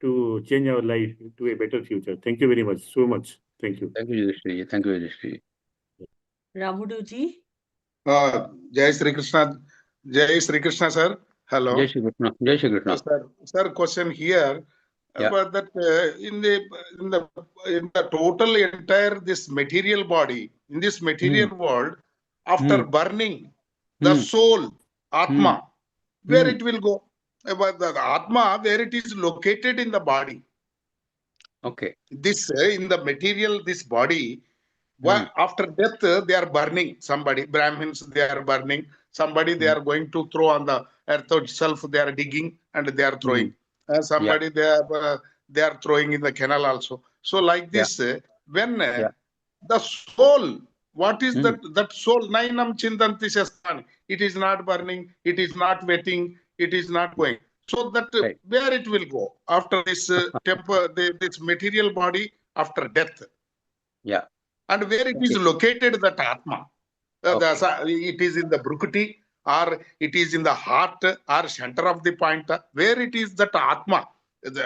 to change our life to a better future. Thank you very much. So much. Thank you. Thank you, Yudhishthira. Thank you, Yudhishthira. Ramuduji. Jai Sri Krishna. Jai Sri Krishna, sir. Hello. Jai Shri Krishna. Jai Shri Krishna. Sir, question here Yeah. about that in the total entire this material body, in this material world, after burning, the soul, Atma, where it will go? About the Atma, where it is located in the body. Okay. This in the material, this body, after death, they are burning. Somebody, Brahmins, they are burning. Somebody, they are going to throw on the earth itself. They are digging and they are throwing. Somebody, they are throwing in the canal also. So like this, when the soul, what is that soul? Nainam chintanti shastani. It is not burning. It is not wetting. It is not going. So that where it will go after this this material body after death. Yeah. And where it is located, that Atma. It is in the Brukuti, or it is in the heart, or center of the point. Where it is that Atma.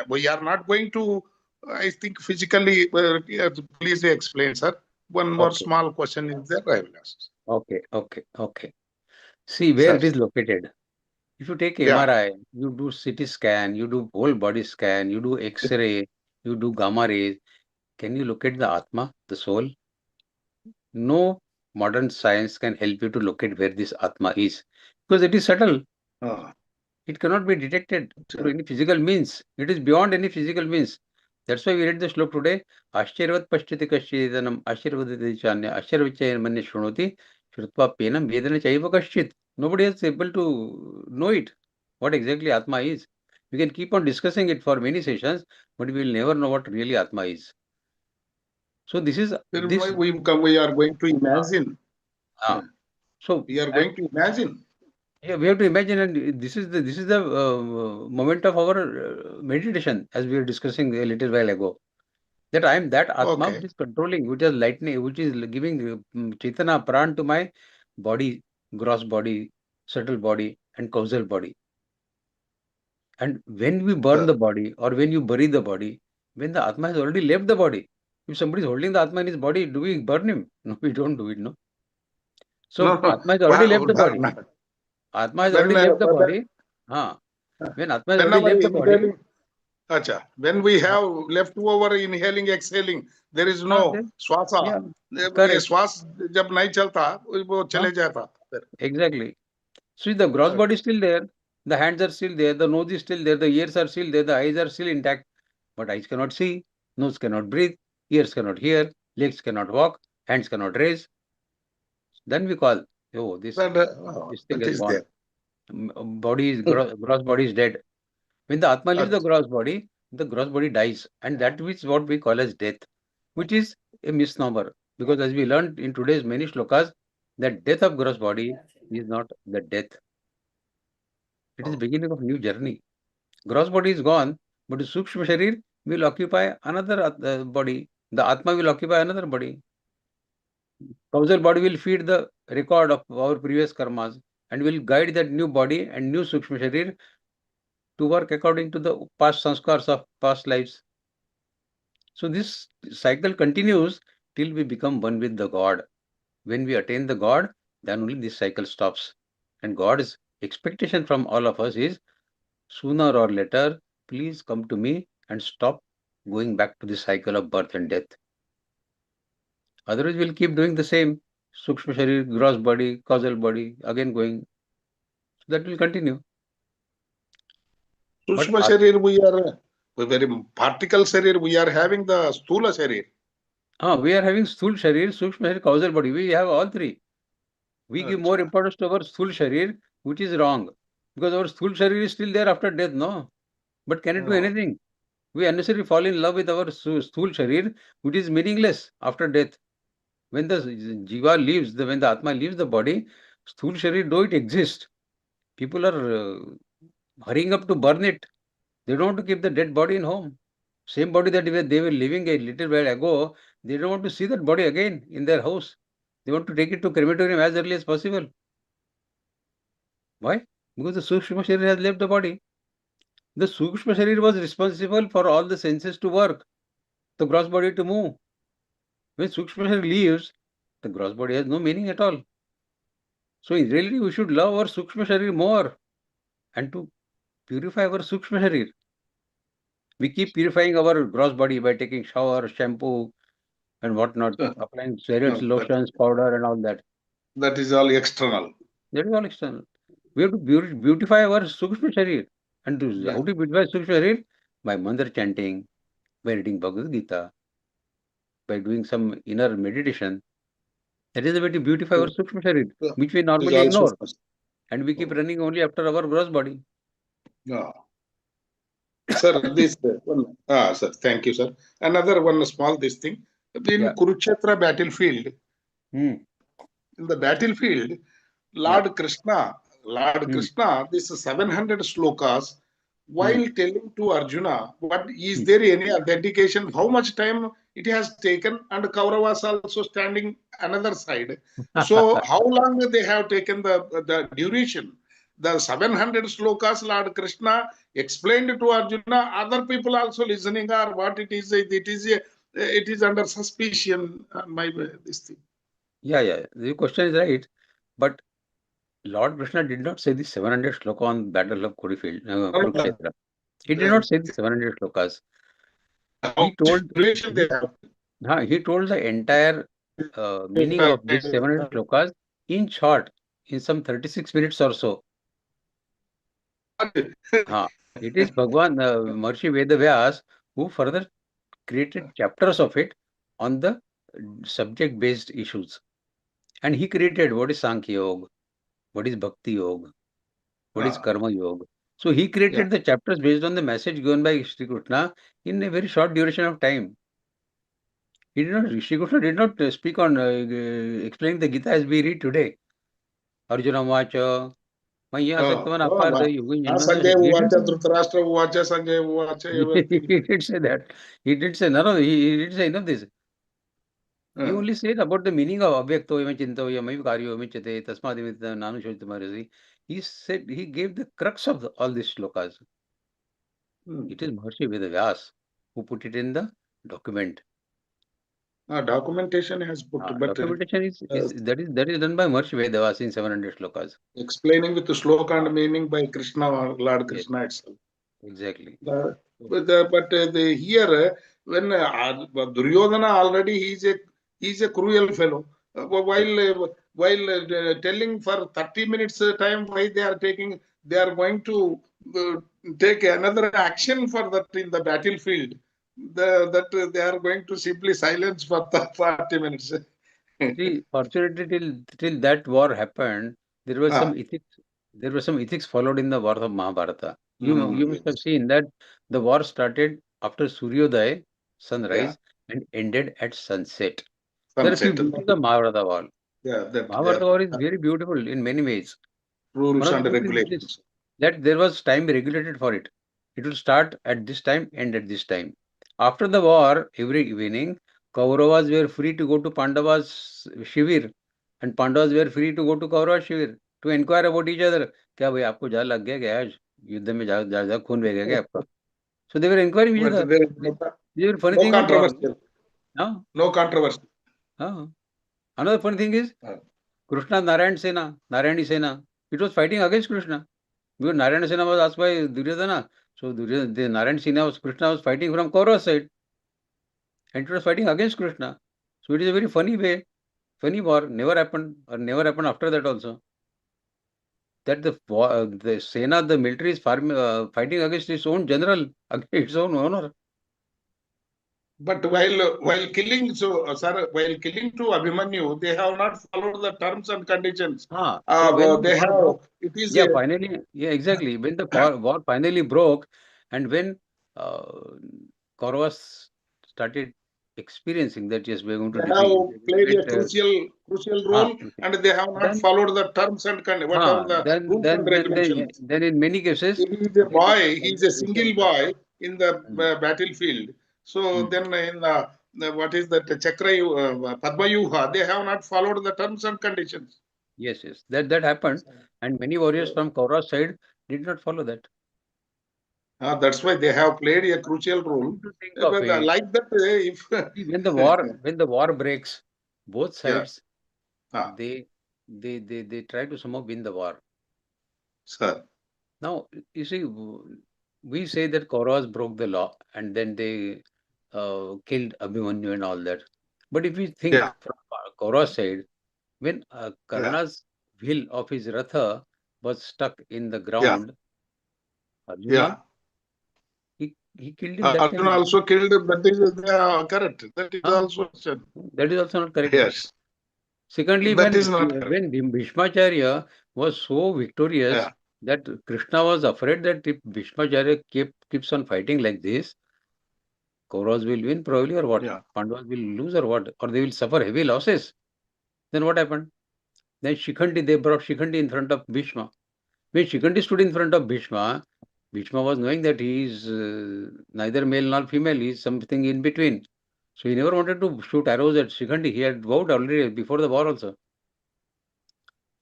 We are not going to, I think, physically, please explain, sir. One more small question is there, I will ask. Okay. See where it is located. If you take MRI, you do CT scan, you do whole body scan, you do X-ray, you do gamma rays. Can you locate the Atma, the soul? No modern science can help you to locate where this Atma is, because it is subtle. It cannot be detected through any physical means. It is beyond any physical means. That's why we read the slok today. Ashcharyavat pashyati kashchidanam ashcharyavadati chanya ashcharyavichayam manya shrunoti shrutva penam vedana chaiva kashchit. Nobody is able to know it, what exactly Atma is. We can keep on discussing it for many sessions, but we will never know what really Atma is. So this is this. We are going to imagine. So we are going to imagine. Yeah, we have to imagine, and this is the moment of our meditation, as we were discussing a little while ago. That I am that Atma which is controlling, which is lightning, which is giving Chaitanya Pran to my body, gross body, subtle body, and causal body. And when we burn the body, or when you bury the body, when the Atma has already left the body, if somebody is holding the Atma in his body, do we burn him? No, we don't do it, no. So Atma has already left the body. Atma has already left the body. When Atma has already left the body. When we have leftover inhaling, exhaling, there is no swasa. Swas jab nahi chalta, wo chale jata. Exactly. So the gross body is still there. The hands are still there. The nose is still there. The ears are still there. The eyes are still intact. But eyes cannot see. Nose cannot breathe. Ears cannot hear. Legs cannot walk. Hands cannot raise. Then we call, oh, this thing is gone. Body is gross body is dead. When the Atma leaves the gross body dies, and that is what we call as death, which is a misnomer. Because as we learned in today's many shlokas, that death of gross body is not the death. It is the beginning of a new journey. Gross body is gone, but the Sukshma Sharir will occupy another body. The Atma will occupy another body. Causal body will feed the record of our previous karmas and will guide that new body and new Sukshma Sharir to work according to the past sanskars of past lives. So this cycle continues till we become one with the God. When we attain the God, then only this cycle stops. And God's expectation from all of us is, sooner or later, please come to me and stop going back to the cycle of birth and death. Otherwise, we'll keep doing the same. Sukshma Sharir, gross body, causal body, again going. So that will continue. Sukshma Sharir, we are very particle Sharir, we are having the Sthula Sharir. We are having Sthul Sharir, Sukshma Sharir, causal body. We have all three. We give more importance to our Sthul Sharir, which is wrong. Because our Sthul Sharir is still there after death, no? But can it do anything? We unnecessarily fall in love with our Sthul Sharir, which is meaningless after death. When the Jiva leaves, when the Atma leaves the body, Sthul Sharir, though it exists, people are hurrying up to burn it. They don't want to keep the dead body in home. Same body that they were living a little while ago, they don't want to see that body again in their house. They want to take it to crematorium as early as possible. Why? Because the Sukshma Sharir has left the body. The Sukshma Sharir was responsible for all the senses to work, the gross body to move. When Sukshma Sharir leaves, the gross body has no meaning at all. So in reality, we should love our Sukshma Sharir more and to purify our Sukshma Sharir. We keep purifying our gross body by taking shower, shampoo, and whatnot, applying steroids, lotions, powder, and all that. That is all external. That is all external. We have to beautify our Sukshma Sharir. And how to beautify Sukshma Sharir? By mantra chanting, by reading Bhagavad Gita, by doing some inner meditation. That is the way to beautify our Sukshma Sharir, which we normally ignore. And we keep running only after our gross body. Yeah. Sir, this one, sir, thank you, sir. Another one small this thing. In Kurukshetra battlefield, in the battlefield, Lord Krishna, this 700 slokas, while telling to Arjuna, but is there any authentication, how much time it has taken, and Kauravas also standing another side. So how long they have taken the duration? The 700 slokas Lord Krishna explained to Arjuna, other people also listening are what it is under suspicion, this thing. Yeah. The question is right. But Lord Krishna did not say the 700 sloka on battle of Kurukshetra. He did not say the 700 slokas. He told the entire meaning of these 700 slokas in short, in some 36 minutes or so. It is Bhagwan, Maharishi Vedavyas, who further created chapters of it on the subject-based issues. And he created what is Sankhya Yoga, what is Bhakti Yoga, what is Karma Yoga. So he created the chapters based on the message given by Shri Krishna in a very short duration of time. Shri Krishna did not speak on explaining the Gita as we read today. Arjuna Vacha, Maya Saktavan Aparda Yuga. Sanjay Uvacha, Dhritarashtra Uvacha, Sanjay Uvacha, everything. He did say that. He did say none of he didn't say enough of this. He only said about the meaning of Avyakto Yama Chinto Yama Karyo Michate Tasmadimit Nanu Shoitamarasi. He said he gave the crux of all these slokas. It is Maharishi Vedavyas who put it in the document. Documentation has put, but documentation that is done by Maharishi Vedavyas in 700 slokas. Explaining with the sloka and meaning by Krishna or Lord Krishna itself. Exactly. Here when Duryodhana already he's a cruel fellow. While telling for 30 minutes time why they are going to take another action for that in the battlefield. That they are going to simply silence for 40 minutes. See, fortunately, till that war happened, there was some ethics. There were some ethics followed in the war of Mahabharata. You must have seen that the war started after Suryodaya, sunrise, and ended at sunset. There are a few beauties of Mahabharata war. Mahabharata war is very beautiful in many ways. Rules and regulations. That there was time regulated for it. It will start at this time, end at this time. After the war, every evening, Kauravas were free to go to Pandavas' shivir, and Pandavas were free to go to Kauravas' shivir to inquire about each other. क्या भाई आपको जा लग गया क्या आज युद्ध में जा खून बह गया क्या आपका? So they were inquiring each other. These were funny thing. No controversy. No controversy. Another funny thing is Krishna Narayani Sena. It was fighting against Krishna. Because Narayana Sena was asked by Duryodhana. So the Narayana Sena Krishna was fighting from Kaurava side. And it was fighting against Krishna. So it is a very funny war. Never happened after that also. That the Sena, the military is fighting against its own general, against its own owner. But while killing to Abhimanyu, they have not followed the terms and conditions. Exactly. When the war finally broke, and when Kauravas started experiencing that yes, we're going to played a crucial role, and they have not followed the terms and rules and regulations. Then in many cases, he is a boy. He is a single boy in the battlefield. So then in what is that Chakra Padma Yuha, they have not followed the terms and conditions. Yes. That happened, and many warriors from Kaurava side did not follow that. That's why they have played a crucial role. Like that, if when the war breaks, both sides they try to somehow win the war. Sir. Now you see, we say that Kauravas broke the law and then they killed Abhimanyu and all that. But if we think from Kaurava side, when Karna's wheel of his Ratha was stuck in the ground, Arjuna, he He killed him that Arjuna time. also killed. That is correct. That is also said. That is also not correct. Yes. Secondly, That is not correct. when Bhishmacharya was so victorious Yeah. that Krishna was afraid that if Bhishmacharya keeps on fighting like this, Kauravas will win probably, or what? Yeah. Pandavas will lose, or what? Or they will suffer heavy losses. Then what happened? Then they brought Shikhandi in front of Bhishma. When Shikhandi stood in front of Bhishma, Bhishma was knowing that he is neither male nor female, he is something in between. So he never wanted to shoot arrows at Shikhandi. He had vowed already before the war also.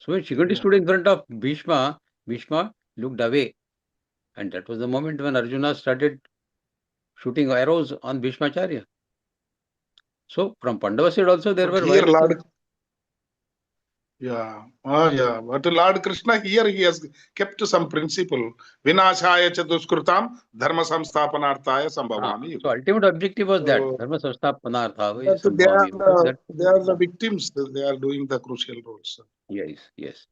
So when Shikhandi stood in front of Bhishma, Bhishma looked away. And that was the moment when Arjuna started shooting arrows on Bhishmacharya. So from Pandava side also there But were here, violence. Lord. Yeah. Yeah. But Lord Krishna here he has kept some principle. Vinashaya cha duskrutam dharma samsthapanarthaya sambhavami. So ultimate objective was that So, dharma samsthapanartha but sambhavami. they are the victims. They are doing the crucial roles. Yes.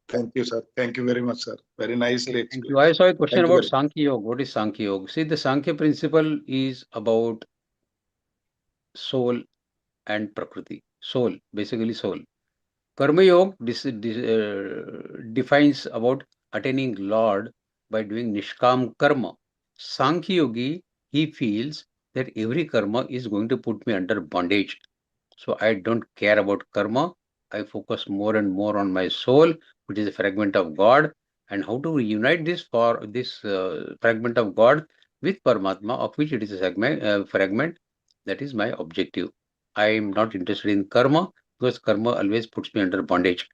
Thank you, sir. Thank you very much, sir. Very nicely Thank explained. you. I saw a question Thank you about very much. Sankhya Yoga. What is Sankhya Yoga? See, the Sankhya principle is about soul and Prakriti. Soul, basically soul. Karma Yoga defines about attaining Lord by doing Nishkam Karma. Sankhya Yogi, he feels that every karma is going to put me under bondage. So I don't care about karma. I focus more and more on my soul, which is a fragment of God, and how to reunite this fragment of God with Paramatma, of which it is a fragment. That is my objective. I am not interested in karma because karma always puts me under bondage.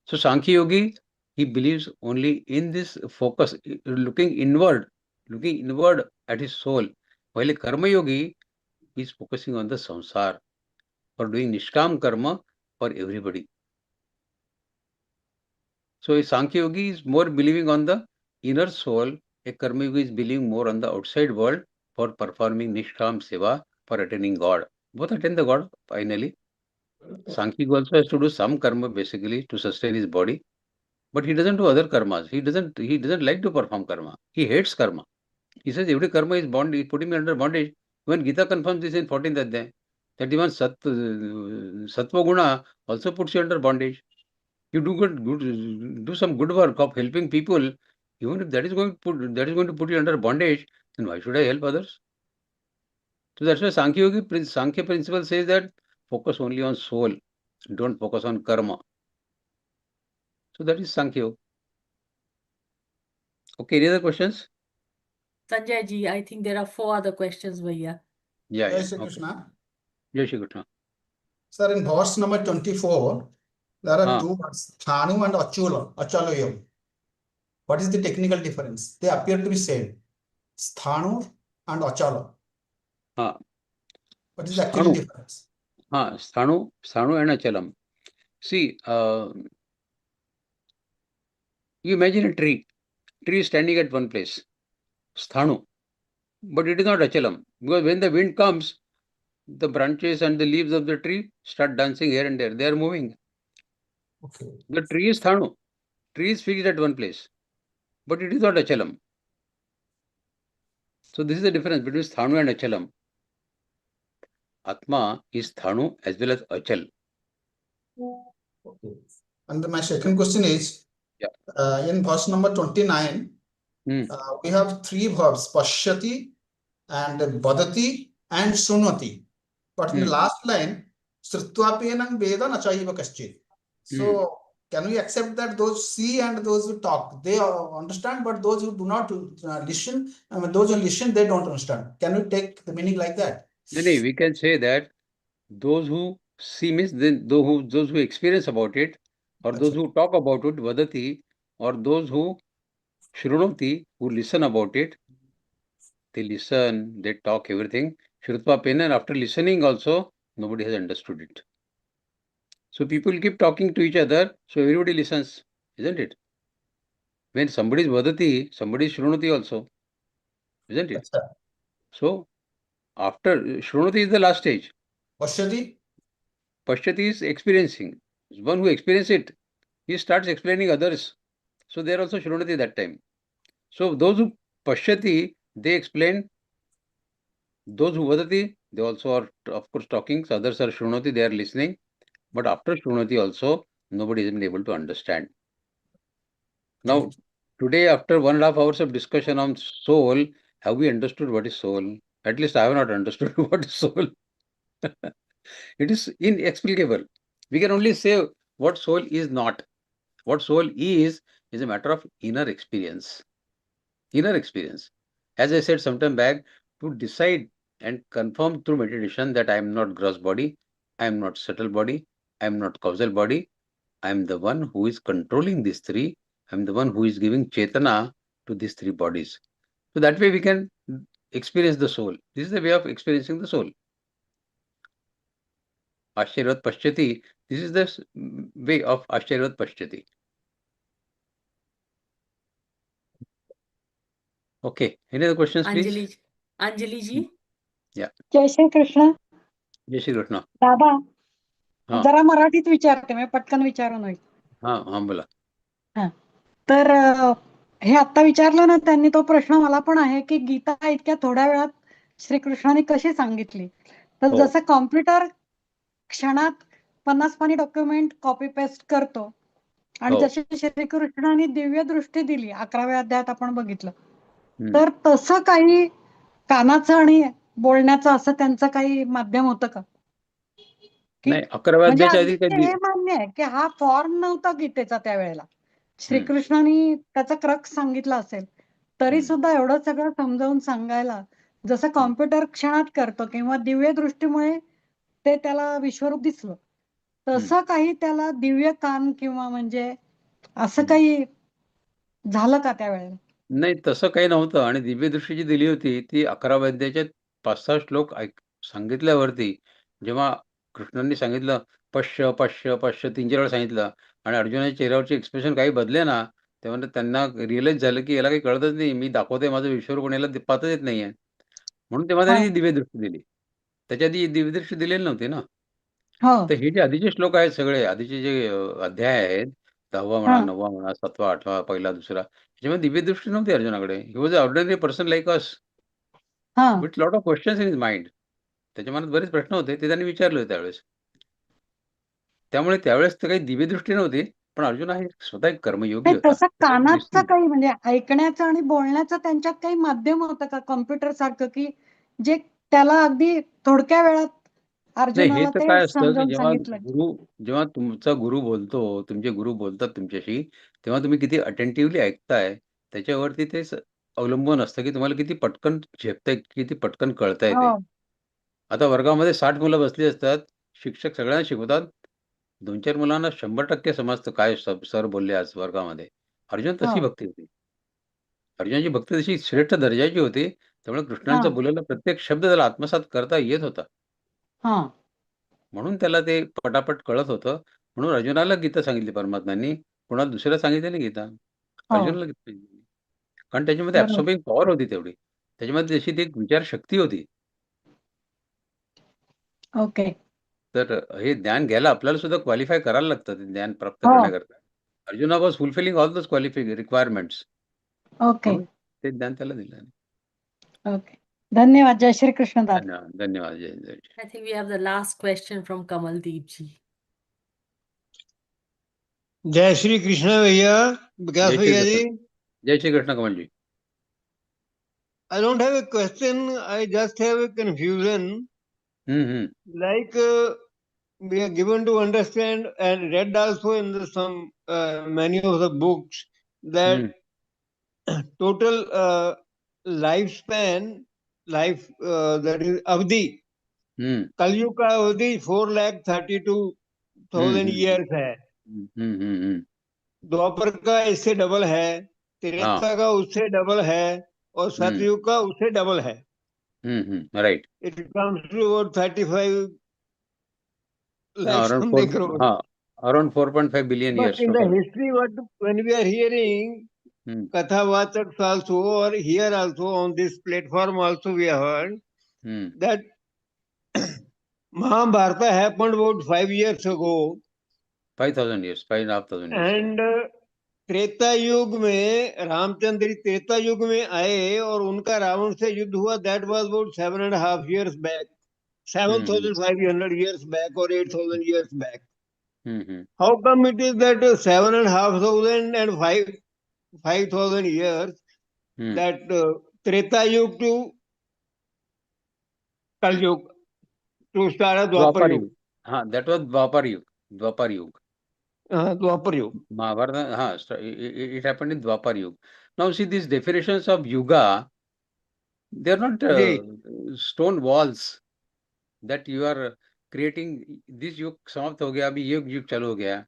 So Sankhya Yogi, he believes only in this focus, looking inward at his soul, while a Karma Yogi is focusing on the samsara, for doing Nishkam Karma for everybody. So a Sankhya Yogi is more believing on the inner soul, a Karma Yogi is believing more on the outside world for performing Nishkam Seva, for attaining God. Both attain the God finally. Sankhya Yogi also has to do some karma basically to sustain his body. But he doesn't do other karmas. He doesn't like to perform karma. He hates karma. He says every karma is putting me under bondage. When Gita confirms this in 14th Adhyay, that even Sattva Guna also puts you under bondage. You do some good work of helping people, even if that is going to put you under bondage, then why should I help others? So that's why Sankhya principle says that focus only on soul, don't focus on karma. So that is Sankhya. Okay, any other questions? Sanjay ji, I think there are 4 other questions, Vaidya. Yeah. Jai Shri Okay. Krishna. Jai Shri Krishna. Sir, in verse number 24, there are two words, Thanu and Achalayam. What is the technical difference? They appear to be same. Sthanu and Achala. What is the actual difference? Sthanu and Achalam. See, you imagine a tree. Tree is standing at one place. Sthanu. But it is not Achalam. Because when the wind comes, the branches and the leaves of the tree start dancing here and there. They are moving. Okay. The tree is Sthanu. Tree is fixed at one place. But it is not Achalam. So this is the difference between Sthanu and Achalam. Atma is Sthanu as well as Achal. Okay. And my second question is, in verse number 29, we have 3 verbs, Pashyati and Vadati and Sunati. But in the last line, Sritvapenam Veda Nachaiva Kaschit. So, can we accept that those see and those who talk, they understand, but those who do not listen, those who listen, they don't understand. Can we take the meaning like that? No, we can say that those who see means those who experience about it, or those who talk about it, vadati, or those who shrunoti, who listen about it, they listen, they talk everything. Shrutva pen, and after listening also, nobody has understood it. So people keep talking to each other, so everybody listens, isn't it? When somebody is vadati, somebody is shrunati also, isn't it? So after shrunati is the last stage. Pashyati? Pashyati is experiencing. One who experiences it, he starts explaining others. So they are also Shrunati that time. So those who Pashyati, they explain. Those who vadati, they also are, of course, talking. So others are Shrunoti, they are listening. But after Shrunoti also, nobody is able to understand. Now, today, after 1.5 hours of discussion on soul, have we understood what is soul? At least I have not understood what is soul. It is inexplicable. We can only say what soul is not. What soul is a matter of inner experience. Inner experience. As I said sometime back, to decide and confirm through meditation that I am not gross body, I am not subtle body, I am not causal body, I am the one who is controlling these three, I am the one who is giving Chetana to these three bodies. So that way we can experience the soul. This is the way of experiencing the soul. Ashirvat Pashyati, this is the way of Ashirvat Pashyati. Okay, any other questions, please? Anjali ji. Yeah. जय श्री कृष्ण. जय श्री कृष्ण. दादा, हा. जरा मराठीत विचारते मी, पटकन विचारून होईल. हा बोला. तर हे आता विचारलं ना त्यांनी, तो प्रश्न मला पण आहे की गीता इतक्या थोड्या वेळात श्रीकृष्णाने कशी सांगितली. तर जसं कॉम्प्युटर क्षणात 50 पानी डॉक्युमेंट कॉपी पेस्ट करतो आणि जशी श्रीकृष्णाने दिव्य दृष्टी दिली 11व्या अध्यायात आपण बघितलं, तर तसं काही कानाचं आणि बोलण्याचं असं त्यांचं काही माध्यम होतं का? नाही, 11व्या अध्यायाच्या आधी म्हणजे हे मान्य आहे की हा फॉर्म नव्हता गीतेचा त्यावेळेला, श्रीकृष्णाने त्याचा क्रक्स सांगितला असेल, तरी सुद्धा एवढं सगळं समजावून सांगायला जसं कॉम्प्युटर क्षणात करतो किंवा दिव्य दृष्टीमुळे ते त्याला विश्वरूप दिसलं, तसं काही त्याला दिव्य कान किंवा म्हणजे असं काही झालं का त्यावेळेला? नाही, तसं काही नव्हतं. आणि दिव्यदृष्टी जी दिली होती ती 11व्या अध्यायाचे 5-6 श्लोक सांगितल्यावरती, जेव्हा कृष्णांनी सांगितलं पश्य पश्य पश्य 3-4 वेळा सांगितलं आणि अर्जुनाच्या चेहऱ्यावरचे एक्सप्रेशन काही बदले ना, तेव्हा त्यांना रिअलाइज झालं की याला काही कळतच नाही, मी दाखवतोय माझं विश्वरूप पण याला पाहताच येत नाहीये. म्हणून तेव्हा त्यांनी ती दिव्यदृष्टी दिली. त्याच्या आधी दिव्यदृष्टी दिलेली नव्हती ना. तर हे जे आधीचे श्लोक आहेत, सगळे आधीचे जे अध्याय आहेत, 10वा म्हणा, 9वा म्हणा, 7वा, 8वा, पहिला, दुसरा, त्याच्यामध्ये दिव्यदृष्टी नव्हती अर्जुनाकडे. He was a ordinary person like us with lot of questions in his mind. त्याच्या मनात बरेच प्रश्न होते, ते त्यांनी विचारले होते त्यावेळेस. त्यामुळे त्यावेळेस तर काही दिव्यदृष्टी नव्हती, पण अर्जुन हा स्वतः एक कर्मयोगी होता. तसं कानाचं काही म्हणजे ऐकण्याचं आणि बोलण्याचं त्यांच्यात काही माध्यम होतं का कॉम्प्युटर सारखं, की जे त्याला अगदी थोडक्या वेळात नाही, हे अर्जुनाला तर ते काय असतं की समजावून सांगितलं? जेव्हा तुमचा गुरु बोलतो, तुमचे गुरु बोलतात तुमच्याशी, तेव्हा तुम्ही किती अटेंटिव्हली ऐकताय त्याच्यावरती ते अवलंबून असतं की तुम्हाला किती पटकन झेपतंय, किती पटकन कळतंय ते. आता वर्गामध्ये 60 मुलं बसली असतात, शिक्षक सगळ्यांना शिकवतात, 2-4 मुलांना 100% समजतं काय सर बोलले आज वर्गामध्ये. अर्जुन तशी भक्ती होती. अर्जुनाची भक्ती तशी श्रेष्ठ दर्जाची होती, त्यामुळे कृष्णांचा बोललेला प्रत्येक शब्द त्याला आत्मसात करता येत होता. म्हणून त्याला ते पटापट कळत होतं. म्हणून अर्जुनाला गीता सांगितली परमात्म्यांनी, कोणाला दुसऱ्याला सांगितली नाही गीता. अर्जुनाला गीता सांगितली. कारण त्याच्यामध्ये ॲब्सॉर्बिंग पॉवर होती तेवढी. त्याच्यामध्ये तशी ती एक विचारशक्ती होती. ओके. तर हे ज्ञान घ्यायला आपल्याला सुद्धा क्वालिफाय करायला लागतं ते ज्ञान प्राप्त करण्याकरता. Arjuna was fulfilling all those requirements. Okay. म्हणून ते ज्ञान त्याला दिलं. ओके. धन्यवाद. जय श्री कृष्ण दादा. धन्यवाद. जय जय. I think we have the last question from Kamaldeep ji. जय श्री कृष्ण भैया, विकास भैया जी. जय श्री कृष्ण कमल जी. I don't have a question. I just have a confusion. Like we are given to understand and read also in some many of the books that total lifespan, that is avdi, कलयुग का अवधि 4,32,000 years है. द्वापर का इससे double है, त्रेता का उससे double है और सतयुग का उससे डबल है. Right. It comes to about 35 lakhs around something crore. Around 4.5 billion But years. in the history, when we are hearing Kathavachaks also, or here also on this platform also we have heard that Mahabharata happened about 5 years ago. 5,000 years, 5,500 years. And Treta युग में रामचंद्र जी त्रेता युग में आए और उनका रावण से युद्ध हुआ, that was about 7.5 years back, 7,500 years back or 8,000 years back. How come it is that 7,500 and 5,000 years that Treta Yug to Kal Yug to start a Dwapar Yug? That was Dwapar Yug. Dwapar Yug. Dwapar Yug. Mahabharata, it happened in Dwapar Yug. Now see these definitions of Yuga, they are not stone walls that you are creating. This Yug समाप्त हो गया, अभी ये युग चालू हो गया.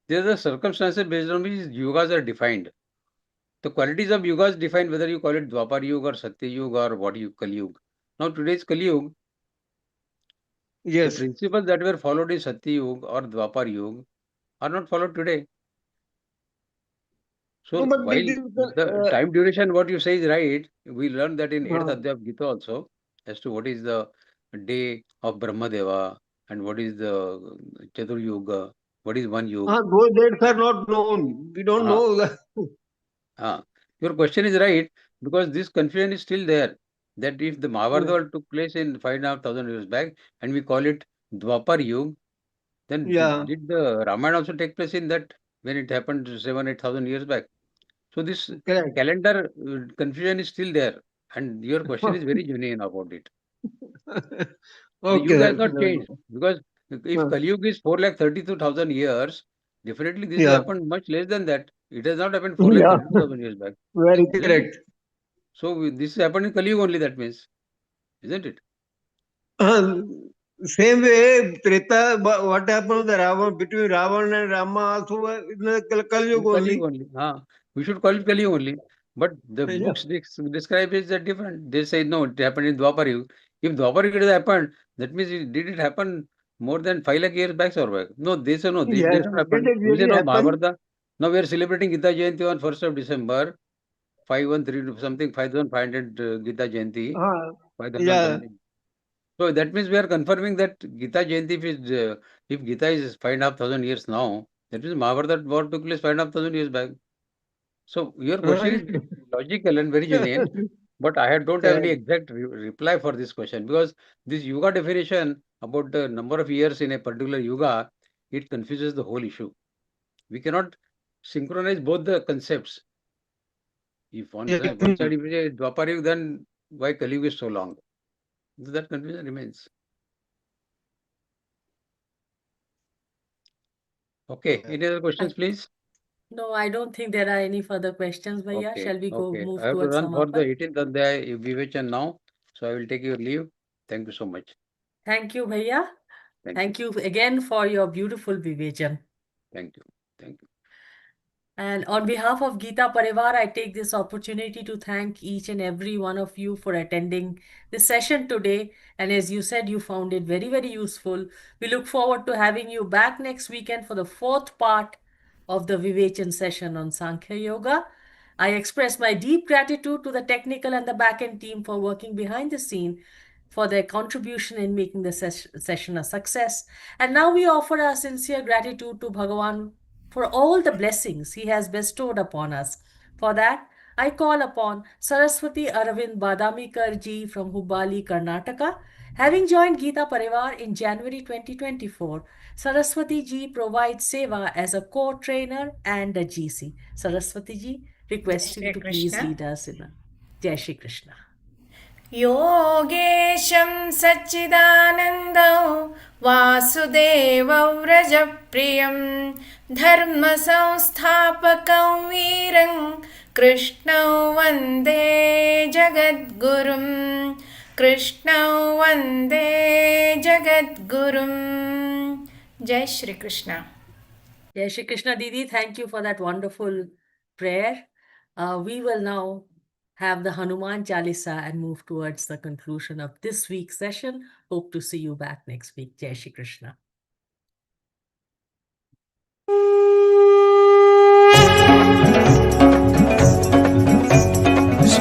There are the circumstances based on which yugas are defined. The qualities of yugas define whether you call it Dwapar Yuga or Satya Yuga or what you Kali Yuga. Now today's Kali Yuga, yes, the principles that were followed in Satya Yuga or Dwapar Yuga are not followed today. So no, while the time duration, what you say is right, we learned that in 8th Adhyaya of Gita also, as to what is the day of Brahmadeva and what is the Chatur Yuga, what is one Yuga. those dates are not known. We don't know. Your question is right, because this confusion is still there. That if the Mahabharata took place in 5,500 years back and we call it Dwapar Yuga, then did the Ramayana also take place in that when it happened 7,000-8,000 years back? So this calendar confusion is still there, and your question is very genuine about it. The Yuga has not changed, because if Kali Yuga is 4,32,000 years, definitely this happened much less than that. It has not happened 4,32,000 years back. Very correct. So this happened in Kali Yuga only, that means, isn't it? Same way, Treta, what happened with the Ravan, between Ravan and Rama also in the Kali Yuga only. We should call it Kali Yuga only. But the books describe it as different. They say no, it happened in Dwapar Yuga. If Dwapar Yuga happened, that means did it happen more than 5 lakh years back or back? No, they say no, this did not happen. We say no, Mahabharata. Now we are celebrating Gita Jayanti on 1st of December, 513 something, 5,500 Gita Jayanti. 5,000. So that means we are confirming that Gita Jayanti, if Gita is 5,500 years now, that means Mahabharata war took place 5,500 years back. So your question is logical and very genuine, but I don't have any exact reply for this question, because this Yuga definition about the number of years in a particular Yuga, it confuses the whole issue. We cannot synchronize both the concepts. If one side is Dwapar Yuga, then why Kali Yuga is so long? That confusion remains. Okay, any other questions, please? No, I don't think there are any further questions, Bhaiya. Shall we go move I have to towards run for the Samapan? 18th Adhyaya Vivechan now, so I will take your leave. Thank you so much. Thank you, Bhaiya. Thank you again for your beautiful Vivechan. Thank you. Thank you. And on behalf of Geeta Pariwar, I take this opportunity to thank each and every one of you for attending this session today. And as you said, you found it very, very useful. We look forward to having you back next weekend for the 4th part of the Vivechan session on Sankhya Yoga. I express my deep gratitude to the technical and the back-end team for working behind the scene for their contribution in making the session a success. And now we offer our sincere gratitude to Bhagavan for all the blessings he has bestowed upon us. For that, I call upon Saraswati Aravind Badamikar ji from Hubballi, Karnataka. Having joined Geeta Pariwar in January 2024, Saraswati ji provides seva as a core trainer and a GC. Saraswati ji, request you to please lead us in a Jai Shri Krishna. योगेशं सच्चिदानन्दं वासुदेवं व्रजप्रियं धर्मसंस्थापकं वीरं कृष्णं वन्दे जगद्गुरुं कृष्णं वन्दे जगद्गुरुं जय Shri Krishna. Jai Shri Krishna Didi, thank you for that wonderful prayer. We will now have the Hanuman Chalisa and move towards the conclusion of this week's session. Hope to see you back next week. Jai Shri Krishna.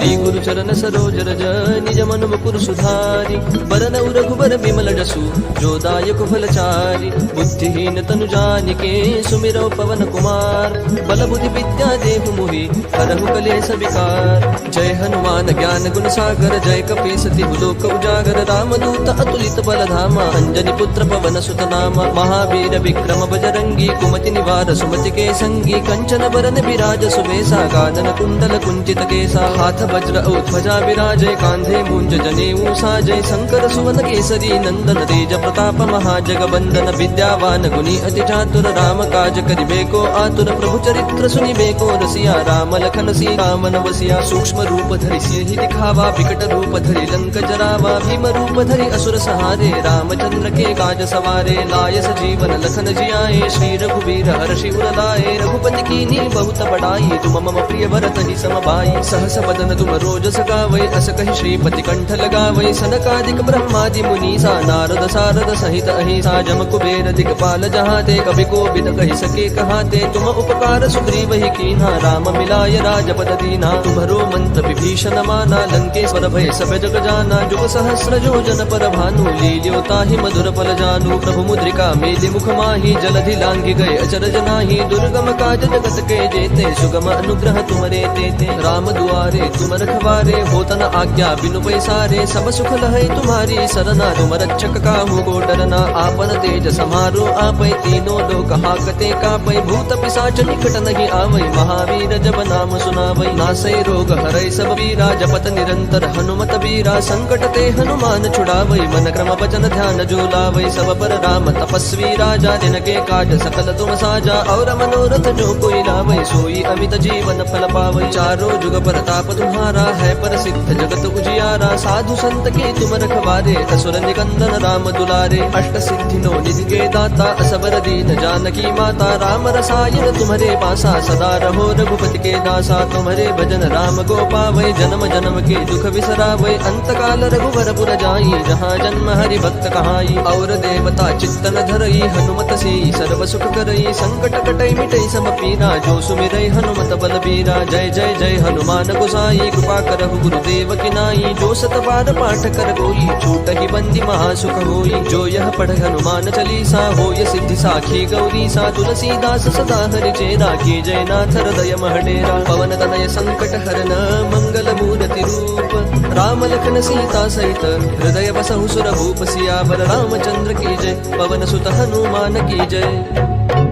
Shri गुरु चरण सरोज रज निज मन मुकुर सुधारी बरनउ रघुबर बिमल जसु जो दायक फलचारी बुद्धिहीन तनु जानिके सुमिरौ पवन कुमार बल बुद्धि विद्या देहु मोहि हरहु कलेश विकार जय हनुमान ज्ञान गुण सागर जय कपीस तिहु लोक उजागर रामदूत अतुलित बल धामा अंजनी पुत्र पवन सुत नामा महावीर विक्रम बजरंगी कुमति निवार सुमति के संगी कंचन बरन विराज सुबेसा कानन कुंडल कुंचित केसा हाथ वज्र औ ध्वजा विराजय कांधे मूंज जनेऊ साजय शंकर सुवन केसरी नंदन तेज प्रताप महाजगबंदन विद्यावान गुणी अति चातुर राम काज करिबे को आतुर प्रभु चरित्र सुनिबे को रसिया राम लखन सीता मन बसिया सूक्ष्म रूप धरि सिंहि दिखावा विकट रूप धरि लंक जरावा भीम रूप धरि असुर सहारे रामचंद्र के काज सवारे लाय सजीवन लखन जियाए श्री रघुवीर हर्षि उर लाए रघुपति कीन्ही बहुत बड़ाई तुम मम प्रिय भरत ही सम भाई सहस बदन तुम रोज सगावै अस कहि श्रीपति कंठ लगावै सनकादिक ब्रह्मादि मुनीसा नारद सारद सहित अहिसा जम कुबेर दिगपाल जहाते कवि कोविद कहि सके कहाते तुम उपकार सुग्रीव ही कीन्हा राम मिलाय राजपद दीना तुम्हरो मंत्र विभीषण माना लंकेश्वर भय सब जग जाना जुग सहस्र योजन पर भानु लील्यो ताहि मधुर फल जानू प्रभु मुद्रिका मेलि मुख माहि जलधि लांघि गए अचरज नाही दुर्गम काज जगत के जेते सुगम अनुग्रह तुमरे तेते राम दुआरे तुम रखवारे होतन आज्ञा बिनु पैसारे सब सुख लहै तुम्हारी सरना तुम रक्षक काहू को डरना आपन तेज समारो आपै तीनों लोक हाकते कापै भूत पिशाच निकट नहीं आवै महावीर जब नाम सुनावै नासै रोग हरै सब पीरा जपत निरंतर हनुमत बीरा संकट ते हनुमान छुड़ावै मन क्रम वचन ध्यान जो लावै सब पर राम तपस्वी राजा जिनके काज सकल तुम साजा और मनोरथ जो कोई लावै सोई अमित जीवन फल पावै चारों जुग प्रताप तुम्हारा है प्रसिद्ध जगत उजियारा साधु संत के तुम रखवारे असुर निकंदन राम दुलारे अष्ट सिद्धि नो निधि के दाता असबर दीन जानकी माता राम रसायन तुम्हारे पासा सदा रहो रघुपति के दासा तुम्हारे भजन राम को पावै जन्म जन्म के दुख बिसरावै अंत काल रघुवर पुर जाई जहाँ जन्म हरि भक्त कहाई और देवता चित्तन धरई हनुमत से सर्व सुख करई संकट कटै मिटै सब पीरा जो सुमिरै हनुमत बल बीरा जय जय जय हनुमान गोसाई कृपा करहु गुरुदेव की नाई जो सत बार पाठ कर कोई छूटहि बंदी महासुख होई जो यह पढ़ हनुमान चालीसा होय सिद्धि साखी गौरी सा तुलसीदास सदा हरि चेरा की जय नाथ हृदय महडेरा पवन तनय संकट हरन मंगल मूर्ति रूप राम लखन सीता सहित हृदय बसहु सुर भूप सियावर रामचंद्र की जय पवन सुत हनुमान की जय।